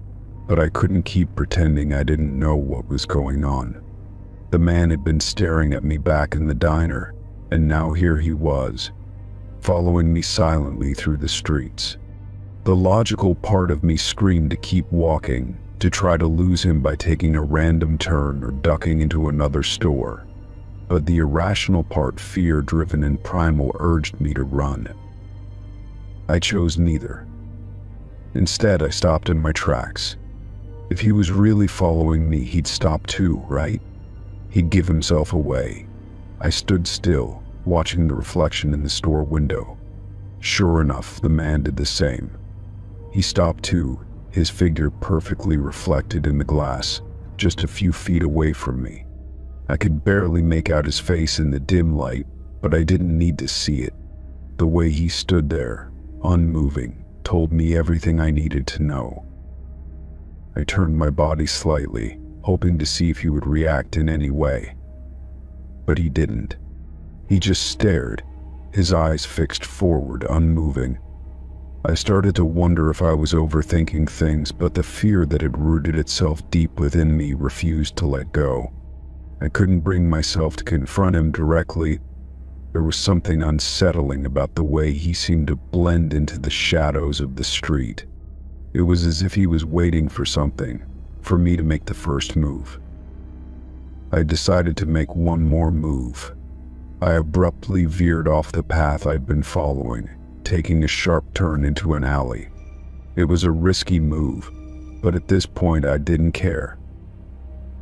but I couldn't keep pretending I didn't know what was going on. The man had been staring at me back in the diner, and now here he was, following me silently through the streets. The logical part of me screamed to keep walking, to try to lose him by taking a random turn or ducking into another store. But the irrational part, fear-driven and primal, urged me to run. I chose neither. Instead, I stopped in my tracks. If he was really following me, he'd stop too, right? He'd give himself away. I stood still, watching the reflection in the store window. Sure enough, the man did the same. He stopped too, his figure perfectly reflected in the glass, just a few feet away from me. I could barely make out his face in the dim light, but I didn't need to see it. The way he stood there, unmoving, told me everything I needed to know. I turned my body slightly, hoping to see if he would react in any way. But he didn't. He just stared, his eyes fixed forward, unmoving. I started to wonder if I was overthinking things, but the fear that had rooted itself deep within me refused to let go. I couldn't bring myself to confront him directly. There was something unsettling about the way he seemed to blend into the shadows of the street. It was as if he was waiting for something, for me to make the first move. I decided to make one more move. I abruptly veered off the path I'd been following, taking a sharp turn into an alley. It was a risky move, but at this point I didn't care.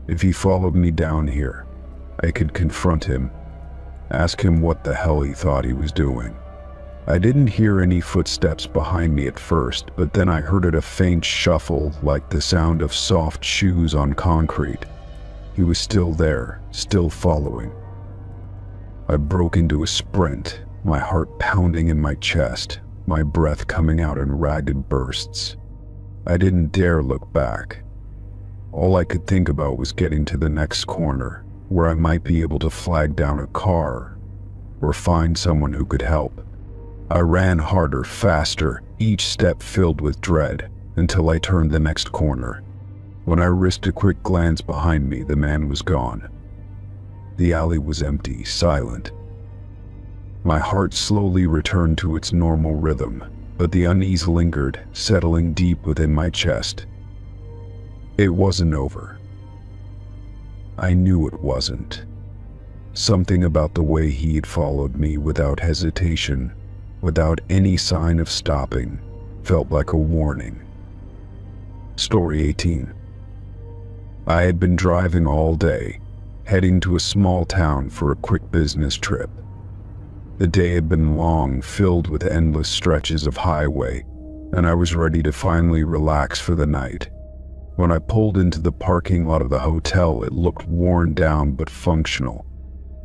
If he followed me down here, I could confront him, ask him what the hell he thought he was doing. I didn't hear any footsteps behind me at first, but then I heard a faint shuffle, like the sound of soft shoes on concrete. He was still there, still following. I broke into a sprint, my heart pounding in my chest, my breath coming out in ragged bursts. I didn't dare look back. All I could think about was getting to the next corner, where I might be able to flag down a car, or find someone who could help. I ran harder, faster, each step filled with dread, until I turned the next corner. When I risked a quick glance behind me, the man was gone. The alley was empty, silent. My heart slowly returned to its normal rhythm, but the unease lingered, settling deep within my chest. It wasn't over. I knew it wasn't. Something about the way he had followed me without hesitation, without any sign of stopping, felt like a warning. Story 18. I had been driving all day, heading to a small town for a quick business trip. The day had been long, filled with endless stretches of highway, and I was ready to finally relax for the night. When I pulled into the parking lot of the hotel, it looked worn down but functional.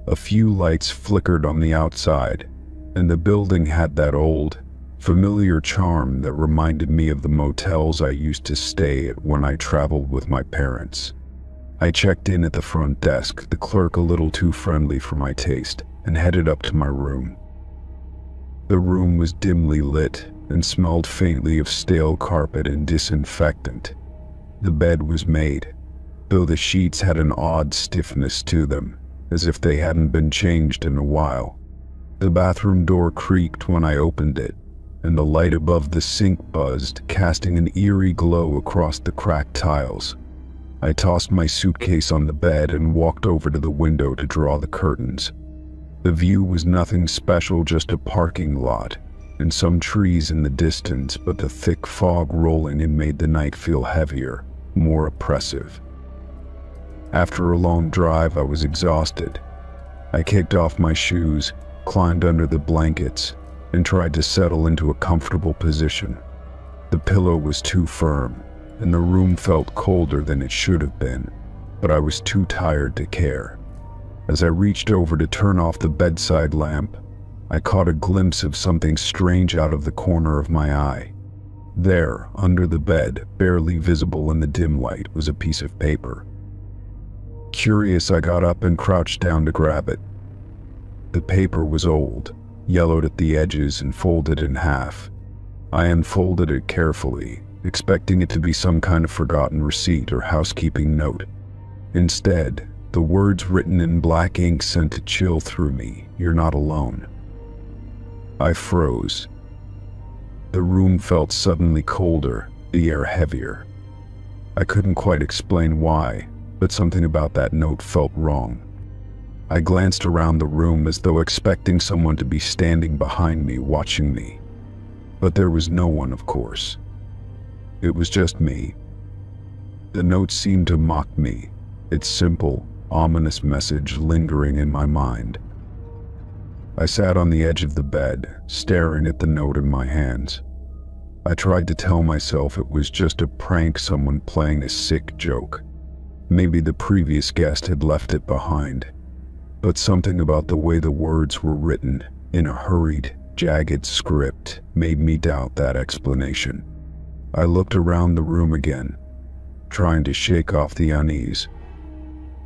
A few lights flickered on the outside, and the building had that old, familiar charm that reminded me of the motels I used to stay at when I traveled with my parents. I checked in at the front desk, the clerk a little too friendly for my taste, and headed up to my room. The room was dimly lit and smelled faintly of stale carpet and disinfectant. The bed was made, though the sheets had an odd stiffness to them, as if they hadn't been changed in a while. The bathroom door creaked when I opened it, and the light above the sink buzzed, casting an eerie glow across the cracked tiles. I tossed my suitcase on the bed and walked over to the window to draw the curtains. The view was nothing special, just a parking lot and some trees in the distance, but the thick fog rolling in made the night feel heavier, more oppressive. After a long drive, I was exhausted. I kicked off my shoes, climbed under the blankets, and tried to settle into a comfortable position. The pillow was too firm, and the room felt colder than it should have been, but I was too tired to care. As I reached over to turn off the bedside lamp, I caught a glimpse of something strange out of the corner of my eye. There, under the bed, barely visible in the dim light, was a piece of paper. Curious, I got up and crouched down to grab it. The paper was old, yellowed at the edges and folded in half. I unfolded it carefully, expecting it to be some kind of forgotten receipt or housekeeping note. Instead, the words written in black ink sent a chill through me. "You're not alone." I froze. The room felt suddenly colder, the air heavier. I couldn't quite explain why, but something about that note felt wrong. I glanced around the room as though expecting someone to be standing behind me, watching me. But there was no one, of course. It was just me. The note seemed to mock me, its simple, ominous message lingering in my mind. I sat on the edge of the bed, staring at the note in my hands. I tried to tell myself it was just a prank, someone playing a sick joke. Maybe the previous guest had left it behind, but something about the way the words were written in a hurried, jagged script made me doubt that explanation. I looked around the room again, trying to shake off the unease.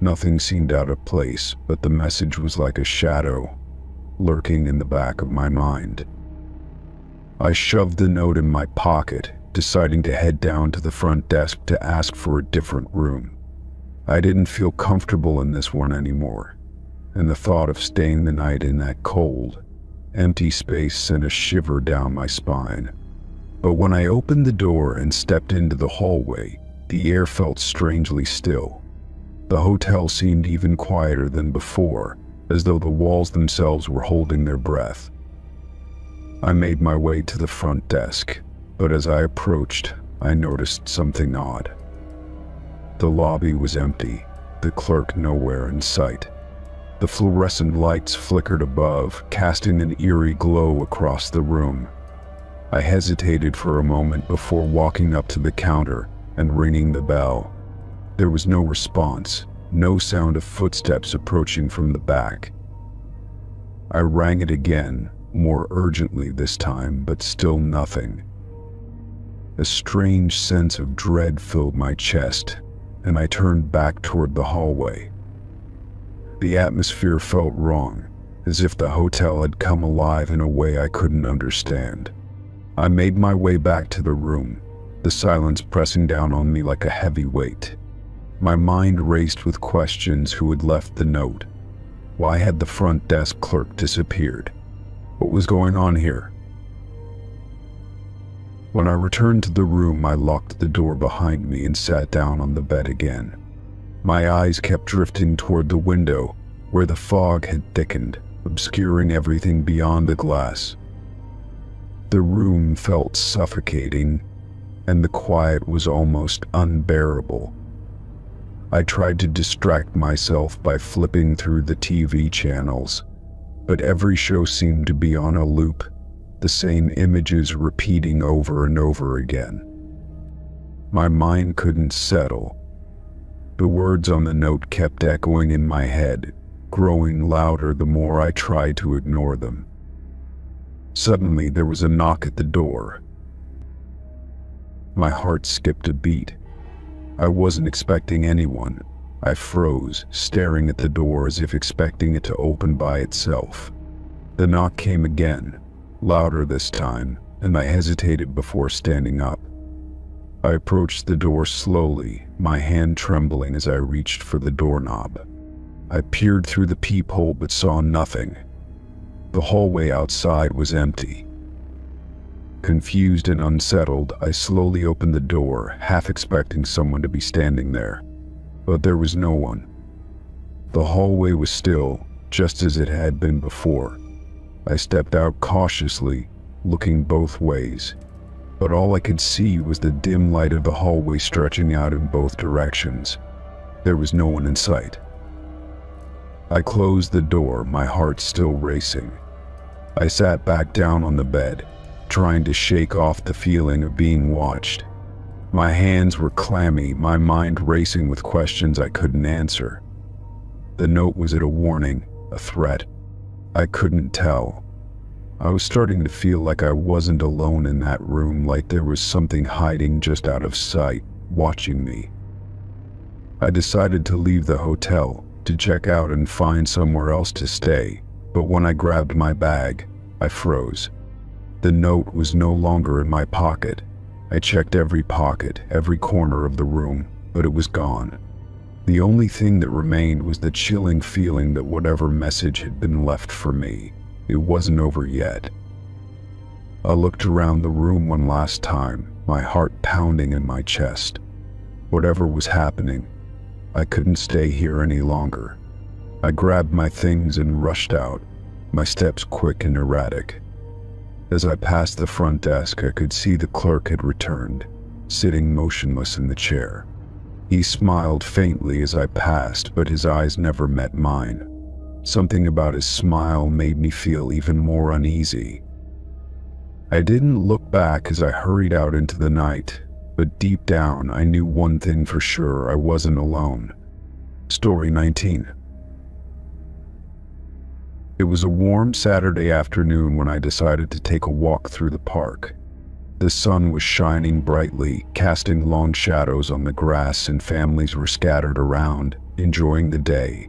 Nothing seemed out of place, but the message was like a shadow lurking in the back of my mind. I shoved the note in my pocket, deciding to head down to the front desk to ask for a different room. I didn't feel comfortable in this one anymore, and the thought of staying the night in that cold, empty space sent a shiver down my spine. But when I opened the door and stepped into the hallway, the air felt strangely still. The hotel seemed even quieter than before, as though the walls themselves were holding their breath. I made my way to the front desk, but as I approached, I noticed something odd. The lobby was empty, the clerk nowhere in sight. The fluorescent lights flickered above, casting an eerie glow across the room. I hesitated for a moment before walking up to the counter and ringing the bell. There was no response, no sound of footsteps approaching from the back. I rang it again, more urgently this time, but still nothing. A strange sense of dread filled my chest, and I turned back toward the hallway. The atmosphere felt wrong, as if the hotel had come alive in a way I couldn't understand. I made my way back to the room, the silence pressing down on me like a heavy weight. My mind raced with questions: who had left the note? Why had the front desk clerk disappeared? What was going on here? When I returned to the room, I locked the door behind me and sat down on the bed again. My eyes kept drifting toward the window, where the fog had thickened, obscuring everything beyond the glass. The room felt suffocating, and the quiet was almost unbearable. I tried to distract myself by flipping through the TV channels, but every show seemed to be on a loop, the same images repeating over and over again. My mind couldn't settle. The words on the note kept echoing in my head, growing louder the more I tried to ignore them. Suddenly, there was a knock at the door. My heart skipped a beat. I wasn't expecting anyone. I froze, staring at the door as if expecting it to open by itself. The knock came again, louder this time, and I hesitated before standing up. I approached the door slowly, my hand trembling as I reached for the doorknob. I peered through the peephole but saw nothing. The hallway outside was empty. Confused and unsettled, I slowly opened the door, half expecting someone to be standing there. But there was no one. The hallway was still, just as it had been before. I stepped out cautiously, looking both ways, but all I could see was the dim light of the hallway stretching out in both directions. There was no one in sight. I closed the door, my heart still racing. I sat back down on the bed, trying to shake off the feeling of being watched. My hands were clammy, my mind racing with questions I couldn't answer. The note, was it a warning, a threat? I couldn't tell. I was starting to feel like I wasn't alone in that room, like there was something hiding just out of sight, watching me. I decided to leave the hotel, to check out and find somewhere else to stay, but when I grabbed my bag, I froze. The note was no longer in my pocket. I checked every pocket, every corner of the room, but it was gone. The only thing that remained was the chilling feeling that whatever message had been left for me, it wasn't over yet. I looked around the room one last time, my heart pounding in my chest. Whatever was happening, I couldn't stay here any longer. I grabbed my things and rushed out, my steps quick and erratic. As I passed the front desk, I could see the clerk had returned, sitting motionless in the chair. He smiled faintly as I passed, but his eyes never met mine. Something about his smile made me feel even more uneasy. I didn't look back as I hurried out into the night, But deep down, I knew one thing for sure: I wasn't alone. Story 19. It was a warm Saturday afternoon when I decided to take a walk through the park. The sun was shining brightly, casting long shadows on the grass, and families were scattered around, enjoying the day.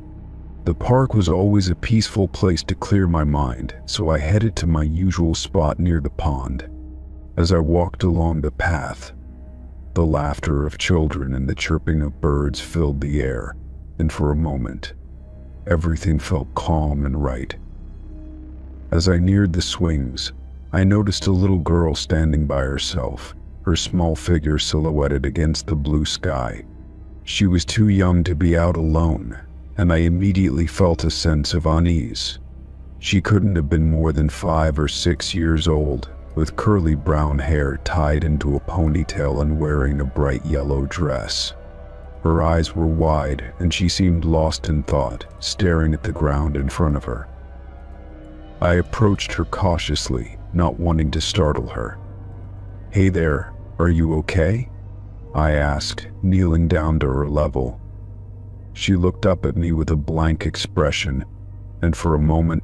The park was always a peaceful place to clear my mind, so I headed to my usual spot near the pond. As I walked along the path, the laughter of children and the chirping of birds filled the air, and for a moment, everything felt calm and right. As I neared the swings, I noticed a little girl standing by herself, her small figure silhouetted against the blue sky. She was too young to be out alone, and I immediately felt a sense of unease. She couldn't have been more than 5 or 6 years old, with curly brown hair tied into a ponytail and wearing a bright yellow dress. Her eyes were wide, and she seemed lost in thought, staring at the ground in front of her. I approached her cautiously, not wanting to startle her. "Hey there, are you okay?" I asked, kneeling down to her level. She looked up at me with a blank expression, and for a moment,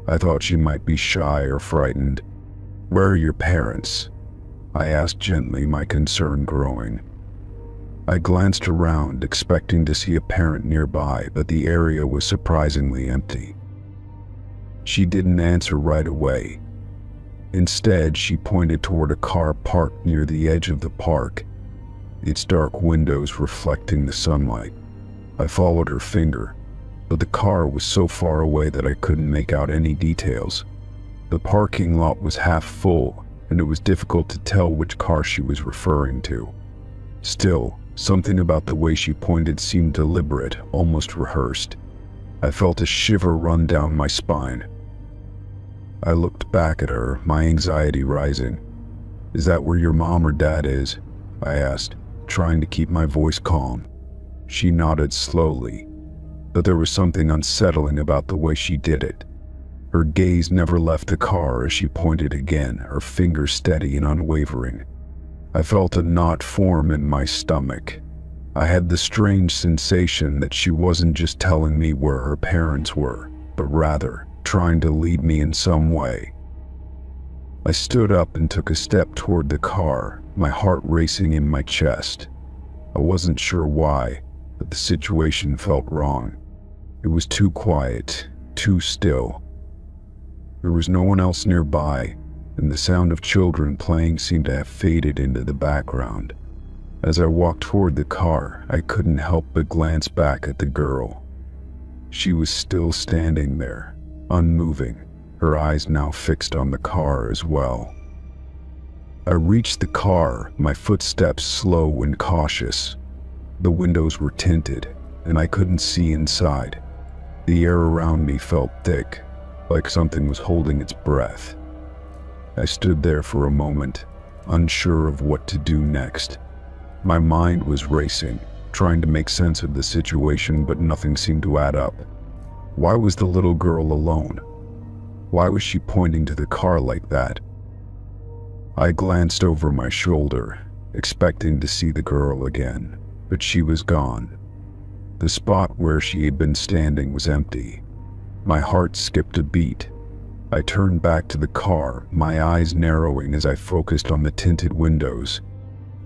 I thought she might be shy or frightened. "Where are your parents?" I asked gently, my concern growing. I glanced around, expecting to see a parent nearby, but the area was surprisingly empty. She didn't answer right away. Instead, she pointed toward a car parked near the edge of the park, its dark windows reflecting the sunlight. I followed her finger, but the car was so far away that I couldn't make out any details. The parking lot was half full, and it was difficult to tell which car she was referring to. Still, something about the way she pointed seemed deliberate, almost rehearsed. I felt a shiver run down my spine. I looked back at her, my anxiety rising. "Is that where your mom or dad is?" I asked, trying to keep my voice calm. She nodded slowly, but there was something unsettling about the way she did it. Her gaze never left the car as she pointed again, her finger steady and unwavering. I felt a knot form in my stomach. I had the strange sensation that she wasn't just telling me where her parents were, but rather trying to lead me in some way. I stood up and took a step toward the car, my heart racing in my chest. I wasn't sure why, but the situation felt wrong. It was too quiet, too still. There was no one else nearby, and the sound of children playing seemed to have faded into the background. As I walked toward the car, I couldn't help but glance back at the girl. She was still standing there, unmoving, her eyes now fixed on the car as well. I reached the car, my footsteps slow and cautious. The windows were tinted, and I couldn't see inside. The air around me felt thick, like something was holding its breath. I stood there for a moment, unsure of what to do next. My mind was racing, trying to make sense of the situation, but nothing seemed to add up. Why was the little girl alone? Why was she pointing to the car like that? I glanced over my shoulder, expecting to see the girl again, but she was gone. The spot where she had been standing was empty. My heart skipped a beat. I turned back to the car, my eyes narrowing as I focused on the tinted windows.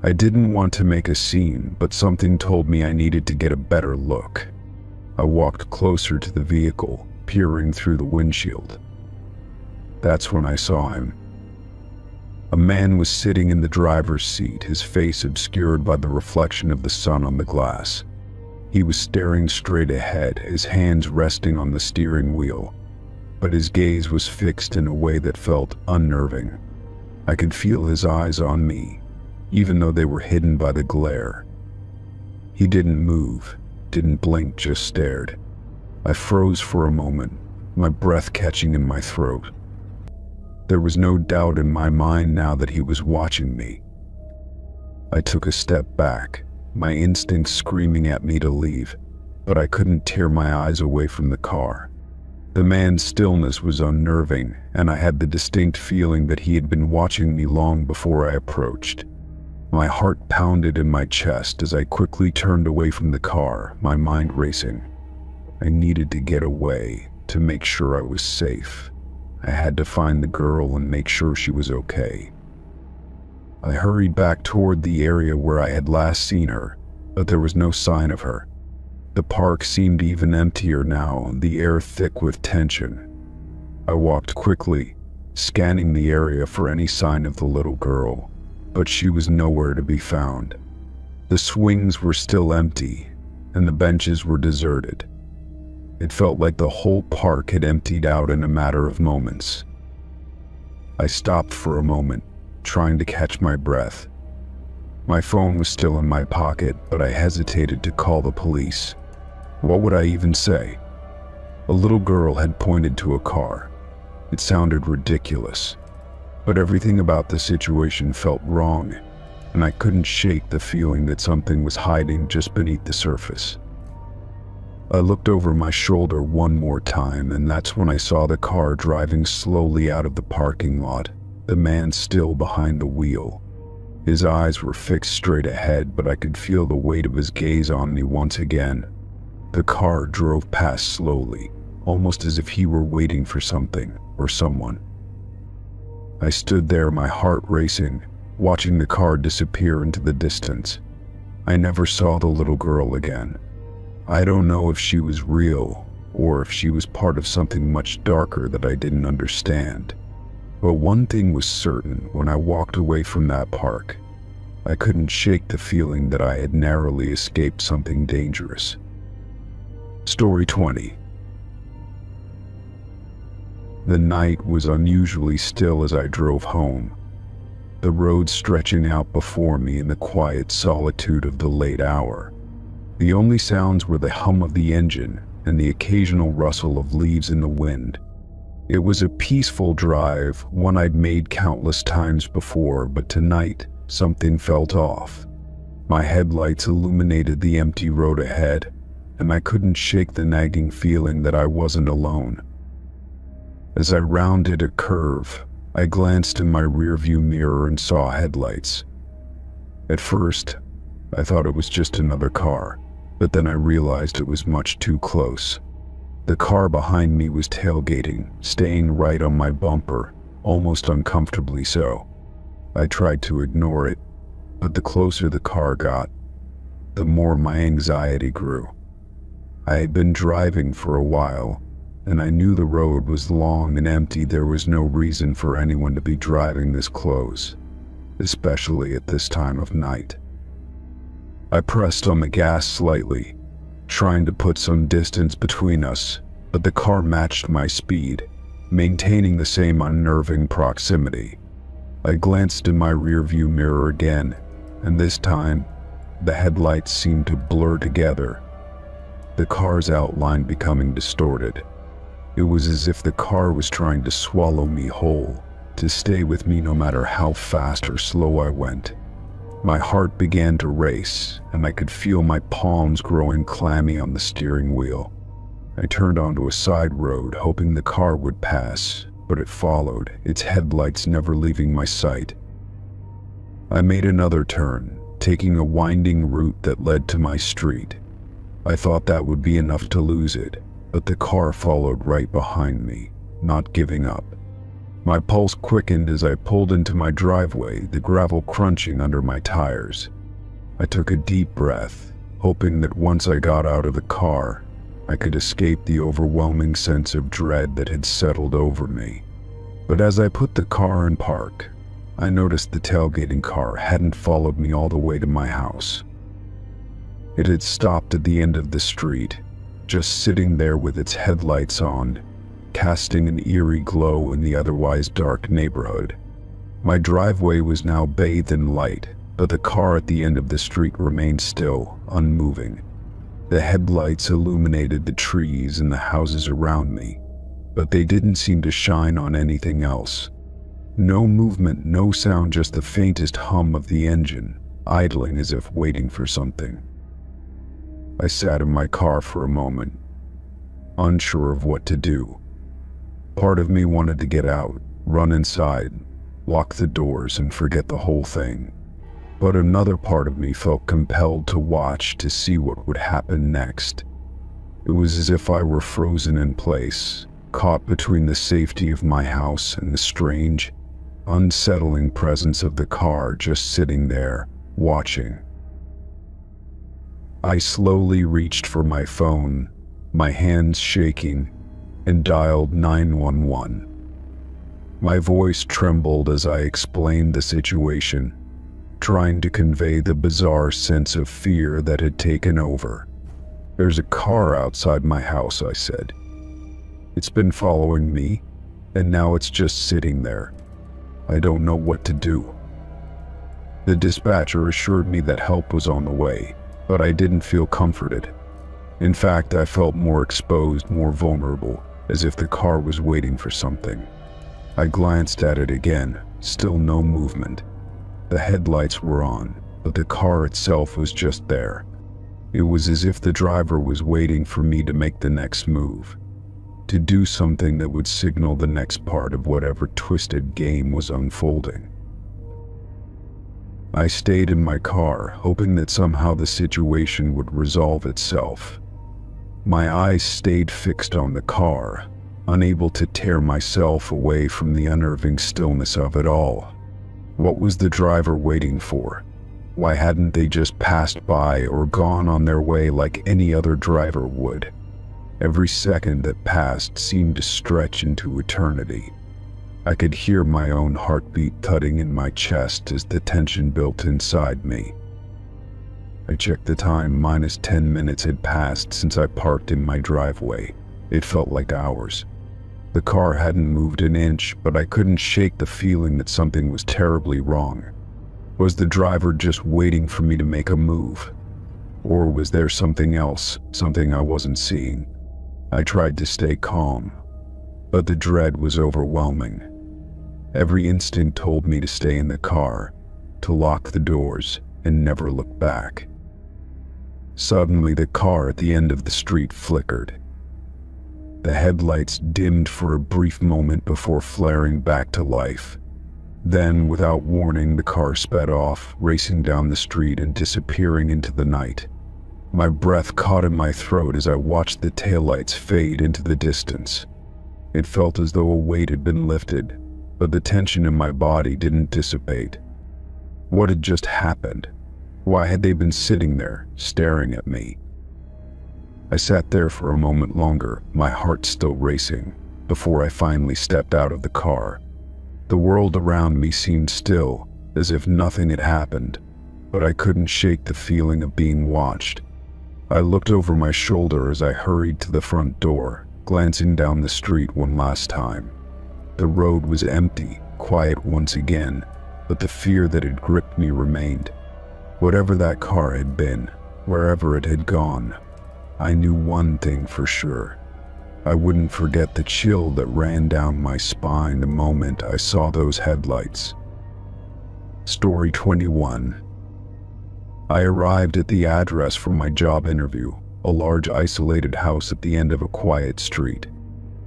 I didn't want to make a scene, but something told me I needed to get a better look. I walked closer to the vehicle, peering through the windshield. That's when I saw him. A man was sitting in the driver's seat, his face obscured by the reflection of the sun on the glass. He was staring straight ahead, his hands resting on the steering wheel, but his gaze was fixed in a way that felt unnerving. I could feel his eyes on me, even though they were hidden by the glare. He didn't move, didn't blink, just stared. I froze for a moment, my breath catching in my throat. There was no doubt in my mind now that he was watching me. I took a step back, my instincts screaming at me to leave, but I couldn't tear my eyes away from the car. The man's stillness was unnerving, and I had the distinct feeling that he had been watching me long before I approached. My heart pounded in my chest as I quickly turned away from the car, my mind racing. I needed to get away, to make sure I was safe. I had to find the girl and make sure she was okay. I hurried back toward the area where I had last seen her, but there was no sign of her. The park seemed even emptier now, the air thick with tension. I walked quickly, scanning the area for any sign of the little girl, but she was nowhere to be found. The swings were still empty, and the benches were deserted. It felt like the whole park had emptied out in a matter of moments. I stopped for a moment, trying to catch my breath. My phone was still in my pocket, but I hesitated to call the police. What would I even say? A little girl had pointed to a car. It sounded ridiculous, but everything about the situation felt wrong, and I couldn't shake the feeling that something was hiding just beneath the surface. I looked over my shoulder one more time, and that's when I saw the car driving slowly out of the parking lot, the man still behind the wheel. His eyes were fixed straight ahead, but I could feel the weight of his gaze on me once again. The car drove past slowly, almost as if he were waiting for something or someone. I stood there, my heart racing, watching the car disappear into the distance. I never saw the little girl again. I don't know if she was real, or if she was part of something much darker that I didn't understand. But one thing was certain: when I walked away from that park, I couldn't shake the feeling that I had narrowly escaped something dangerous. Story 20. The night was unusually still as I drove home, the road stretching out before me in the quiet solitude of the late hour. The only sounds were the hum of the engine and the occasional rustle of leaves in the wind. It was a peaceful drive, one I'd made countless times before, but tonight something felt off. My headlights illuminated the empty road ahead, and I couldn't shake the nagging feeling that I wasn't alone. As I rounded a curve, I glanced in my rearview mirror and saw headlights. At first, I thought it was just another car, but then I realized it was much too close. The car behind me was tailgating, staying right on my bumper, almost uncomfortably so. I tried to ignore it, but the closer the car got, the more my anxiety grew. I had been driving for a while, and I knew the road was long and empty. There was no reason for anyone to be driving this close, especially at this time of night. I pressed on the gas slightly, trying to put some distance between us, but the car matched my speed, maintaining the same unnerving proximity. I glanced in my rearview mirror again, and this time, the headlights seemed to blur together, the car's outline becoming distorted. It was as if the car was trying to swallow me whole, to stay with me no matter how fast or slow I went. My heart began to race, and I could feel my palms growing clammy on the steering wheel. I turned onto a side road, hoping the car would pass, but it followed, its headlights never leaving my sight. I made another turn, taking a winding route that led to my street. I thought that would be enough to lose it, but the car followed right behind me, not giving up. My pulse quickened as I pulled into my driveway, the gravel crunching under my tires. I took a deep breath, hoping that once I got out of the car, I could escape the overwhelming sense of dread that had settled over me. But as I put the car in park, I noticed the tailgating car hadn't followed me all the way to my house. It had stopped at the end of the street, just sitting there with its headlights on, casting an eerie glow in the otherwise dark neighborhood. My driveway was now bathed in light, but the car at the end of the street remained still, unmoving. The headlights illuminated the trees and the houses around me, but they didn't seem to shine on anything else. No movement, no sound, just the faintest hum of the engine, idling as if waiting for something. I sat in my car for a moment, unsure of what to do. Part of me wanted to get out, run inside, lock the doors, and forget the whole thing. but another part of me felt compelled to watch to see what would happen next. It was as if I were frozen in place, caught between the safety of my house and the strange, unsettling presence of the car just sitting there, watching. I slowly reached for my phone, my hands shaking, and dialed 911. My voice trembled as I explained the situation, trying to convey the bizarre sense of fear that had taken over. "There's a car outside my house," I said. "It's been following me, and now it's just sitting there. I don't know what to do." The dispatcher assured me that help was on the way, but I didn't feel comforted. In fact, I felt more exposed, more vulnerable, as if the car was waiting for something. I glanced at it again, still no movement. The headlights were on, but the car itself was just there. It was as if the driver was waiting for me to make the next move, to do something that would signal the next part of whatever twisted game was unfolding. I stayed in my car, hoping that somehow the situation would resolve itself. My eyes stayed fixed on the car, unable to tear myself away from the unnerving stillness of it all. What was the driver waiting for? Why hadn't they just passed by or gone on their way like any other driver would? Every second that passed seemed to stretch into eternity. I could hear my own heartbeat thudding in my chest as the tension built inside me. I checked the time. -10 minutes had passed since I parked in my driveway. It felt like hours. The car hadn't moved an inch, but I couldn't shake the feeling that something was terribly wrong. Was the driver just waiting for me to make a move? Or was there something else, something I wasn't seeing? I tried to stay calm, but the dread was overwhelming. Every instinct told me to stay in the car, to lock the doors, and never look back. Suddenly, the car at the end of the street flickered. The headlights dimmed for a brief moment before flaring back to life. Then, without warning, the car sped off, racing down the street and disappearing into the night. My breath caught in my throat as I watched the taillights fade into the distance. It felt as though a weight had been lifted, but the tension in my body didn't dissipate. What had just happened? Why had they been sitting there, staring at me? I sat there for a moment longer, my heart still racing, before I finally stepped out of the car. The world around me seemed still, as if nothing had happened, but I couldn't shake the feeling of being watched. I looked over my shoulder as I hurried to the front door, glancing down the street one last time. The road was empty, quiet once again, but the fear that had gripped me remained. Whatever that car had been, wherever it had gone, I knew one thing for sure. I wouldn't forget the chill that ran down my spine the moment I saw those headlights. Story 21. I arrived at the address for my job interview, a large isolated house at the end of a quiet street.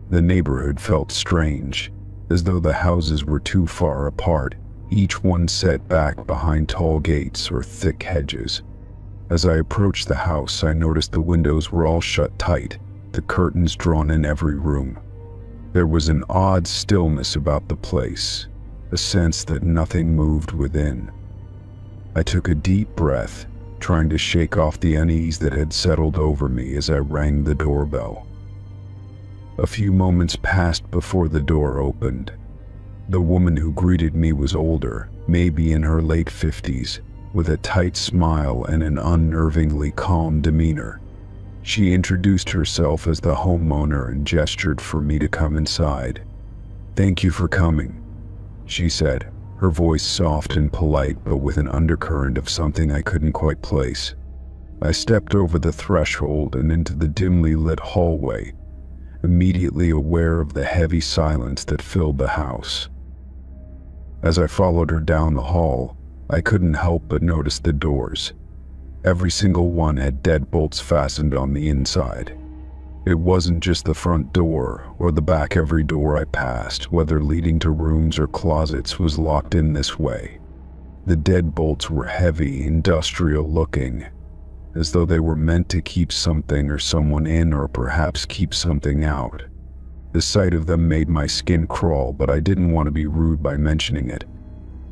The neighborhood felt strange, as though the houses were too far apart, each one set back behind tall gates or thick hedges. As I approached the house, I noticed the windows were all shut tight, the curtains drawn in every room. There was an odd stillness about the place, a sense that nothing moved within. I took a deep breath, trying to shake off the unease that had settled over me as I rang the doorbell. A few moments passed before the door opened. The woman who greeted me was older, maybe in her late 50s, with a tight smile and an unnervingly calm demeanor. She introduced herself as the homeowner and gestured for me to come inside. "Thank you for coming," she said, her voice soft and polite but with an undercurrent of something I couldn't quite place. I stepped over the threshold and into the dimly lit hallway, immediately aware of the heavy silence that filled the house. As I followed her down the hall, I couldn't help but notice the doors. Every single one had deadbolts fastened on the inside. It wasn't just the front door or the back. Every door I passed, whether leading to rooms or closets, was locked in this way. The deadbolts were heavy, industrial looking, as though they were meant to keep something or someone in, or perhaps keep something out. The sight of them made my skin crawl, but I didn't want to be rude by mentioning it.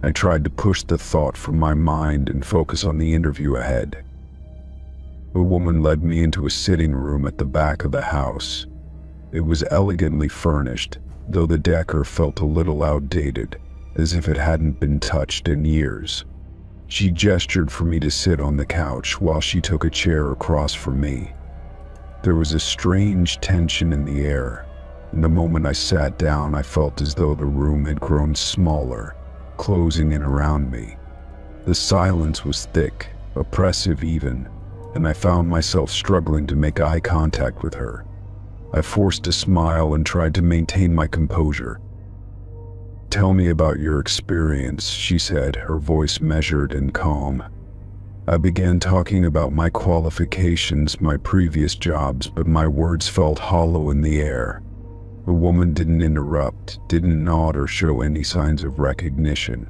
I tried to push the thought from my mind and focus on the interview ahead. A woman led me into a sitting room at the back of the house. It was elegantly furnished, though the decor felt a little outdated, as if it hadn't been touched in years. She gestured for me to sit on the couch while she took a chair across from me. There was a strange tension in the air, and the moment I sat down, I felt as though the room had grown smaller, closing in around me. The silence was thick, oppressive even, and I found myself struggling to make eye contact with her. I forced a smile and tried to maintain my composure. "Tell me about your experience," she said, her voice measured and calm. I began talking about my qualifications, my previous jobs, but my words felt hollow in the air. The woman didn't interrupt, didn't nod or show any signs of recognition.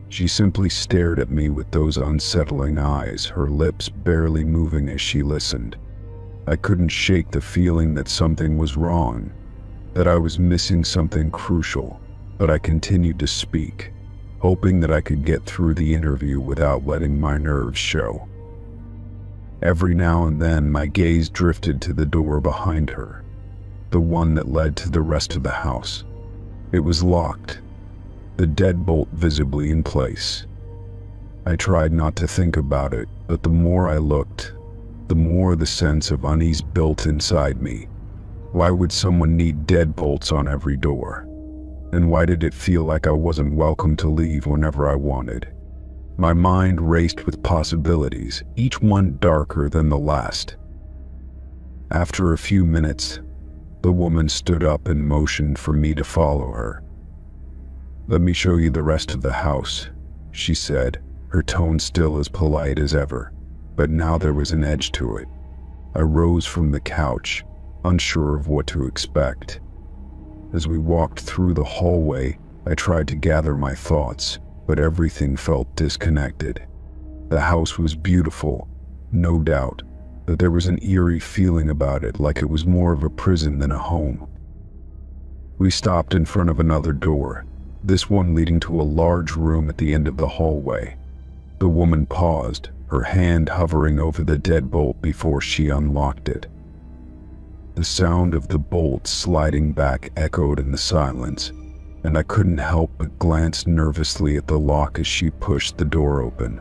She simply stared at me with those unsettling eyes, her lips barely moving as she listened. I couldn't shake the feeling that something was wrong, that I was missing something crucial, but I continued to speak, hoping that I could get through the interview without letting my nerves show. Every now and then, my gaze drifted to the door behind her, the one that led to the rest of the house. It was locked, the deadbolt visibly in place. I tried not to think about it, but the more I looked, the more the sense of unease built inside me. Why would someone need deadbolts on every door? And why did it feel like I wasn't welcome to leave whenever I wanted? My mind raced with possibilities, each one darker than the last. After a few minutes, the woman stood up and motioned for me to follow her. "Let me show you the rest of the house," she said, her tone still as polite as ever, but now there was an edge to it. I rose from the couch, unsure of what to expect. As we walked through the hallway, I tried to gather my thoughts, but everything felt disconnected. The house was beautiful, no doubt, but there was an eerie feeling about it, like it was more of a prison than a home. We stopped in front of another door, this one leading to a large room at the end of the hallway. The woman paused, her hand hovering over the deadbolt before she unlocked it. The sound of the bolt sliding back echoed in the silence, and I couldn't help but glance nervously at the lock as she pushed the door open.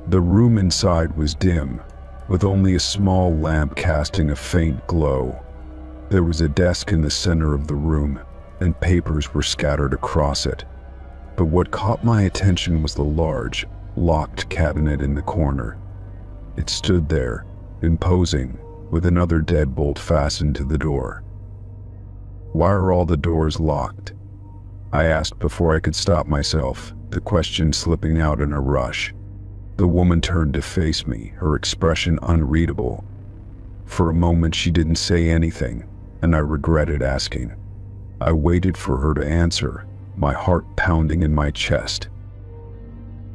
The room inside was dim, with only a small lamp casting a faint glow. There was a desk in the center of the room, and papers were scattered across it. But what caught my attention was the large, locked cabinet in the corner. It stood there, imposing, with another deadbolt fastened to the door. "Why are all the doors locked?" I asked before I could stop myself, the question slipping out in a rush. The woman turned to face me, her expression unreadable. For a moment she didn't say anything, and I regretted asking. I waited for her to answer, my heart pounding in my chest.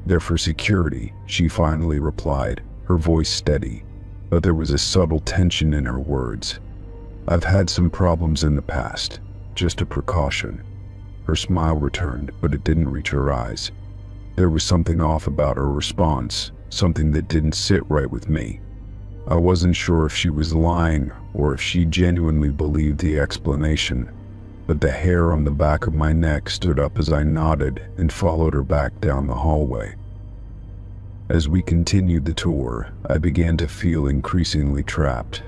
"They're for security," she finally replied, her voice steady, but there was a subtle tension in her words. "I've had some problems in the past, just a precaution." Her smile returned, but it didn't reach her eyes. There was something off about her response, something that didn't sit right with me. I wasn't sure if she was lying or if she genuinely believed the explanation, but the hair on the back of my neck stood up as I nodded and followed her back down the hallway. As we continued the tour, I began to feel increasingly trapped.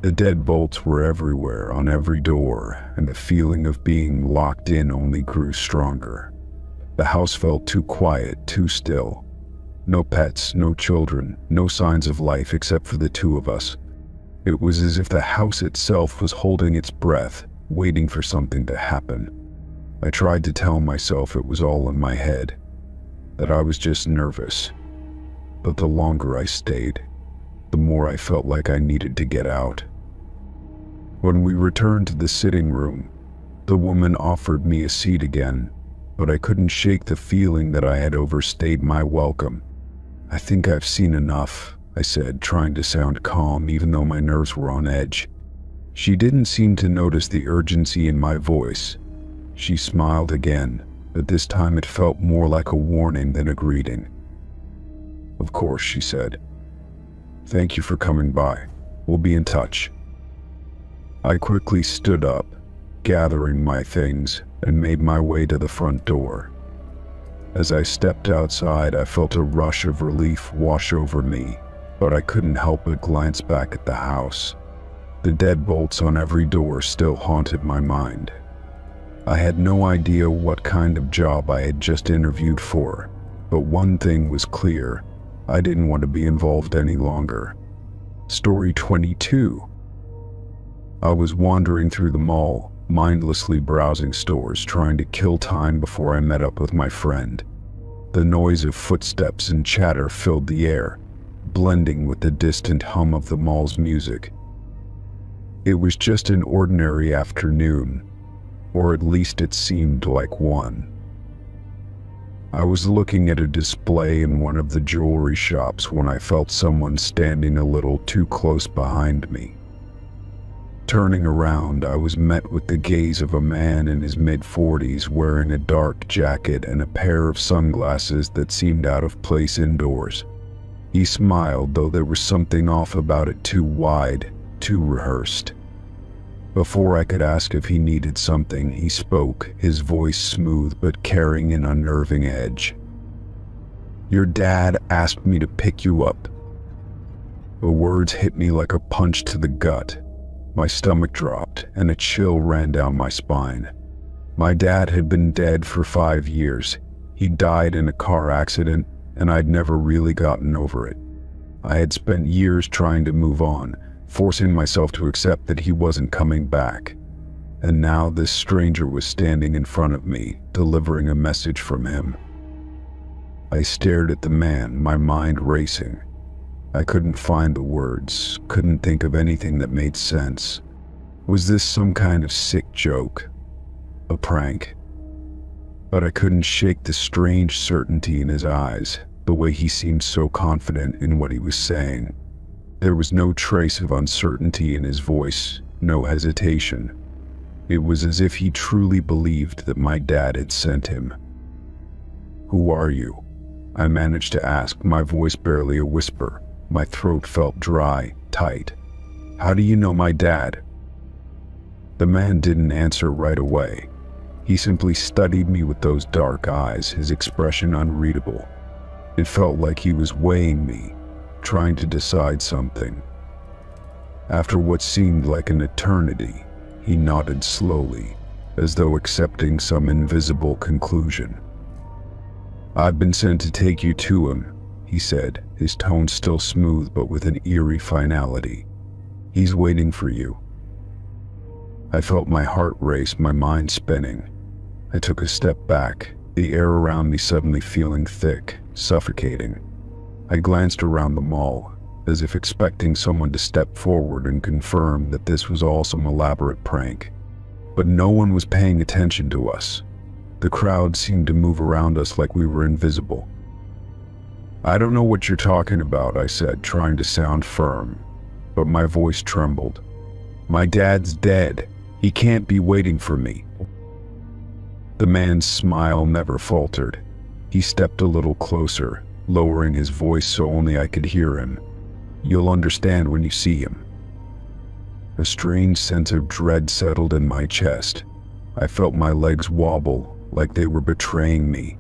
The deadbolts were everywhere, on every door, and the feeling of being locked in only grew stronger. The house felt too quiet, too still. No pets, no children, no signs of life except for the two of us. It was as if the house itself was holding its breath, waiting for something to happen. I tried to tell myself it was all in my head, that I was just nervous. But the longer I stayed, the more I felt like I needed to get out. When we returned to the sitting room, the woman offered me a seat again, but I couldn't shake the feeling that I had overstayed my welcome. "I think I've seen enough," I said, trying to sound calm even though my nerves were on edge. She didn't seem to notice the urgency in my voice. She smiled again, but this time it felt more like a warning than a greeting. "Of course," she said. "Thank you for coming by. We'll be in touch." I quickly stood up, gathering my things, and made my way to the front door. As I stepped outside, I felt a rush of relief wash over me, but I couldn't help but glance back at the house. The deadbolts on every door still haunted my mind. I had no idea what kind of job I had just interviewed for, but one thing was clear: I didn't want to be involved any longer. Story 22. I was wandering through the mall, mindlessly browsing stores, trying to kill time before I met up with my friend. The noise of footsteps and chatter filled the air, blending with the distant hum of the mall's music. It was just an ordinary afternoon, or at least it seemed like one. I was looking at a display in one of the jewelry shops when I felt someone standing a little too close behind me. Turning around, I was met with the gaze of a man in his mid-40s wearing a dark jacket and a pair of sunglasses that seemed out of place indoors. He smiled, though there was something off about it: too wide, too rehearsed. Before I could ask if he needed something, he spoke, his voice smooth but carrying an unnerving edge. "Your dad asked me to pick you up." The words hit me like a punch to the gut. My stomach dropped, and a chill ran down my spine. My dad had been dead for 5 years. He died in a car accident, and I'd never really gotten over it. I had spent years trying to move on, forcing myself to accept that he wasn't coming back. And now this stranger was standing in front of me, delivering a message from him. I stared at the man, my mind racing. I couldn't find the words, couldn't think of anything that made sense. Was this some kind of sick joke? A prank? But I couldn't shake the strange certainty in his eyes, the way he seemed so confident in what he was saying. There was no trace of uncertainty in his voice, no hesitation. It was as if he truly believed that my dad had sent him. "Who are you?" I managed to ask, my voice barely a whisper. My throat felt dry, tight. "How do you know my dad?" The man didn't answer right away. He simply studied me with those dark eyes, his expression unreadable. It felt like he was weighing me, trying to decide something. After what seemed like an eternity, he nodded slowly, as though accepting some invisible conclusion. "I've been sent to take you to him," he said, his tone still smooth but with an eerie finality. "He's waiting for you." I felt my heart race, my mind spinning. I took a step back, the air around me suddenly feeling thick, suffocating. I glanced around the mall, as if expecting someone to step forward and confirm that this was all some elaborate prank. But no one was paying attention to us. The crowd seemed to move around us like we were invisible. "I don't know what you're talking about," I said, trying to sound firm, but my voice trembled. "My dad's dead. He can't be waiting for me." The man's smile never faltered. He stepped a little closer, lowering his voice so only I could hear him. "You'll understand when you see him." A strange sense of dread settled in my chest. I felt my legs wobble, like they were betraying me.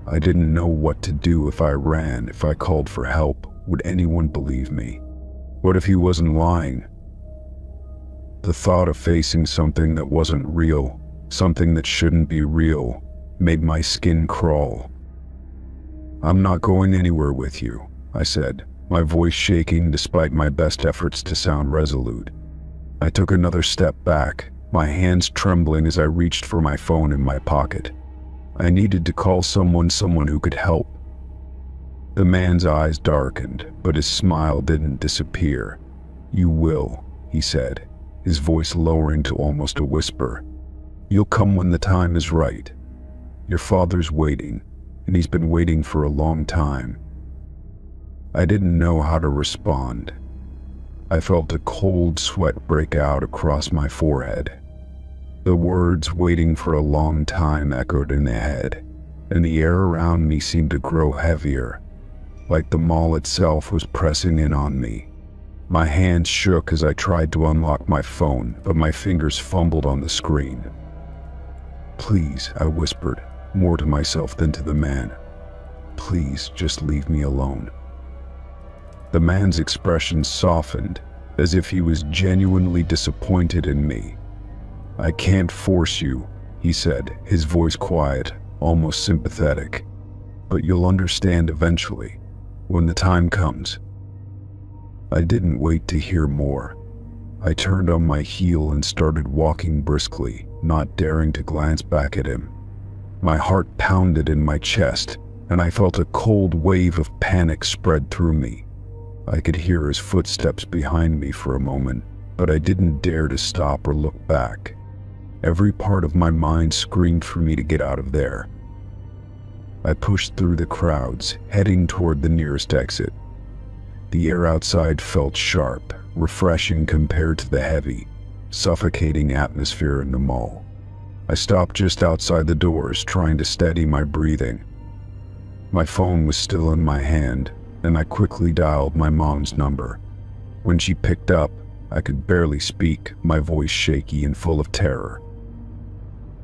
I didn't know what to do. If I ran, if I called for help, would anyone believe me? What if he wasn't lying? The thought of facing something that wasn't real, something that shouldn't be real, made my skin crawl. "I'm not going anywhere with you," I said, my voice shaking despite my best efforts to sound resolute. I took another step back, my hands trembling as I reached for my phone in my pocket. I needed to call someone who could help. The man's eyes darkened, but his smile didn't disappear. "You will," he said, his voice lowering to almost a whisper. "You'll come when the time is right." Your father's waiting, and he's been waiting for a long time." I didn't know how to respond. I felt a cold sweat break out across my forehead. The words "waiting for a long time" echoed in the head, and the air around me seemed to grow heavier, like the mall itself was pressing in on me. My hands shook as I tried to unlock my phone, but my fingers fumbled on the screen. "Please," I whispered, more to myself than to the man. "Please, just leave me alone." The man's expression softened, as if he was genuinely disappointed in me. "I can't force you," he said, his voice quiet, almost sympathetic. "But you'll understand eventually, when the time comes." I didn't wait to hear more. I turned on my heel and started walking briskly, not daring to glance back at him. My heart pounded in my chest, and I felt a cold wave of panic spread through me. I could hear his footsteps behind me for a moment, but I didn't dare to stop or look back. Every part of my mind screamed for me to get out of there. I pushed through the crowds, heading toward the nearest exit. The air outside felt sharp, refreshing compared to the heavy, suffocating atmosphere in the mall. I stopped just outside the doors, trying to steady my breathing. My phone was still in my hand, and I quickly dialed my mom's number. When she picked up, I could barely speak, my voice shaky and full of terror.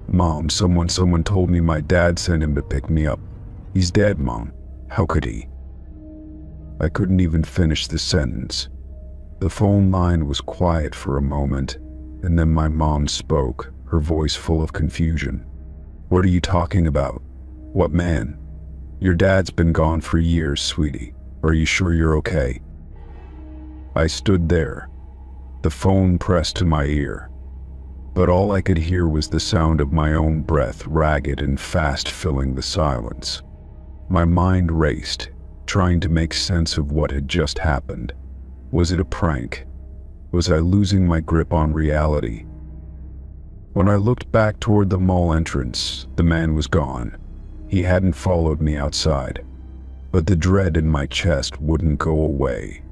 "Mom, someone told me my dad sent him to pick me up. He's dead, Mom. How could he?" I couldn't even finish the sentence. The phone line was quiet for a moment, and then my mom spoke, her voice full of confusion. "What are you talking about? What man? Your dad's been gone for years, sweetie. Are you sure you're okay?" I stood there, the phone pressed to my ear, but all I could hear was the sound of my own breath, ragged and fast, filling the silence. My mind raced, trying to make sense of what had just happened. Was it a prank? Was I losing my grip on reality? When I looked back toward the mall entrance, the man was gone. He hadn't followed me outside. But the dread in my chest wouldn't go away.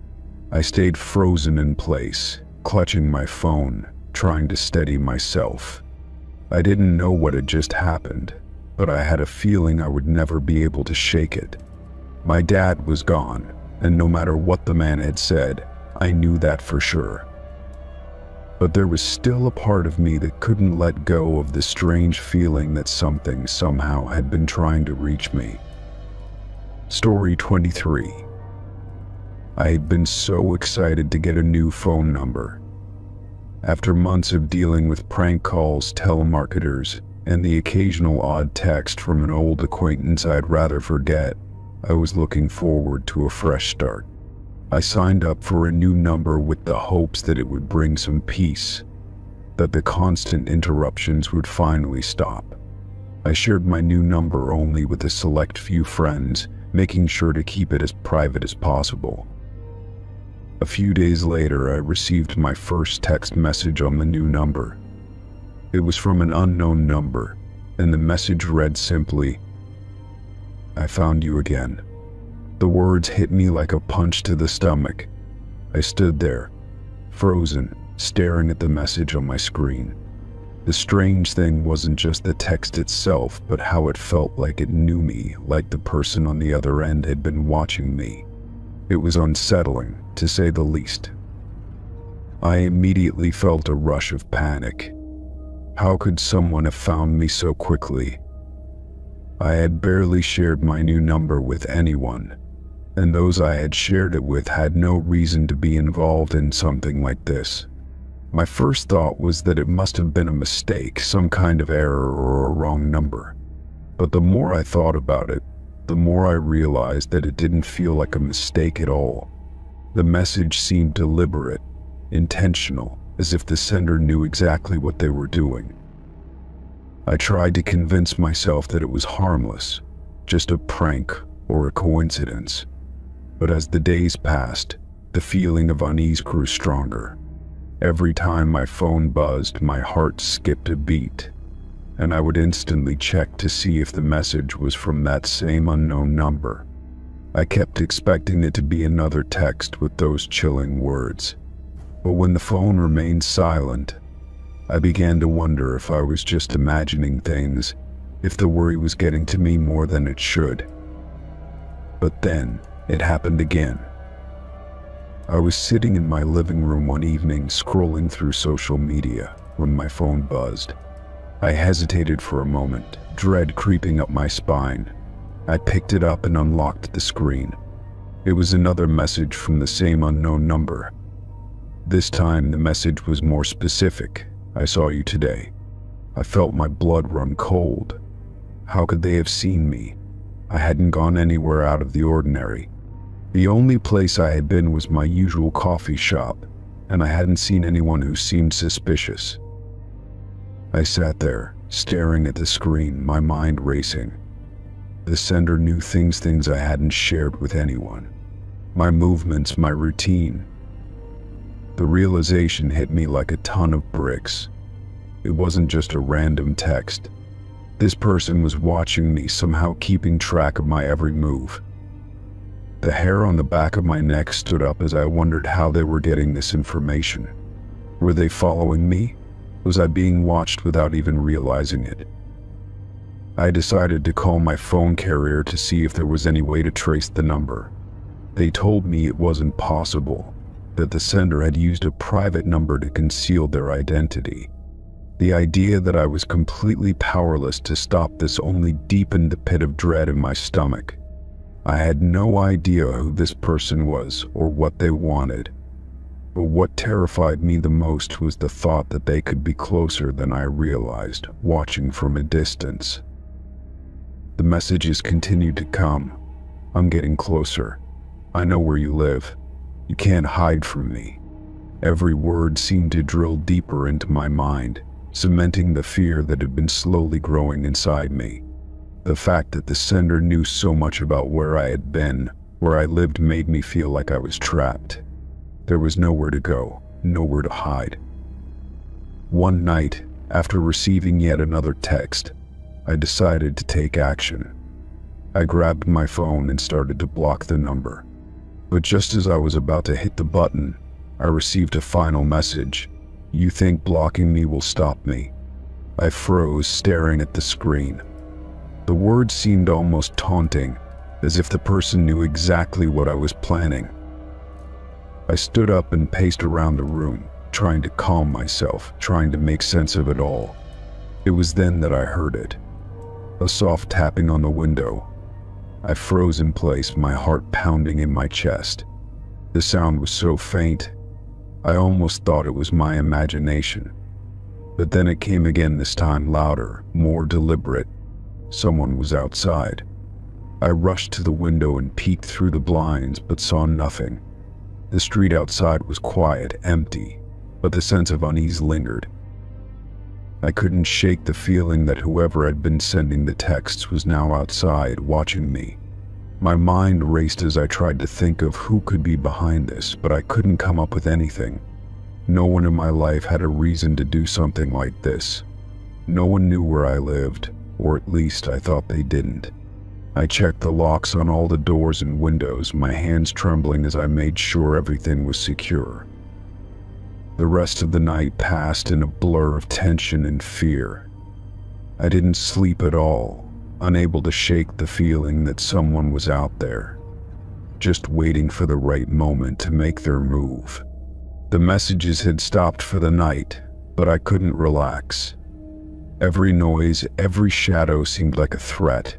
I stayed frozen in place, clutching my phone, trying to steady myself. I didn't know what had just happened, but I had a feeling I would never be able to shake it. My dad was gone, and no matter what the man had said, I knew that for sure. But there was still a part of me that couldn't let go of the strange feeling that something somehow had been trying to reach me. Story 23. I had been so excited to get a new phone number. After months of dealing with prank calls, telemarketers, and the occasional odd text from an old acquaintance I'd rather forget, I was looking forward to a fresh start. I signed up for a new number with the hopes that it would bring some peace, that the constant interruptions would finally stop. I shared my new number only with a select few friends, making sure to keep it as private as possible. A few days later, I received my first text message on the new number. It was from an unknown number, and the message read simply, "I found you again." The words hit me like a punch to the stomach. I stood there, frozen, staring at the message on my screen. The strange thing wasn't just the text itself, but how it felt like it knew me, like the person on the other end had been watching me. It was unsettling, to say the least. I immediately felt a rush of panic. How could someone have found me so quickly? I had barely shared my new number with anyone, and those I had shared it with had no reason to be involved in something like this. My first thought was that it must have been a mistake, some kind of error or a wrong number. But the more I thought about it, the more I realized that it didn't feel like a mistake at all. The message seemed deliberate, intentional, as if the sender knew exactly what they were doing. I tried to convince myself that it was harmless, just a prank or a coincidence. But as the days passed, the feeling of unease grew stronger. Every time my phone buzzed, my heart skipped a beat. and I would instantly check to see if the message was from that same unknown number. I kept expecting it to be another text with those chilling words. But when the phone remained silent, I began to wonder if I was just imagining things, if the worry was getting to me more than it should. But then, it happened again. I was sitting in my living room one evening scrolling through social media when my phone buzzed. I hesitated for a moment, dread creeping up my spine. I picked it up and unlocked the screen. It was another message from the same unknown number. This time the message was more specific. I saw you today. I felt my blood run cold. How could they have seen me? I hadn't gone anywhere out of the ordinary. The only place I had been was my usual coffee shop, and I hadn't seen anyone who seemed suspicious. I sat there, staring at the screen, my mind racing. The sender knew things I hadn't shared with anyone. My movements, my routine. The realization hit me like a ton of bricks. It wasn't just a random text. This person was watching me, somehow keeping track of my every move. The hair on the back of my neck stood up as I wondered how they were getting this information. Were they following me? Was I being watched without even realizing it? I decided to call my phone carrier to see if there was any way to trace the number. They told me it wasn't possible, that the sender had used a private number to conceal their identity. The idea that I was completely powerless to stop this only deepened the pit of dread in my stomach. I had no idea who this person was or what they wanted. But what terrified me the most was the thought that they could be closer than I realized, watching from a distance. The messages continued to come. I'm getting closer. I know where you live. You can't hide from me. Every word seemed to drill deeper into my mind, cementing the fear that had been slowly growing inside me. The fact that the sender knew so much about where I had been, where I lived, made me feel like I was trapped. There was nowhere to go, nowhere to hide. One night, after receiving yet another text, I decided to take action. I grabbed my phone and started to block the number. But just as I was about to hit the button, I received a final message. You think blocking me will stop me? I froze, staring at the screen. The words seemed almost taunting, as if the person knew exactly what I was planning. I stood up and paced around the room, trying to calm myself, trying to make sense of it all. It was then that I heard it. A soft tapping on the window. I froze in place, my heart pounding in my chest. The sound was so faint, I almost thought it was my imagination. But then it came again, this time louder, more deliberate. Someone was outside. I rushed to the window and peeked through the blinds, but saw nothing. The street outside was quiet, empty, but the sense of unease lingered. I couldn't shake the feeling that whoever had been sending the texts was now outside, watching me. My mind raced as I tried to think of who could be behind this, but I couldn't come up with anything. No one in my life had a reason to do something like this. No one knew where I lived, or at least I thought they didn't. I checked the locks on all the doors and windows, my hands trembling as I made sure everything was secure. The rest of the night passed in a blur of tension and fear. I didn't sleep at all, unable to shake the feeling that someone was out there, just waiting for the right moment to make their move. The messages had stopped for the night, but I couldn't relax. Every noise, every shadow seemed like a threat.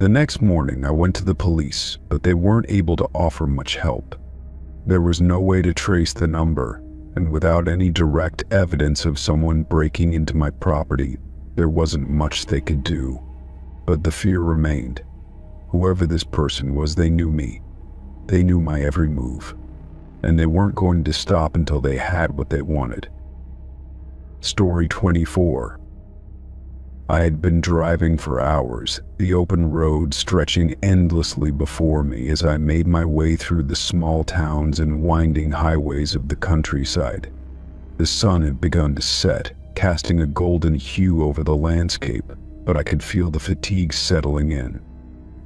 The next morning, I went to the police, but they weren't able to offer much help. There was no way to trace the number, and without any direct evidence of someone breaking into my property, there wasn't much they could do. But the fear remained. Whoever this person was, they knew me. They knew my every move, and they weren't going to stop until they had what they wanted. Story 24. I had been driving for hours, the open road stretching endlessly before me as I made my way through the small towns and winding highways of the countryside. The sun had begun to set, casting a golden hue over the landscape, but I could feel the fatigue settling in.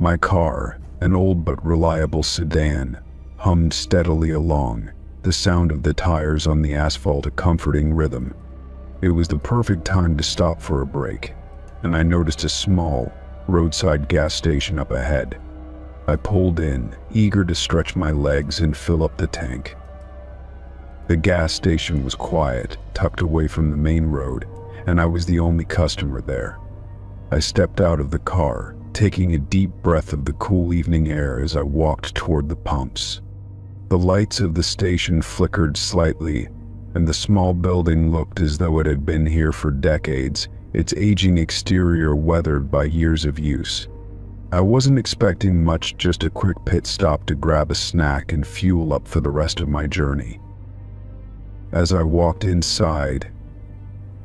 My car, an old but reliable sedan, hummed steadily along, the sound of the tires on the asphalt a comforting rhythm. It was the perfect time to stop for a break, and I noticed a small, roadside gas station up ahead. I pulled in, eager to stretch my legs and fill up the tank. The gas station was quiet, tucked away from the main road, and I was the only customer there. I stepped out of the car, taking a deep breath of the cool evening air as I walked toward the pumps. The lights of the station flickered slightly, and the small building looked as though it had been here for decades, its aging exterior weathered by years of use. I wasn't expecting much, just a quick pit stop to grab a snack and fuel up for the rest of my journey. As I walked inside,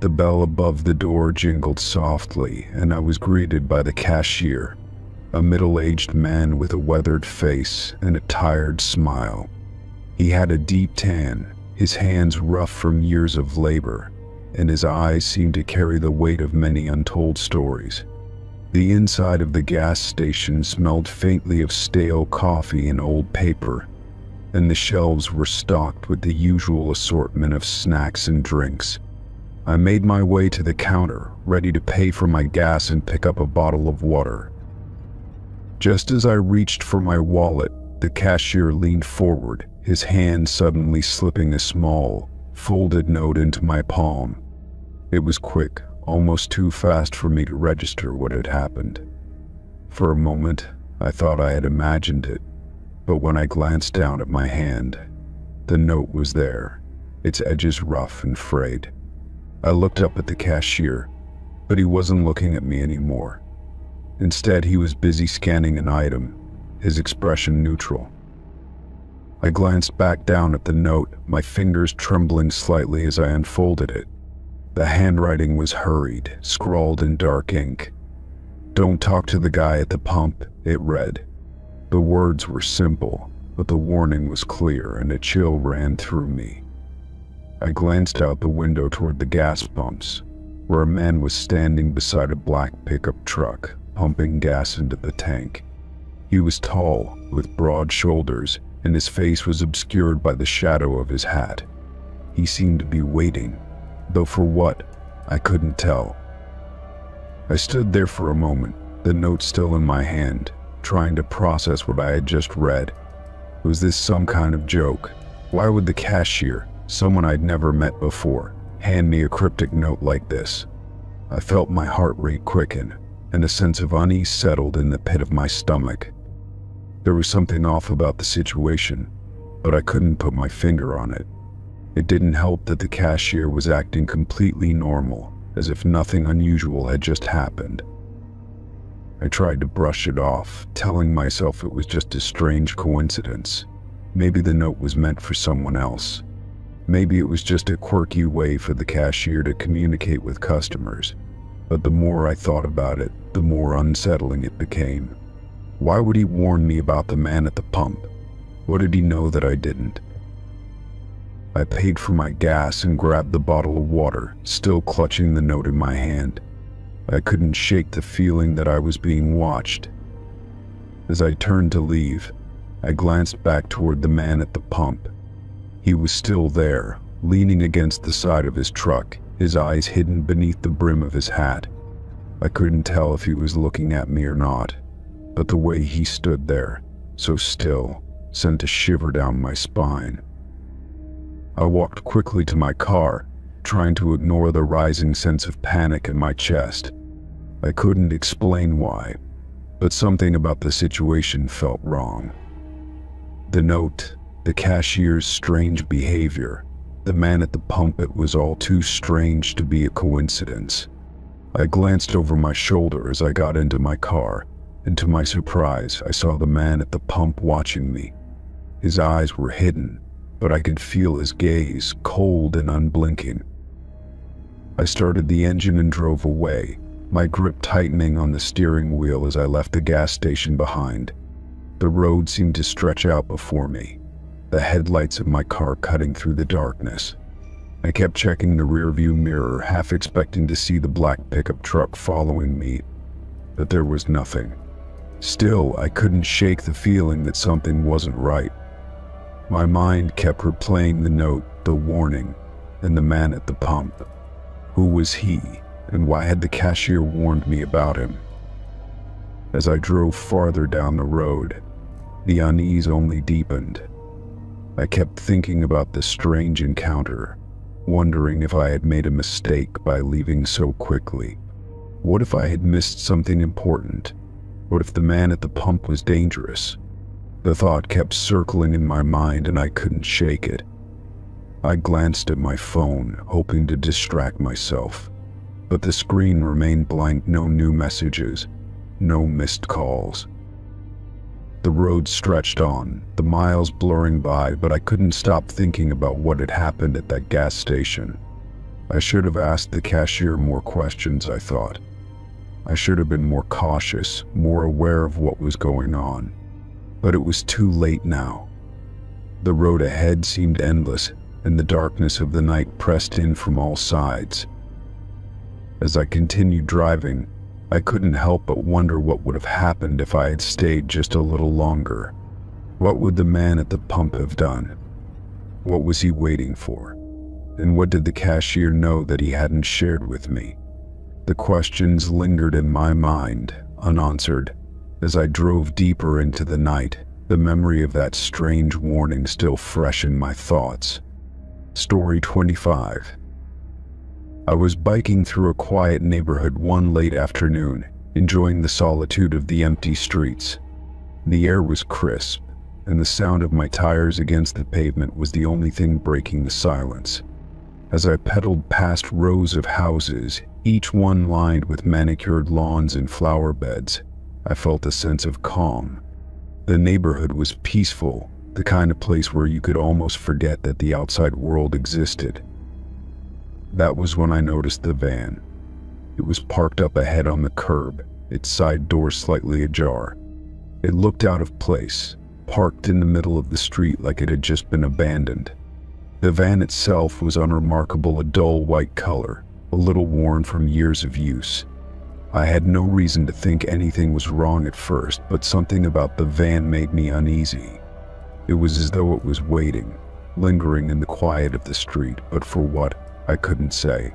the bell above the door jingled softly, and I was greeted by the cashier, a middle-aged man with a weathered face and a tired smile. He had a deep tan, his hands rough from years of labor, and his eyes seemed to carry the weight of many untold stories. The inside of the gas station smelled faintly of stale coffee and old paper, and the shelves were stocked with the usual assortment of snacks and drinks. I made my way to the counter, ready to pay for my gas and pick up a bottle of water. Just as I reached for my wallet, the cashier leaned forward, his hand suddenly slipping a small, folded note into my palm. It was quick, almost too fast for me to register what had happened. For a moment, I thought I had imagined it, but when I glanced down at my hand, the note was there, its edges rough and frayed. I looked up at the cashier, but he wasn't looking at me anymore. Instead, he was busy scanning an item, his expression neutral. I glanced back down at the note, my fingers trembling slightly as I unfolded it. The handwriting was hurried, scrawled in dark ink. "Don't talk to the guy at the pump," it read. The words were simple, but the warning was clear, and a chill ran through me. I glanced out the window toward the gas pumps, where a man was standing beside a black pickup truck, pumping gas into the tank. He was tall, with broad shoulders, and his face was obscured by the shadow of his hat. He seemed to be waiting, though for what, I couldn't tell. I stood there for a moment, the note still in my hand, trying to process what I had just read. Was this some kind of joke? Why would the cashier, someone I'd never met before, hand me a cryptic note like this? I felt my heart rate quicken, and a sense of unease settled in the pit of my stomach. There was something off about the situation, but I couldn't put my finger on it. It didn't help that the cashier was acting completely normal, as if nothing unusual had just happened. I tried to brush it off, telling myself it was just a strange coincidence. Maybe the note was meant for someone else. Maybe it was just a quirky way for the cashier to communicate with customers. But the more I thought about it, the more unsettling it became. Why would he warn me about the man at the pump? What did he know that I didn't? I paid for my gas and grabbed the bottle of water, still clutching the note in my hand. I couldn't shake the feeling that I was being watched. As I turned to leave, I glanced back toward the man at the pump. He was still there, leaning against the side of his truck, his eyes hidden beneath the brim of his hat. I couldn't tell if he was looking at me or not, but the way he stood there, so still, sent a shiver down my spine. I walked quickly to my car, trying to ignore the rising sense of panic in my chest. I couldn't explain why, but something about the situation felt wrong. The note, the cashier's strange behavior, the man at the pump, it was all too strange to be a coincidence. I glanced over my shoulder as I got into my car, and to my surprise, I saw the man at the pump watching me. His eyes were hidden, but I could feel his gaze, cold and unblinking. I started the engine and drove away, my grip tightening on the steering wheel as I left the gas station behind. The road seemed to stretch out before me, the headlights of my car cutting through the darkness. I kept checking the rearview mirror, half expecting to see the black pickup truck following me, but there was nothing. Still, I couldn't shake the feeling that something wasn't right. My mind kept replaying the note, the warning, and the man at the pump. Who was he, and why had the cashier warned me about him? As I drove farther down the road, the unease only deepened. I kept thinking about this strange encounter, wondering if I had made a mistake by leaving so quickly. What if I had missed something important? What if the man at the pump was dangerous? The thought kept circling in my mind and I couldn't shake it. I glanced at my phone, hoping to distract myself, but the screen remained blank. No new messages, no missed calls. The road stretched on, the miles blurring by, but I couldn't stop thinking about what had happened at that gas station. I should have asked the cashier more questions, I thought. I should have been more cautious, more aware of what was going on. But it was too late now. The road ahead seemed endless, and the darkness of the night pressed in from all sides. As I continued driving, I couldn't help but wonder what would have happened if I had stayed just a little longer. What would the man at the pump have done? What was he waiting for? And what did the cashier know that he hadn't shared with me? The questions lingered in my mind, unanswered. As I drove deeper into the night, the memory of that strange warning still fresh in my thoughts. Story 25. I was biking through a quiet neighborhood one late afternoon, enjoying the solitude of the empty streets. The air was crisp, and the sound of my tires against the pavement was the only thing breaking the silence. As I pedaled past rows of houses, each one lined with manicured lawns and flower beds, I felt a sense of calm. The neighborhood was peaceful, the kind of place where you could almost forget that the outside world existed. That was when I noticed the van. It was parked up ahead on the curb, its side door slightly ajar. It looked out of place, parked in the middle of the street like it had just been abandoned. The van itself was unremarkable, a dull white color, a little worn from years of use. I had no reason to think anything was wrong at first, but something about the van made me uneasy. It was as though it was waiting, lingering in the quiet of the street, but for what, I couldn't say.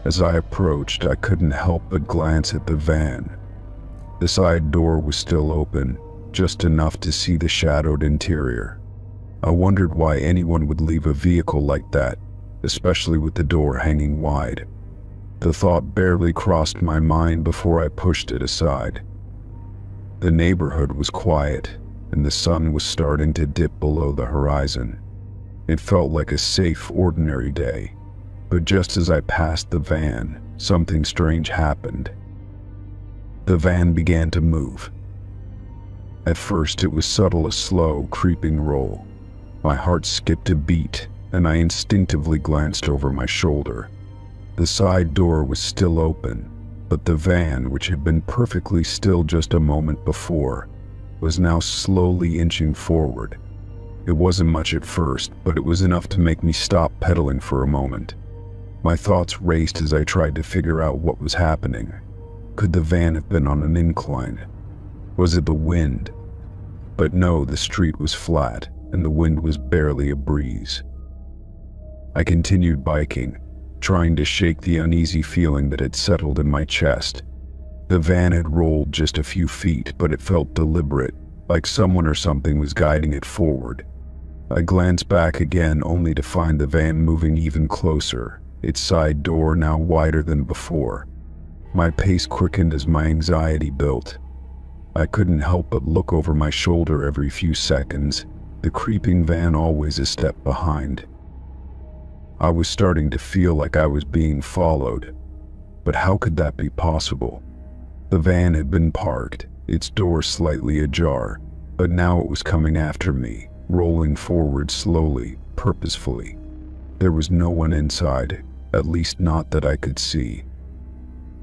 As I approached, I couldn't help but glance at the van. The side door was still open, just enough to see the shadowed interior. I wondered why anyone would leave a vehicle like that, especially with the door hanging wide. The thought barely crossed my mind before I pushed it aside. The neighborhood was quiet, and the sun was starting to dip below the horizon. It felt like a safe, ordinary day, but just as I passed the van, something strange happened. The van began to move. At first, it was subtle, a slow, creeping roll. My heart skipped a beat, and I instinctively glanced over my shoulder. The side door was still open, but the van, which had been perfectly still just a moment before, was now slowly inching forward. It wasn't much at first, but it was enough to make me stop pedaling for a moment. My thoughts raced as I tried to figure out what was happening. Could the van have been on an incline? Was it the wind? But no, the street was flat, and the wind was barely a breeze. I continued biking, trying to shake the uneasy feeling that had settled in my chest. The van had rolled just a few feet, but it felt deliberate, like someone or something was guiding it forward. I glanced back again, only to find the van moving even closer, its side door now wider than before. My pace quickened as my anxiety built. I couldn't help but look over my shoulder every few seconds, the creeping van always a step behind. I was starting to feel like I was being followed, but how could that be possible? The van had been parked, its door slightly ajar, but now it was coming after me, rolling forward slowly, purposefully. There was no one inside, at least not that I could see.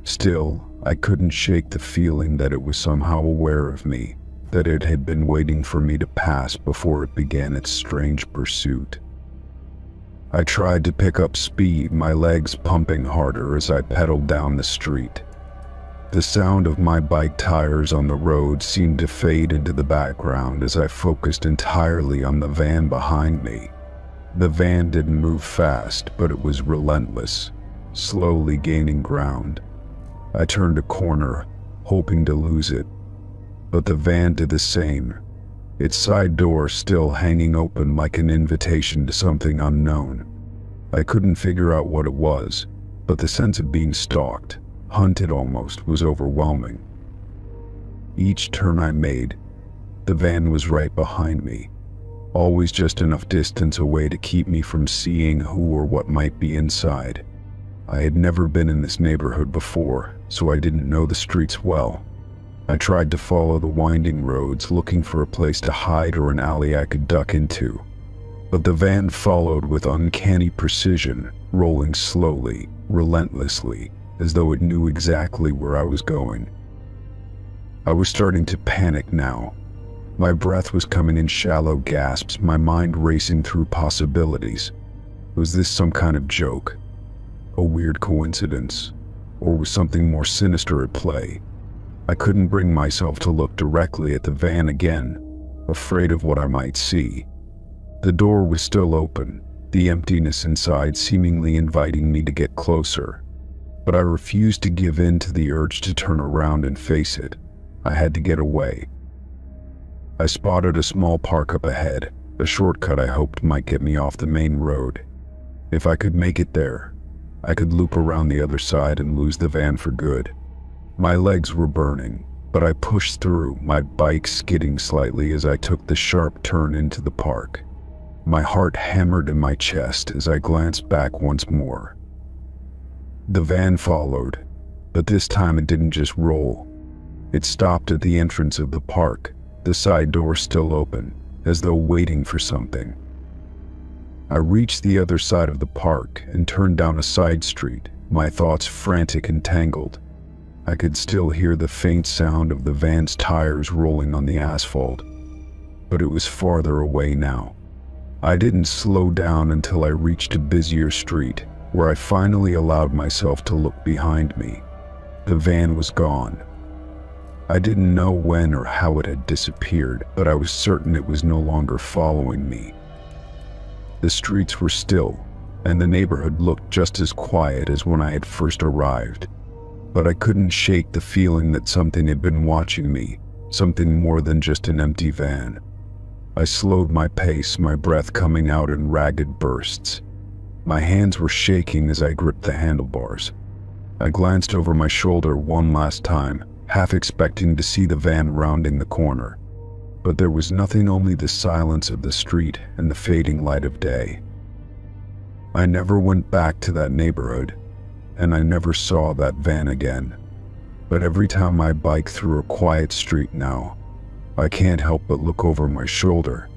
Still, I couldn't shake the feeling that it was somehow aware of me, that it had been waiting for me to pass before it began its strange pursuit. I tried to pick up speed, my legs pumping harder as I pedaled down the street. The sound of my bike tires on the road seemed to fade into the background as I focused entirely on the van behind me. The van didn't move fast, but it was relentless, slowly gaining ground. I turned a corner, hoping to lose it, but the van did the same, its side door still hanging open like an invitation to something unknown. I couldn't figure out what it was, but the sense of being stalked, hunted almost, was overwhelming. Each turn I made, the van was right behind me, always just enough distance away to keep me from seeing who or what might be inside. I had never been in this neighborhood before, so I didn't know the streets well. I tried to follow the winding roads, looking for a place to hide or an alley I could duck into. But the van followed with uncanny precision, rolling slowly, relentlessly, as though it knew exactly where I was going. I was starting to panic now. My breath was coming in shallow gasps, my mind racing through possibilities. Was this some kind of joke? A weird coincidence? Or was something more sinister at play? I couldn't bring myself to look directly at the van again, afraid of what I might see. The door was still open, the emptiness inside seemingly inviting me to get closer. But I refused to give in to the urge to turn around and face it. I had to get away. I spotted a small park up ahead, a shortcut I hoped might get me off the main road. If I could make it there, I could loop around the other side and lose the van for good. My legs were burning, but I pushed through, my bike skidding slightly as I took the sharp turn into the park. My heart hammered in my chest as I glanced back once more. The van followed, but this time it didn't just roll. It stopped at the entrance of the park, the side door still open, as though waiting for something. I reached the other side of the park and turned down a side street, my thoughts frantic and tangled. I could still hear the faint sound of the van's tires rolling on the asphalt, but it was farther away now. I didn't slow down until I reached a busier street, where I finally allowed myself to look behind me. The van was gone. I didn't know when or how it had disappeared, but I was certain it was no longer following me. The streets were still, and the neighborhood looked just as quiet as when I had first arrived. But I couldn't shake the feeling that something had been watching me, something more than just an empty van. I slowed my pace, my breath coming out in ragged bursts. My hands were shaking as I gripped the handlebars. I glanced over my shoulder one last time, half expecting to see the van rounding the corner. But there was nothing, only the silence of the street and the fading light of day. I never went back to that neighborhood, and I never saw that van again. But every time I bike through a quiet street now, I can't help but look over my shoulder,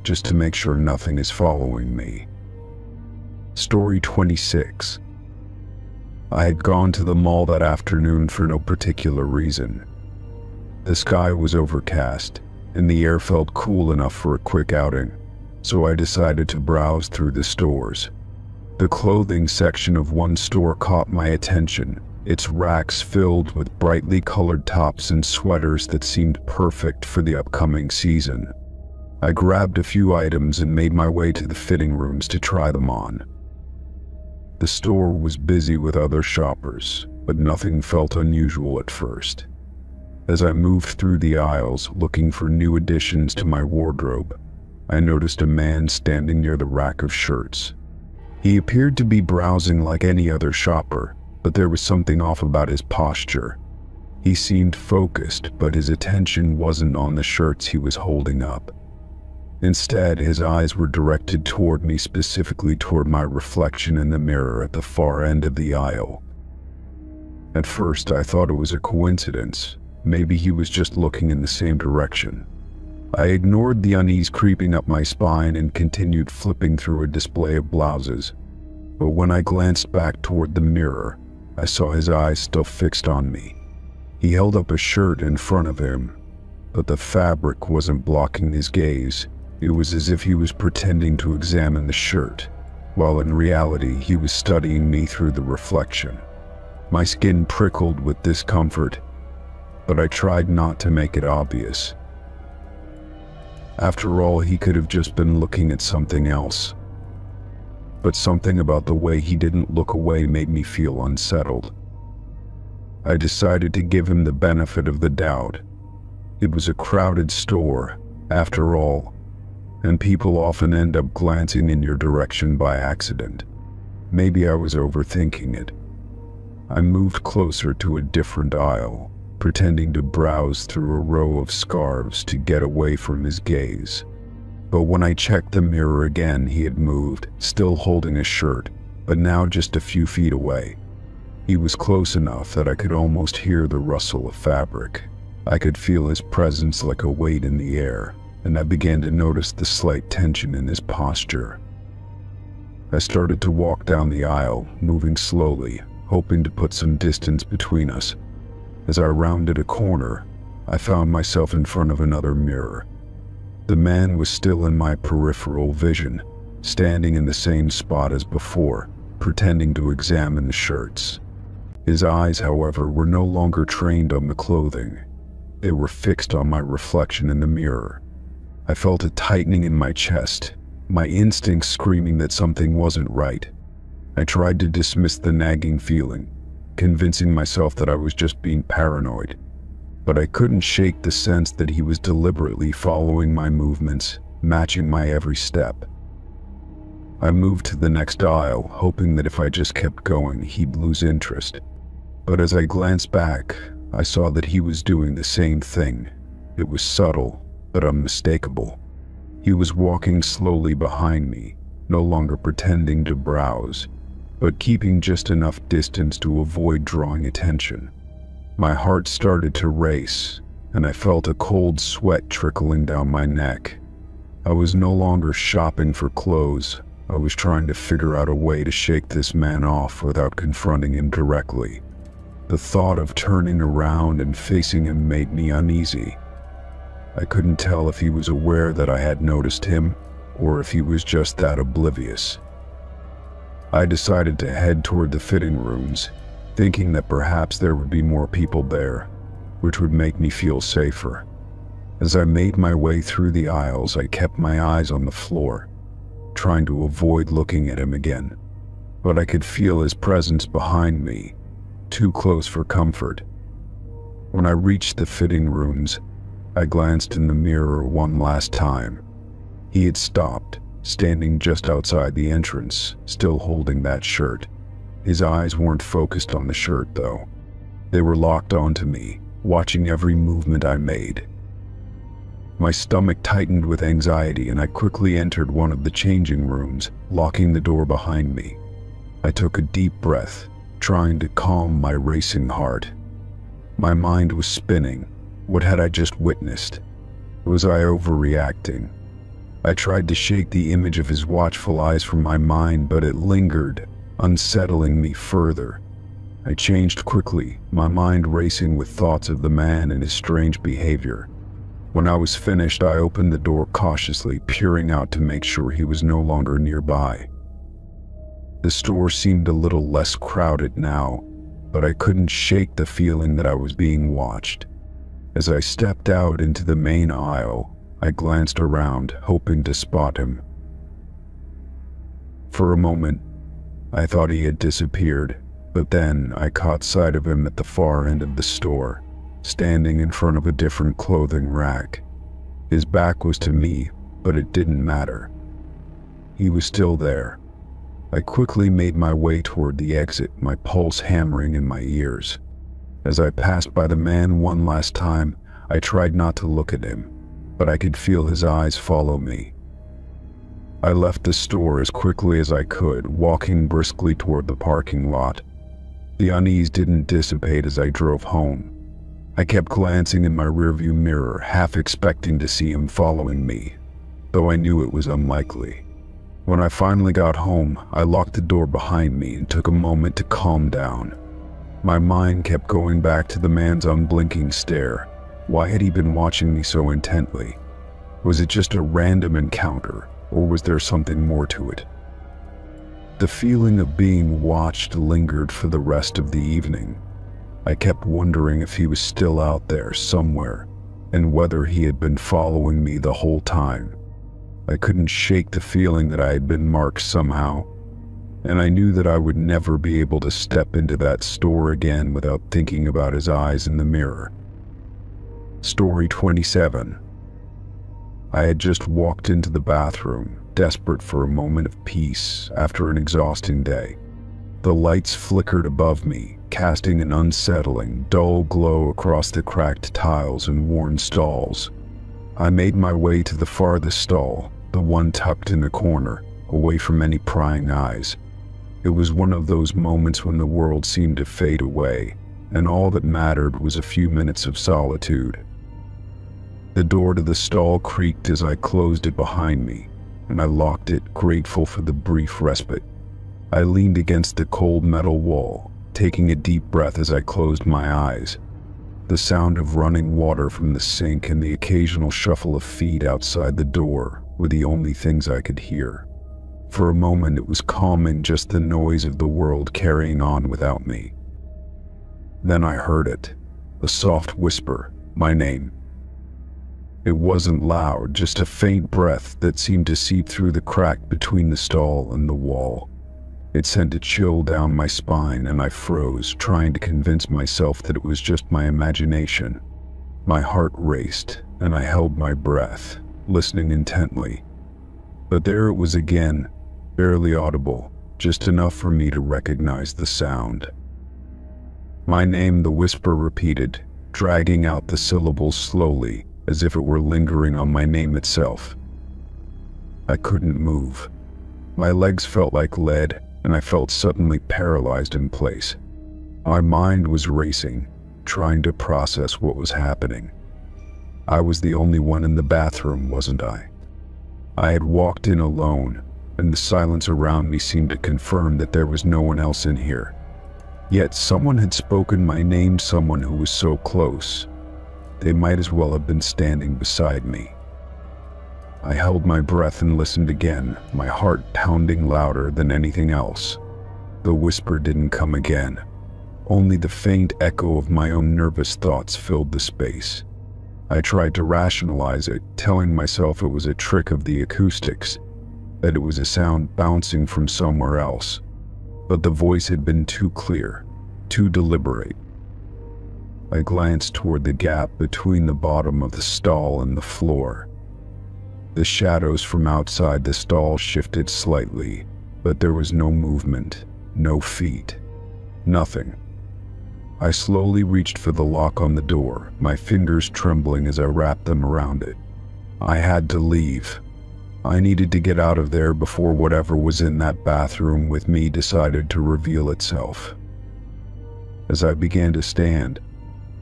just to make sure nothing is following me. Story 26. I had gone to the mall that afternoon for no particular reason. The sky was overcast, and the air felt cool enough for a quick outing, so I decided to browse through the stores. The clothing section of one store caught my attention, its racks filled with brightly colored tops and sweaters that seemed perfect for the upcoming season. I grabbed a few items and made my way to the fitting rooms to try them on. The store was busy with other shoppers, but nothing felt unusual at first. As I moved through the aisles looking for new additions to my wardrobe, I noticed a man standing near the rack of shirts. He appeared to be browsing like any other shopper, but there was something off about his posture. He seemed focused, but his attention wasn't on the shirts he was holding up. Instead, his eyes were directed toward me, specifically toward my reflection in the mirror at the far end of the aisle. At first, I thought it was a coincidence. Maybe he was just looking in the same direction. I ignored the unease creeping up my spine and continued flipping through a display of blouses. But when I glanced back toward the mirror, I saw his eyes still fixed on me. He held up a shirt in front of him, but the fabric wasn't blocking his gaze. It was as if he was pretending to examine the shirt, while in reality he was studying me through the reflection. My skin prickled with discomfort, but I tried not to make it obvious. After all, he could have just been looking at something else. But something about the way he didn't look away made me feel unsettled. I decided to give him the benefit of the doubt. It was a crowded store, after all, and people often end up glancing in your direction by accident. Maybe I was overthinking it. I moved closer to a different aisle, pretending to browse through a row of scarves to get away from his gaze. But when I checked the mirror again, he had moved, still holding a shirt, but now just a few feet away. He was close enough that I could almost hear the rustle of fabric. I could feel his presence like a weight in the air, and I began to notice the slight tension in his posture. I started to walk down the aisle, moving slowly, hoping to put some distance between us. As I rounded a corner, I found myself in front of another mirror. The man was still in my peripheral vision, standing in the same spot as before, pretending to examine the shirts. His eyes, however, were no longer trained on the clothing. They were fixed on my reflection in the mirror. I felt a tightening in my chest, my instincts screaming that something wasn't right. I tried to dismiss the nagging feeling, convincing myself that I was just being paranoid. But I couldn't shake the sense that he was deliberately following my movements, matching my every step. I moved to the next aisle, hoping that if I just kept going, he'd lose interest. But as I glanced back, I saw that he was doing the same thing. It was subtle, but unmistakable. He was walking slowly behind me, no longer pretending to browse, but keeping just enough distance to avoid drawing attention. My heart started to race, and I felt a cold sweat trickling down my neck. I was no longer shopping for clothes. I was trying to figure out a way to shake this man off without confronting him directly. The thought of turning around and facing him made me uneasy. I couldn't tell if he was aware that I had noticed him, or if he was just that oblivious. I decided to head toward the fitting rooms, thinking that perhaps there would be more people there, which would make me feel safer. As I made my way through the aisles, I kept my eyes on the floor, trying to avoid looking at him again. But I could feel his presence behind me, too close for comfort. When I reached the fitting rooms, I glanced in the mirror one last time. He had stopped, standing just outside the entrance, still holding that shirt. His eyes weren't focused on the shirt, though. They were locked onto me, watching every movement I made. My stomach tightened with anxiety, and I quickly entered one of the changing rooms, locking the door behind me. I took a deep breath, trying to calm my racing heart. My mind was spinning. What had I just witnessed? Was I overreacting? I tried to shake the image of his watchful eyes from my mind, but it lingered, unsettling me further. I changed quickly, my mind racing with thoughts of the man and his strange behavior. When I was finished, I opened the door cautiously, peering out to make sure he was no longer nearby. The store seemed a little less crowded now, but I couldn't shake the feeling that I was being watched. As I stepped out into the main aisle, I glanced around, hoping to spot him. For a moment, I thought he had disappeared, but then I caught sight of him at the far end of the store, standing in front of a different clothing rack. His back was to me, but it didn't matter. He was still there. I quickly made my way toward the exit, my pulse hammering in my ears. As I passed by the man one last time, I tried not to look at him, but I could feel his eyes follow me. I left the store as quickly as I could, walking briskly toward the parking lot. The unease didn't dissipate as I drove home. I kept glancing in my rearview mirror, half expecting to see him following me, though I knew it was unlikely. When I finally got home, I locked the door behind me and took a moment to calm down. My mind kept going back to the man's unblinking stare. Why had he been watching me so intently? Was it just a random encounter, or was there something more to it? The feeling of being watched lingered for the rest of the evening. I kept wondering if he was still out there somewhere, and whether he had been following me the whole time. I couldn't shake the feeling that I had been marked somehow, and I knew that I would never be able to step into that store again without thinking about his eyes in the mirror. Story 27. I had just walked into the bathroom, desperate for a moment of peace after an exhausting day. The lights flickered above me, casting an unsettling, dull glow across the cracked tiles and worn stalls. I made my way to the farthest stall, the one tucked in the corner, away from any prying eyes. It was one of those moments when the world seemed to fade away, and all that mattered was a few minutes of solitude. The door to the stall creaked as I closed it behind me, and I locked it, grateful for the brief respite. I leaned against the cold metal wall, taking a deep breath as I closed my eyes. The sound of running water from the sink and the occasional shuffle of feet outside the door were the only things I could hear. For a moment it was calming, just the noise of the world carrying on without me. Then I heard it, a soft whisper, my name. It wasn't loud, just a faint breath that seemed to seep through the crack between the stall and the wall. It sent a chill down my spine, and I froze, trying to convince myself that it was just my imagination. My heart raced, and I held my breath, listening intently. But there it was again, barely audible, just enough for me to recognize the sound. My name, the whisper repeated, dragging out the syllables slowly, as if it were lingering on my name itself. I couldn't move. My legs felt like lead, and I felt suddenly paralyzed in place. My mind was racing, trying to process what was happening. I was the only one in the bathroom, wasn't I? I had walked in alone, and the silence around me seemed to confirm that there was no one else in here. Yet someone had spoken my name, someone who was so close. They might as well have been standing beside me. I held my breath and listened again, my heart pounding louder than anything else. The whisper didn't come again. Only the faint echo of my own nervous thoughts filled the space. I tried to rationalize it, telling myself it was a trick of the acoustics, that it was a sound bouncing from somewhere else. But the voice had been too clear, too deliberate. I glanced toward the gap between the bottom of the stall and the floor. The shadows from outside the stall shifted slightly, but there was no movement, no feet, nothing. I slowly reached for the lock on the door, my fingers trembling as I wrapped them around it. I had to leave. I needed to get out of there before whatever was in that bathroom with me decided to reveal itself. As I began to stand,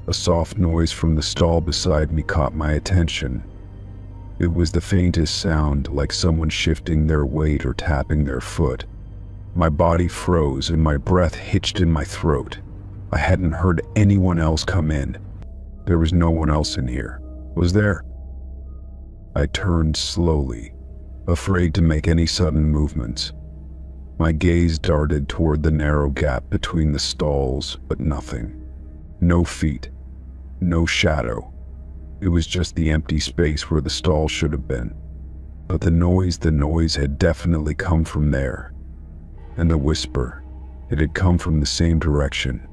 a soft noise from the stall beside me caught my attention. It was the faintest sound, like someone shifting their weight or tapping their foot. My body froze and my breath hitched in my throat. I hadn't heard anyone else come in. There was no one else in here, was there? I turned slowly, afraid to make any sudden movements. My gaze darted toward the narrow gap between the stalls, but nothing. No feet, no shadow. It was just the empty space where the stall should have been. But the noise had definitely come from there. And the whisper, it had come from the same direction.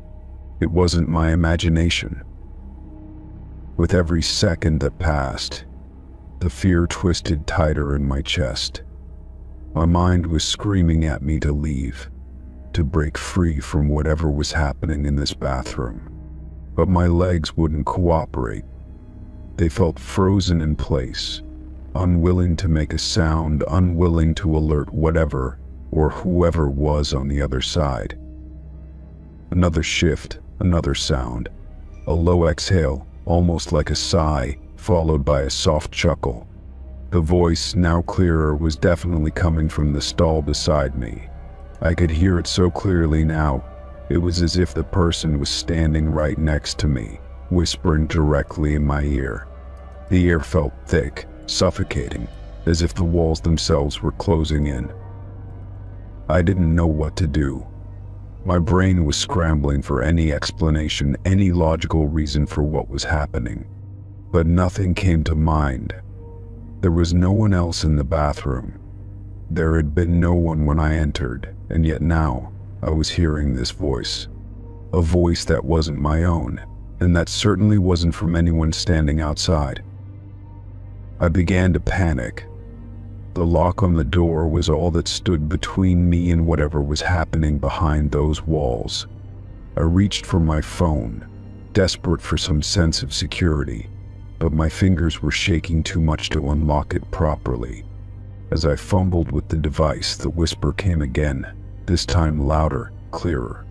It wasn't my imagination. With every second that passed, the fear twisted tighter in my chest. My mind was screaming at me to leave, to break free from whatever was happening in this bathroom. But my legs wouldn't cooperate. They felt frozen in place, unwilling to make a sound, unwilling to alert whatever or whoever was on the other side. Another shift, another sound, a low exhale, almost like a sigh, followed by a soft chuckle. The voice, now clearer, was definitely coming from the stall beside me. I could hear it so clearly now. It was as if the person was standing right next to me, whispering directly in my ear. The air felt thick, suffocating, as if the walls themselves were closing in. I didn't know what to do. My brain was scrambling for any explanation, any logical reason for what was happening. But nothing came to mind. There was no one else in the bathroom. There had been no one when I entered, and yet now I was hearing this voice. A voice that wasn't my own, and that certainly wasn't from anyone standing outside. I began to panic. The lock on the door was all that stood between me and whatever was happening behind those walls. I reached for my phone, desperate for some sense of security, but my fingers were shaking too much to unlock it properly. As I fumbled with the device, the whisper came again, this time louder, clearer.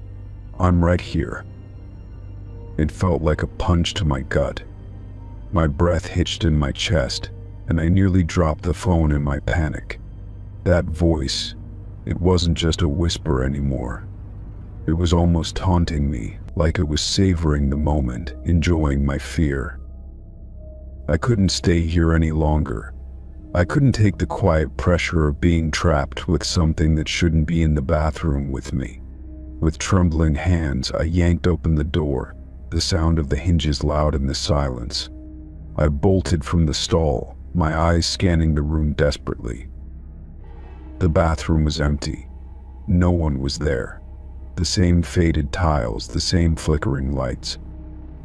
"I'm right here." It felt like a punch to my gut. My breath hitched in my chest, and I nearly dropped the phone in my panic. That voice, it wasn't just a whisper anymore. It was almost taunting me, like it was savoring the moment, enjoying my fear. I couldn't stay here any longer. I couldn't take the quiet pressure of being trapped with something that shouldn't be in the bathroom with me. With trembling hands, I yanked open the door, the sound of the hinges loud in the silence. I bolted from the stall, my eyes scanning the room desperately. The bathroom was empty. No one was there. The same faded tiles, the same flickering lights.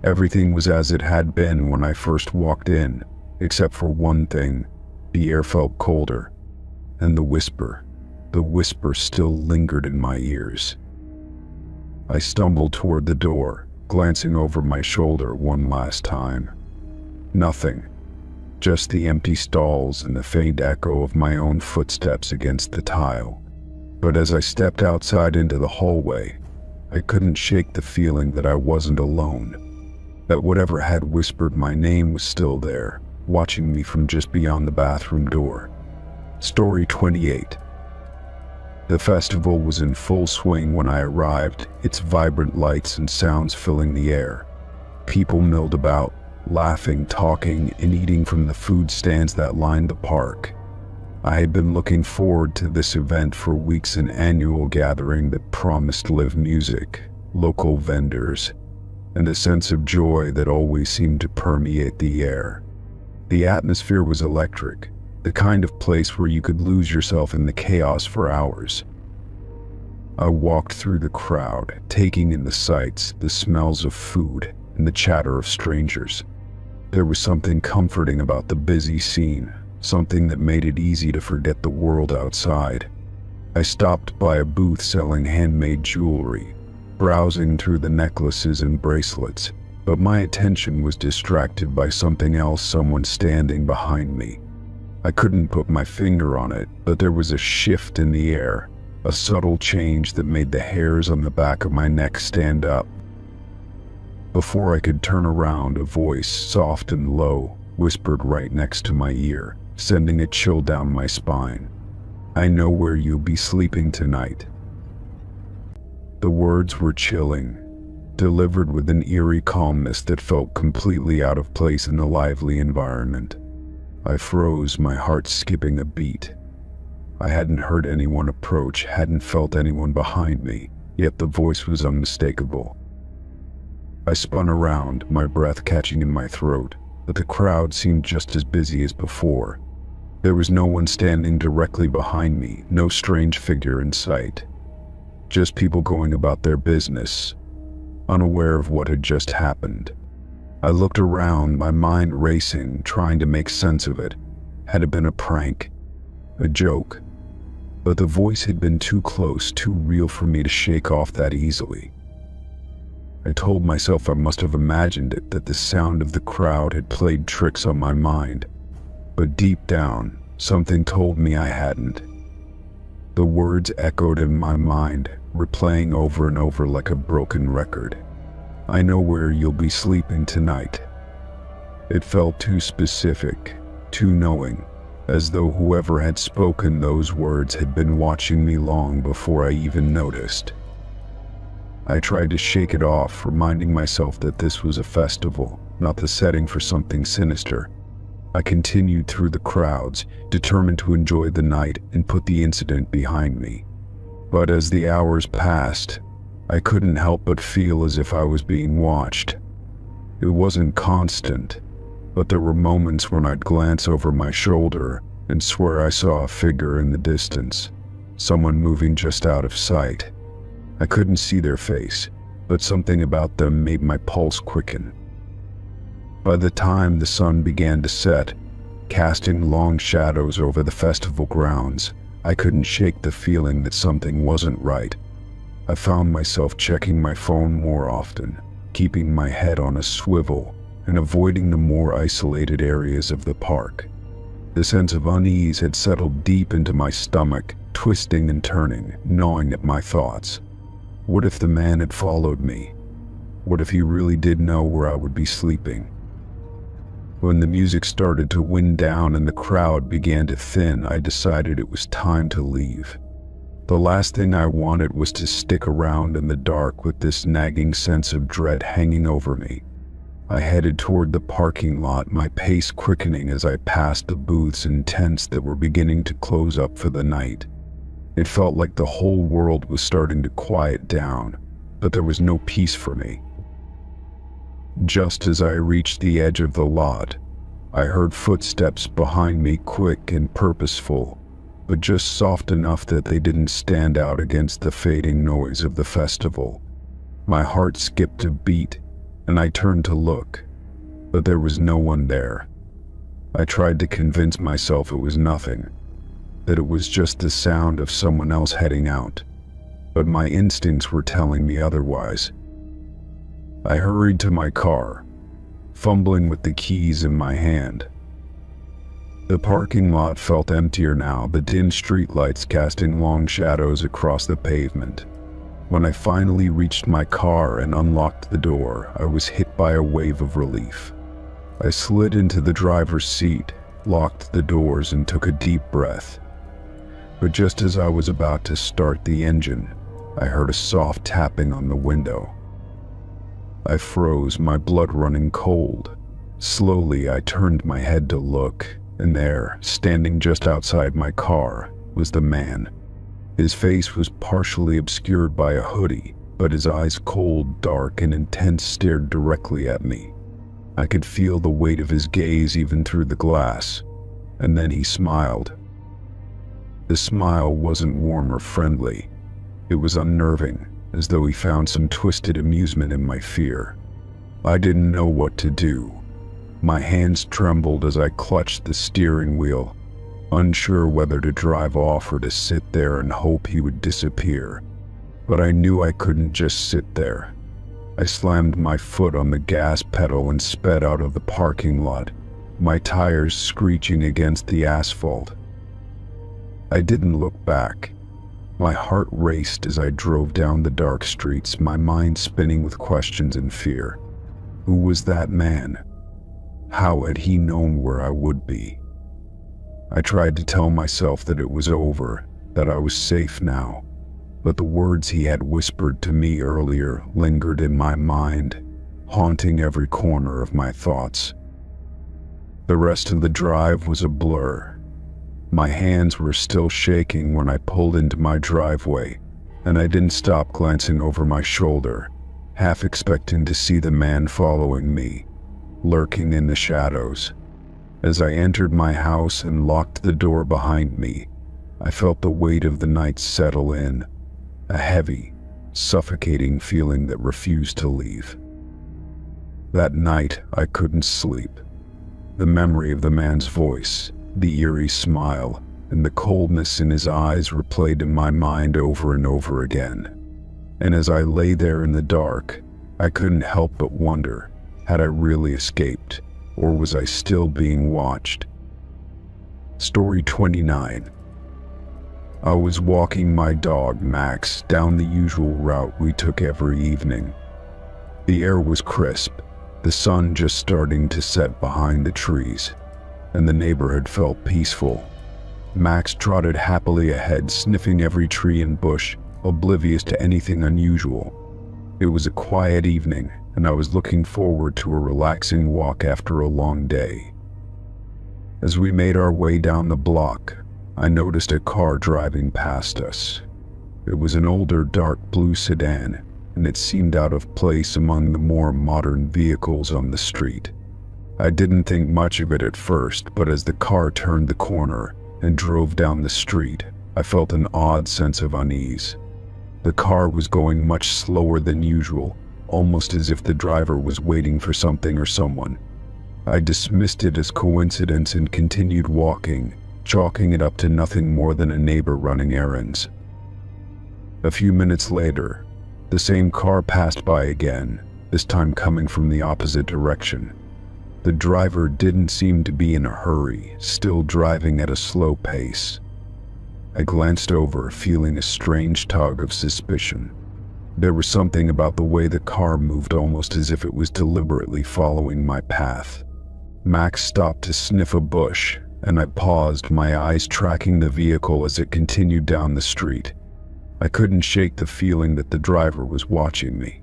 Everything was as it had been when I first walked in, except for one thing. The air felt colder, and the whisper still lingered in my ears. I stumbled toward the door, glancing over my shoulder one last time. Nothing. Just the empty stalls and the faint echo of my own footsteps against the tile. But as I stepped outside into the hallway, I couldn't shake the feeling that I wasn't alone. That whatever had whispered my name was still there, watching me from just beyond the bathroom door. Story 28. The festival was in full swing when I arrived, its vibrant lights and sounds filling the air. People milled about, laughing, talking, and eating from the food stands that lined the park. I had been looking forward to this event for weeks, an annual gathering that promised live music, local vendors, and a sense of joy that always seemed to permeate the air. The atmosphere was electric, the kind of place where you could lose yourself in the chaos for hours. I walked through the crowd, taking in the sights, the smells of food, and the chatter of strangers. There was something comforting about the busy scene, something that made it easy to forget the world outside. I stopped by a booth selling handmade jewelry, browsing through the necklaces and bracelets, but my attention was distracted by something else, someone standing behind me. I couldn't put my finger on it, but there was a shift in the air, a subtle change that made the hairs on the back of my neck stand up. Before I could turn around, a voice, soft and low, whispered right next to my ear, sending a chill down my spine. "I know where you'll be sleeping tonight." The words were chilling, delivered with an eerie calmness that felt completely out of place in the lively environment. I froze, my heart skipping a beat. I hadn't heard anyone approach, hadn't felt anyone behind me, yet the voice was unmistakable. I spun around, my breath catching in my throat, but the crowd seemed just as busy as before. There was no one standing directly behind me, no strange figure in sight. Just people going about their business, unaware of what had just happened. I looked around, my mind racing, trying to make sense of it. Had it been a prank? A joke? But the voice had been too close, too real for me to shake off that easily. I told myself I must have imagined it, that the sound of the crowd had played tricks on my mind. But deep down, something told me I hadn't. The words echoed in my mind, replaying over and over like a broken record. "I know where you'll be sleeping tonight." It felt too specific, too knowing, as though whoever had spoken those words had been watching me long before I even noticed. I tried to shake it off, reminding myself that this was a festival, not the setting for something sinister. I continued through the crowds, determined to enjoy the night and put the incident behind me. But as the hours passed, I couldn't help but feel as if I was being watched. It wasn't constant, but there were moments when I'd glance over my shoulder and swear I saw a figure in the distance, someone moving just out of sight. I couldn't see their face, but something about them made my pulse quicken. By the time the sun began to set, casting long shadows over the festival grounds, I couldn't shake the feeling that something wasn't right. I found myself checking my phone more often, keeping my head on a swivel and avoiding the more isolated areas of the park. The sense of unease had settled deep into my stomach, twisting and turning, gnawing at my thoughts. What if the man had followed me? What if he really did know where I would be sleeping? When the music started to wind down and the crowd began to thin, I decided it was time to leave. The last thing I wanted was to stick around in the dark with this nagging sense of dread hanging over me. I headed toward the parking lot, my pace quickening as I passed the booths and tents that were beginning to close up for the night. It felt like the whole world was starting to quiet down, but there was no peace for me. Just as I reached the edge of the lot, I heard footsteps behind me, quick and purposeful, but just soft enough that they didn't stand out against the fading noise of the festival. My heart skipped a beat, and I turned to look, but there was no one there. I tried to convince myself it was nothing, that it was just the sound of someone else heading out, but my instincts were telling me otherwise. I hurried to my car, fumbling with the keys in my hand. The parking lot felt emptier now, the dim streetlights casting long shadows across the pavement. When I finally reached my car and unlocked the door, I was hit by a wave of relief. I slid into the driver's seat, locked the doors, and took a deep breath. But just as I was about to start the engine, I heard a soft tapping on the window. I froze, my blood running cold. Slowly, I turned my head to look, and there, standing just outside my car, was the man. His face was partially obscured by a hoodie, but his eyes, cold, dark, and intense, stared directly at me. I could feel the weight of his gaze even through the glass, and then he smiled. The smile wasn't warm or friendly. It was unnerving, as though he found some twisted amusement in my fear. I didn't know what to do. My hands trembled as I clutched the steering wheel, unsure whether to drive off or to sit there and hope he would disappear. But I knew I couldn't just sit there. I slammed my foot on the gas pedal and sped out of the parking lot, my tires screeching against the asphalt. I didn't look back. My heart raced as I drove down the dark streets, my mind spinning with questions and fear. Who was that man? How had he known where I would be? I tried to tell myself that it was over, that I was safe now, but the words he had whispered to me earlier lingered in my mind, haunting every corner of my thoughts. The rest of the drive was a blur. My hands were still shaking when I pulled into my driveway, and I didn't stop glancing over my shoulder, half expecting to see the man following me, lurking in the shadows. As I entered my house and locked the door behind me, I felt the weight of the night settle in, a heavy, suffocating feeling that refused to leave. That night, I couldn't sleep. The memory of the man's voice, the eerie smile, and the coldness in his eyes replayed in my mind over and over again. And as I lay there in the dark, I couldn't help but wonder, had I really escaped, or was I still being watched? Story 29. I was walking my dog, Max, down the usual route we took every evening. The air was crisp, the sun just starting to set behind the trees, and the neighborhood felt peaceful. Max trotted happily ahead, sniffing every tree and bush, oblivious to anything unusual. It was a quiet evening, and I was looking forward to a relaxing walk after a long day. As we made our way down the block, I noticed a car driving past us. It was an older dark blue sedan, and it seemed out of place among the more modern vehicles on the street. I didn't think much of it at first, but as the car turned the corner and drove down the street, I felt an odd sense of unease. The car was going much slower than usual, almost as if the driver was waiting for something or someone. I dismissed it as coincidence and continued walking, chalking it up to nothing more than a neighbor running errands. A few minutes later, the same car passed by again, this time coming from the opposite direction. The driver didn't seem to be in a hurry, still driving at a slow pace. I glanced over, feeling a strange tug of suspicion. There was something about the way the car moved, almost as if it was deliberately following my path. Max stopped to sniff a bush, and I paused, my eyes tracking the vehicle as it continued down the street. I couldn't shake the feeling that the driver was watching me.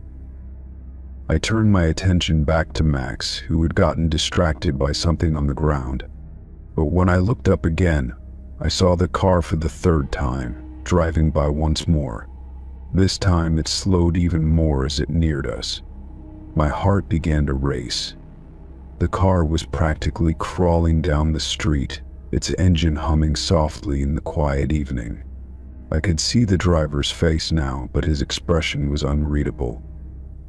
I turned my attention back to Max, who had gotten distracted by something on the ground. But when I looked up again, I saw the car for the third time, driving by once more. This time it slowed even more as it neared us. My heart began to race. The car was practically crawling down the street, its engine humming softly in the quiet evening. I could see the driver's face now, but his expression was unreadable.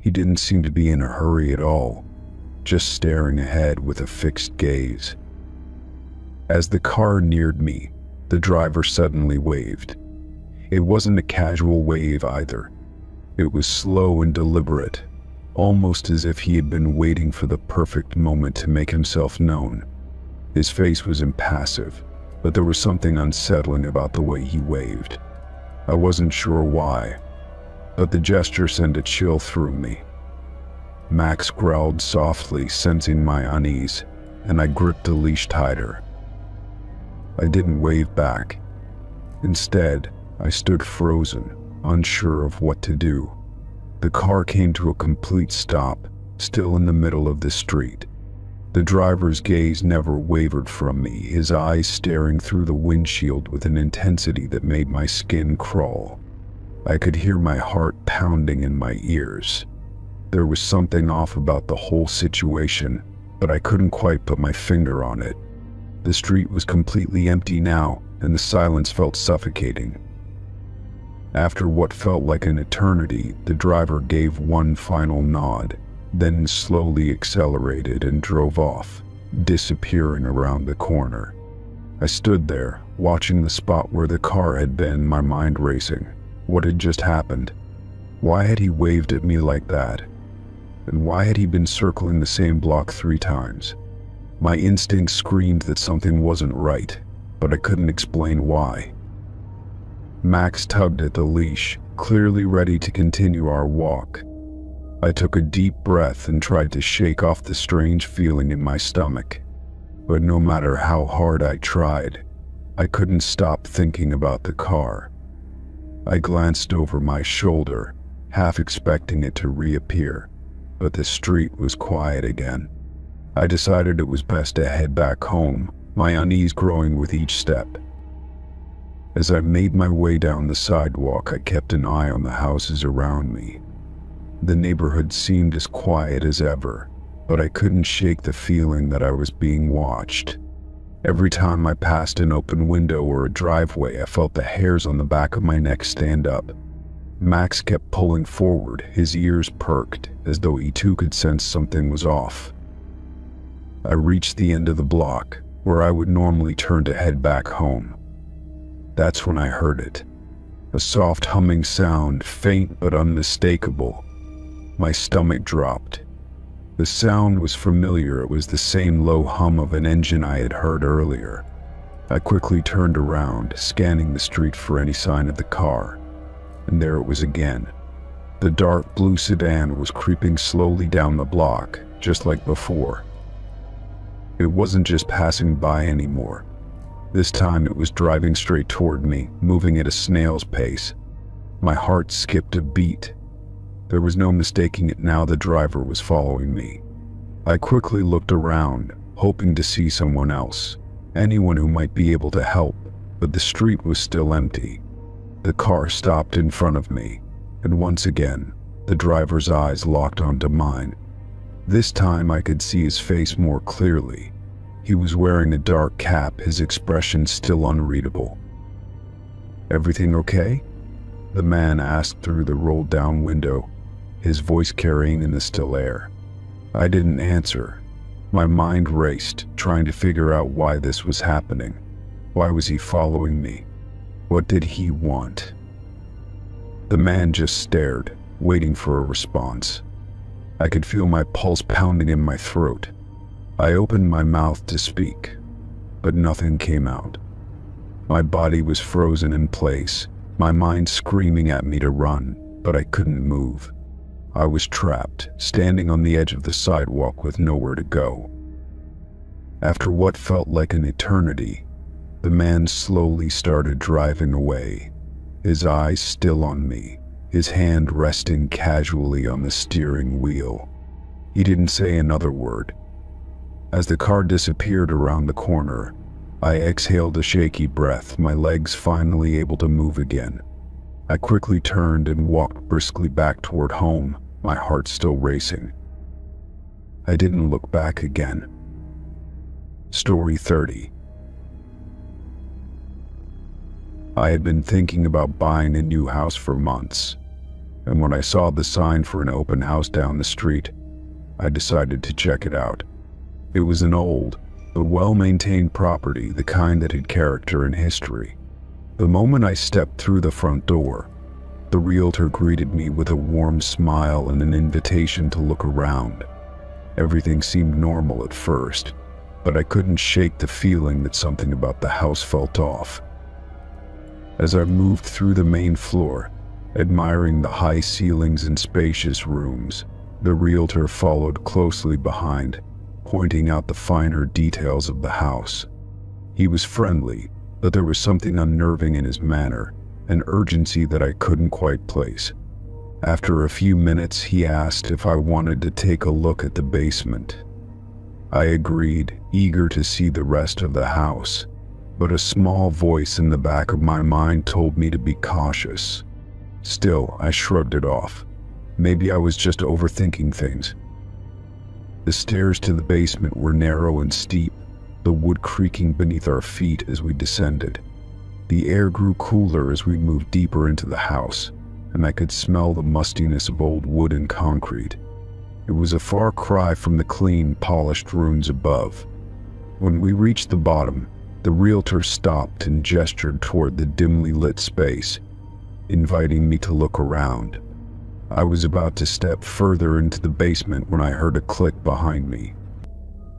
He didn't seem to be in a hurry at all, just staring ahead with a fixed gaze. As the car neared me, the driver suddenly waved. It wasn't a casual wave either. It was slow and deliberate, almost as if he had been waiting for the perfect moment to make himself known. His face was impassive, but there was something unsettling about the way he waved. I wasn't sure why, but the gesture sent a chill through me. Max growled softly, sensing my unease, and I gripped the leash tighter. I didn't wave back. Instead, I stood frozen, unsure of what to do. The car came to a complete stop, still in the middle of the street. The driver's gaze never wavered from me, his eyes staring through the windshield with an intensity that made my skin crawl. I could hear my heart pounding in my ears. There was something off about the whole situation, but I couldn't quite put my finger on it. The street was completely empty now, and the silence felt suffocating. After what felt like an eternity, the driver gave one final nod, then slowly accelerated and drove off, disappearing around the corner. I stood there, watching the spot where the car had been, my mind racing. What had just happened? Why had he waved at me like that? And why had he been circling the same block 3 times? My instinct screamed that something wasn't right, but I couldn't explain why. Max tugged at the leash, clearly ready to continue our walk. I took a deep breath and tried to shake off the strange feeling in my stomach. But no matter how hard I tried, I couldn't stop thinking about the car. I glanced over my shoulder, half expecting it to reappear, but the street was quiet again. I decided it was best to head back home, my unease growing with each step. As I made my way down the sidewalk, I kept an eye on the houses around me. The neighborhood seemed as quiet as ever, but I couldn't shake the feeling that I was being watched. Every time I passed an open window or a driveway, I felt the hairs on the back of my neck stand up. Max kept pulling forward, his ears perked, as though he too could sense something was off. I reached the end of the block, where I would normally turn to head back home. That's when I heard it. A soft humming sound, faint but unmistakable. My stomach dropped. The sound was familiar. It was the same low hum of an engine I had heard earlier. I quickly turned around, scanning the street for any sign of the car. And there it was again. The dark blue sedan was creeping slowly down the block, just like before. It wasn't just passing by anymore. This time it was driving straight toward me, moving at a snail's pace. My heart skipped a beat. There was no mistaking it now, the driver was following me. I quickly looked around, hoping to see someone else, anyone who might be able to help, but the street was still empty. The car stopped in front of me, and once again, the driver's eyes locked onto mine. This time I could see his face more clearly. He was wearing a dark cap, his expression still unreadable. "Everything okay?" the man asked through the rolled-down window, his voice carrying in the still air. I didn't answer. My mind raced, trying to figure out why this was happening. Why was he following me? What did he want? The man just stared, waiting for a response. I could feel my pulse pounding in my throat. I opened my mouth to speak, but nothing came out. My body was frozen in place, my mind screaming at me to run, but I couldn't move. I was trapped, standing on the edge of the sidewalk with nowhere to go. After what felt like an eternity, the man slowly started driving away, his eyes still on me, his hand resting casually on the steering wheel. He didn't say another word. As the car disappeared around the corner, I exhaled a shaky breath, my legs finally able to move again. I quickly turned and walked briskly back toward home, my heart still racing. I didn't look back again. Story 30. I had been thinking about buying a new house for months, and when I saw the sign for an open house down the street, I decided to check it out. It was an old, but well-maintained property, the kind that had character and history. The moment I stepped through the front door, the realtor greeted me with a warm smile and an invitation to look around. Everything seemed normal at first, but I couldn't shake the feeling that something about the house felt off. As I moved through the main floor, admiring the high ceilings and spacious rooms, the realtor followed closely behind, pointing out the finer details of the house. He was friendly, but there was something unnerving in his manner, an urgency that I couldn't quite place. After a few minutes, he asked if I wanted to take a look at the basement. I agreed, eager to see the rest of the house, but a small voice in the back of my mind told me to be cautious. Still, I shrugged it off. Maybe I was just overthinking things. The stairs to the basement were narrow and steep, the wood creaking beneath our feet as we descended. The air grew cooler as we moved deeper into the house, and I could smell the mustiness of old wood and concrete. It was a far cry from the clean, polished rooms above. When we reached the bottom, the realtor stopped and gestured toward the dimly lit space, inviting me to look around. I was about to step further into the basement when I heard a click behind me.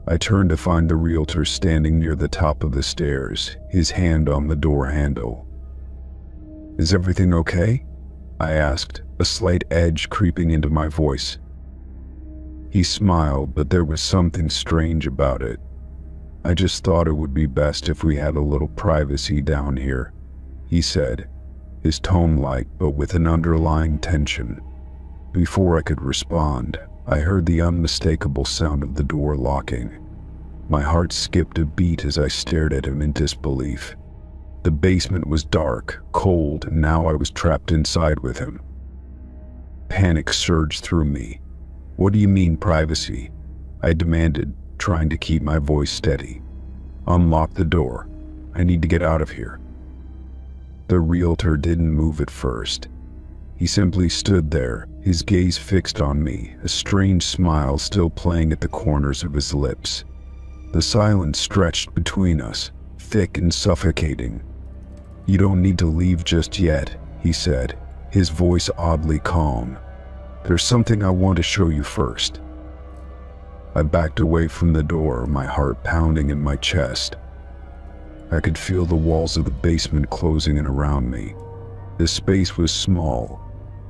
I turned to find the realtor standing near the top of the stairs, his hand on the door handle. "Is everything okay?" I asked, a slight edge creeping into my voice. He smiled, but there was something strange about it. "I just thought it would be best if we had a little privacy down here," he said, his tone light but with an underlying tension. Before I could respond, I heard the unmistakable sound of the door locking. My heart skipped a beat as I stared at him in disbelief. The basement was dark, cold, and now I was trapped inside with him. Panic surged through me. "What do you mean, privacy?" I demanded, trying to keep my voice steady. "Unlock the door. I need to get out of here." The realtor didn't move at first. He simply stood there, his gaze fixed on me, a strange smile still playing at the corners of his lips. The silence stretched between us, thick and suffocating. "You don't need to leave just yet," he said, his voice oddly calm. "There's something I want to show you first." I backed away from the door, my heart pounding in my chest. I could feel the walls of the basement closing in around me. The space was small,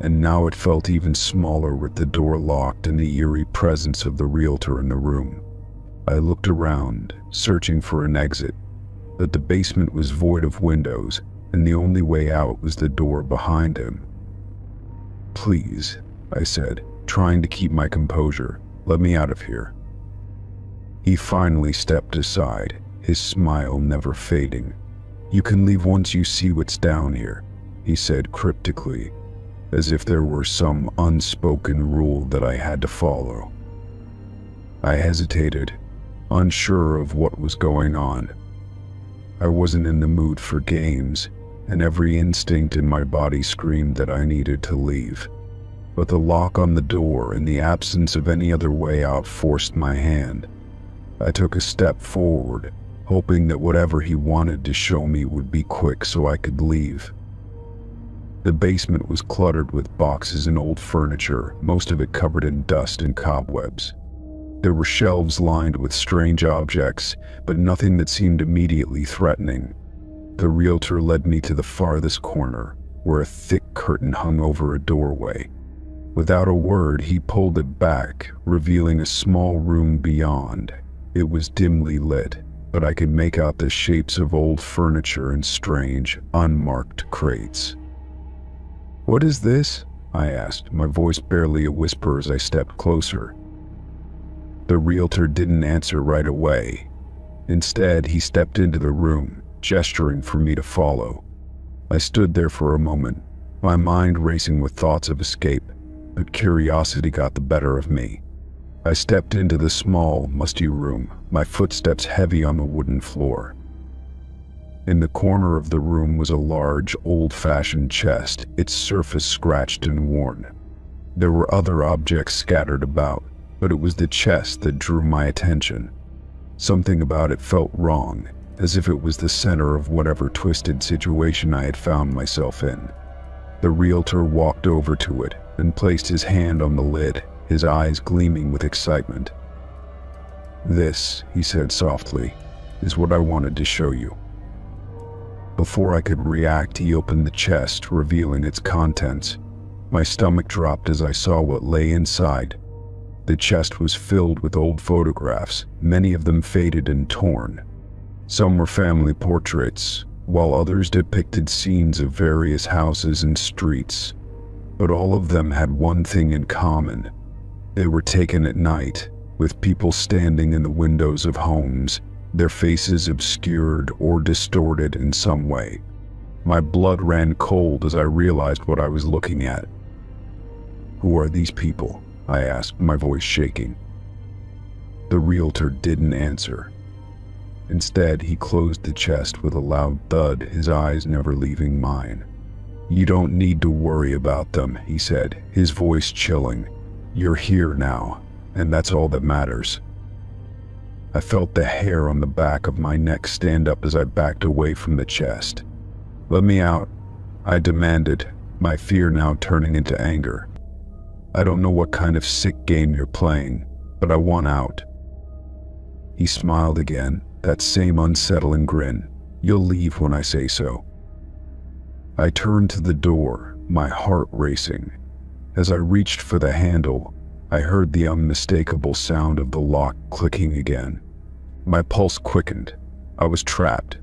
and now it felt even smaller with the door locked and the eerie presence of the realtor in the room. I looked around, searching for an exit, but the basement was void of windows, and the only way out was the door behind him. "Please," I said, trying to keep my composure, "let me out of here." He finally stepped aside, his smile never fading. "You can leave once you see what's down here. he said cryptically, as if there were some unspoken rule that I had to follow. I hesitated, unsure of what was going on. I wasn't in the mood for games, and every instinct in my body screamed that I needed to leave. But the lock on the door and the absence of any other way out forced my hand. I took a step forward, hoping that whatever he wanted to show me would be quick so I could leave. The basement was cluttered with boxes and old furniture, most of it covered in dust and cobwebs. There were shelves lined with strange objects, but nothing that seemed immediately threatening. The realtor led me to the farthest corner, where a thick curtain hung over a doorway. Without a word, he pulled it back, revealing a small room beyond. It was dimly lit, but I could make out the shapes of old furniture and strange, unmarked crates. "What is this?" I asked, my voice barely a whisper as I stepped closer. The realtor didn't answer right away. Instead, he stepped into the room, gesturing for me to follow. I stood there for a moment, my mind racing with thoughts of escape, but curiosity got the better of me. I stepped into the small, musty room, my footsteps heavy on the wooden floor. In the corner of the room was a large, old-fashioned chest, its surface scratched and worn. There were other objects scattered about, but it was the chest that drew my attention. Something about it felt wrong, as if it was the center of whatever twisted situation I had found myself in. The realtor walked over to it and placed his hand on the lid, his eyes gleaming with excitement. "This," he said softly, "is what I wanted to show you." Before I could react, he opened the chest, revealing its contents. My stomach dropped as I saw what lay inside. The chest was filled with old photographs, many of them faded and torn. Some were family portraits, while others depicted scenes of various houses and streets. But all of them had one thing in common. They were taken at night, with people standing in the windows of homes, their faces obscured or distorted in some way. My blood ran cold as I realized what I was looking at. "Who are these people?" I asked, my voice shaking. The realtor didn't answer. Instead, he closed the chest with a loud thud, his eyes never leaving mine. "You don't need to worry about them," he said, his voice chilling. "You're here now, and that's all that matters." I felt the hair on the back of my neck stand up as I backed away from the chest. "Let me out," I demanded, my fear now turning into anger. "I don't know what kind of sick game you're playing, but I want out." He smiled again, that same unsettling grin. "You'll leave when I say so." I turned to the door, my heart racing. As I reached for the handle, I heard the unmistakable sound of the lock clicking again. My pulse quickened. I was trapped,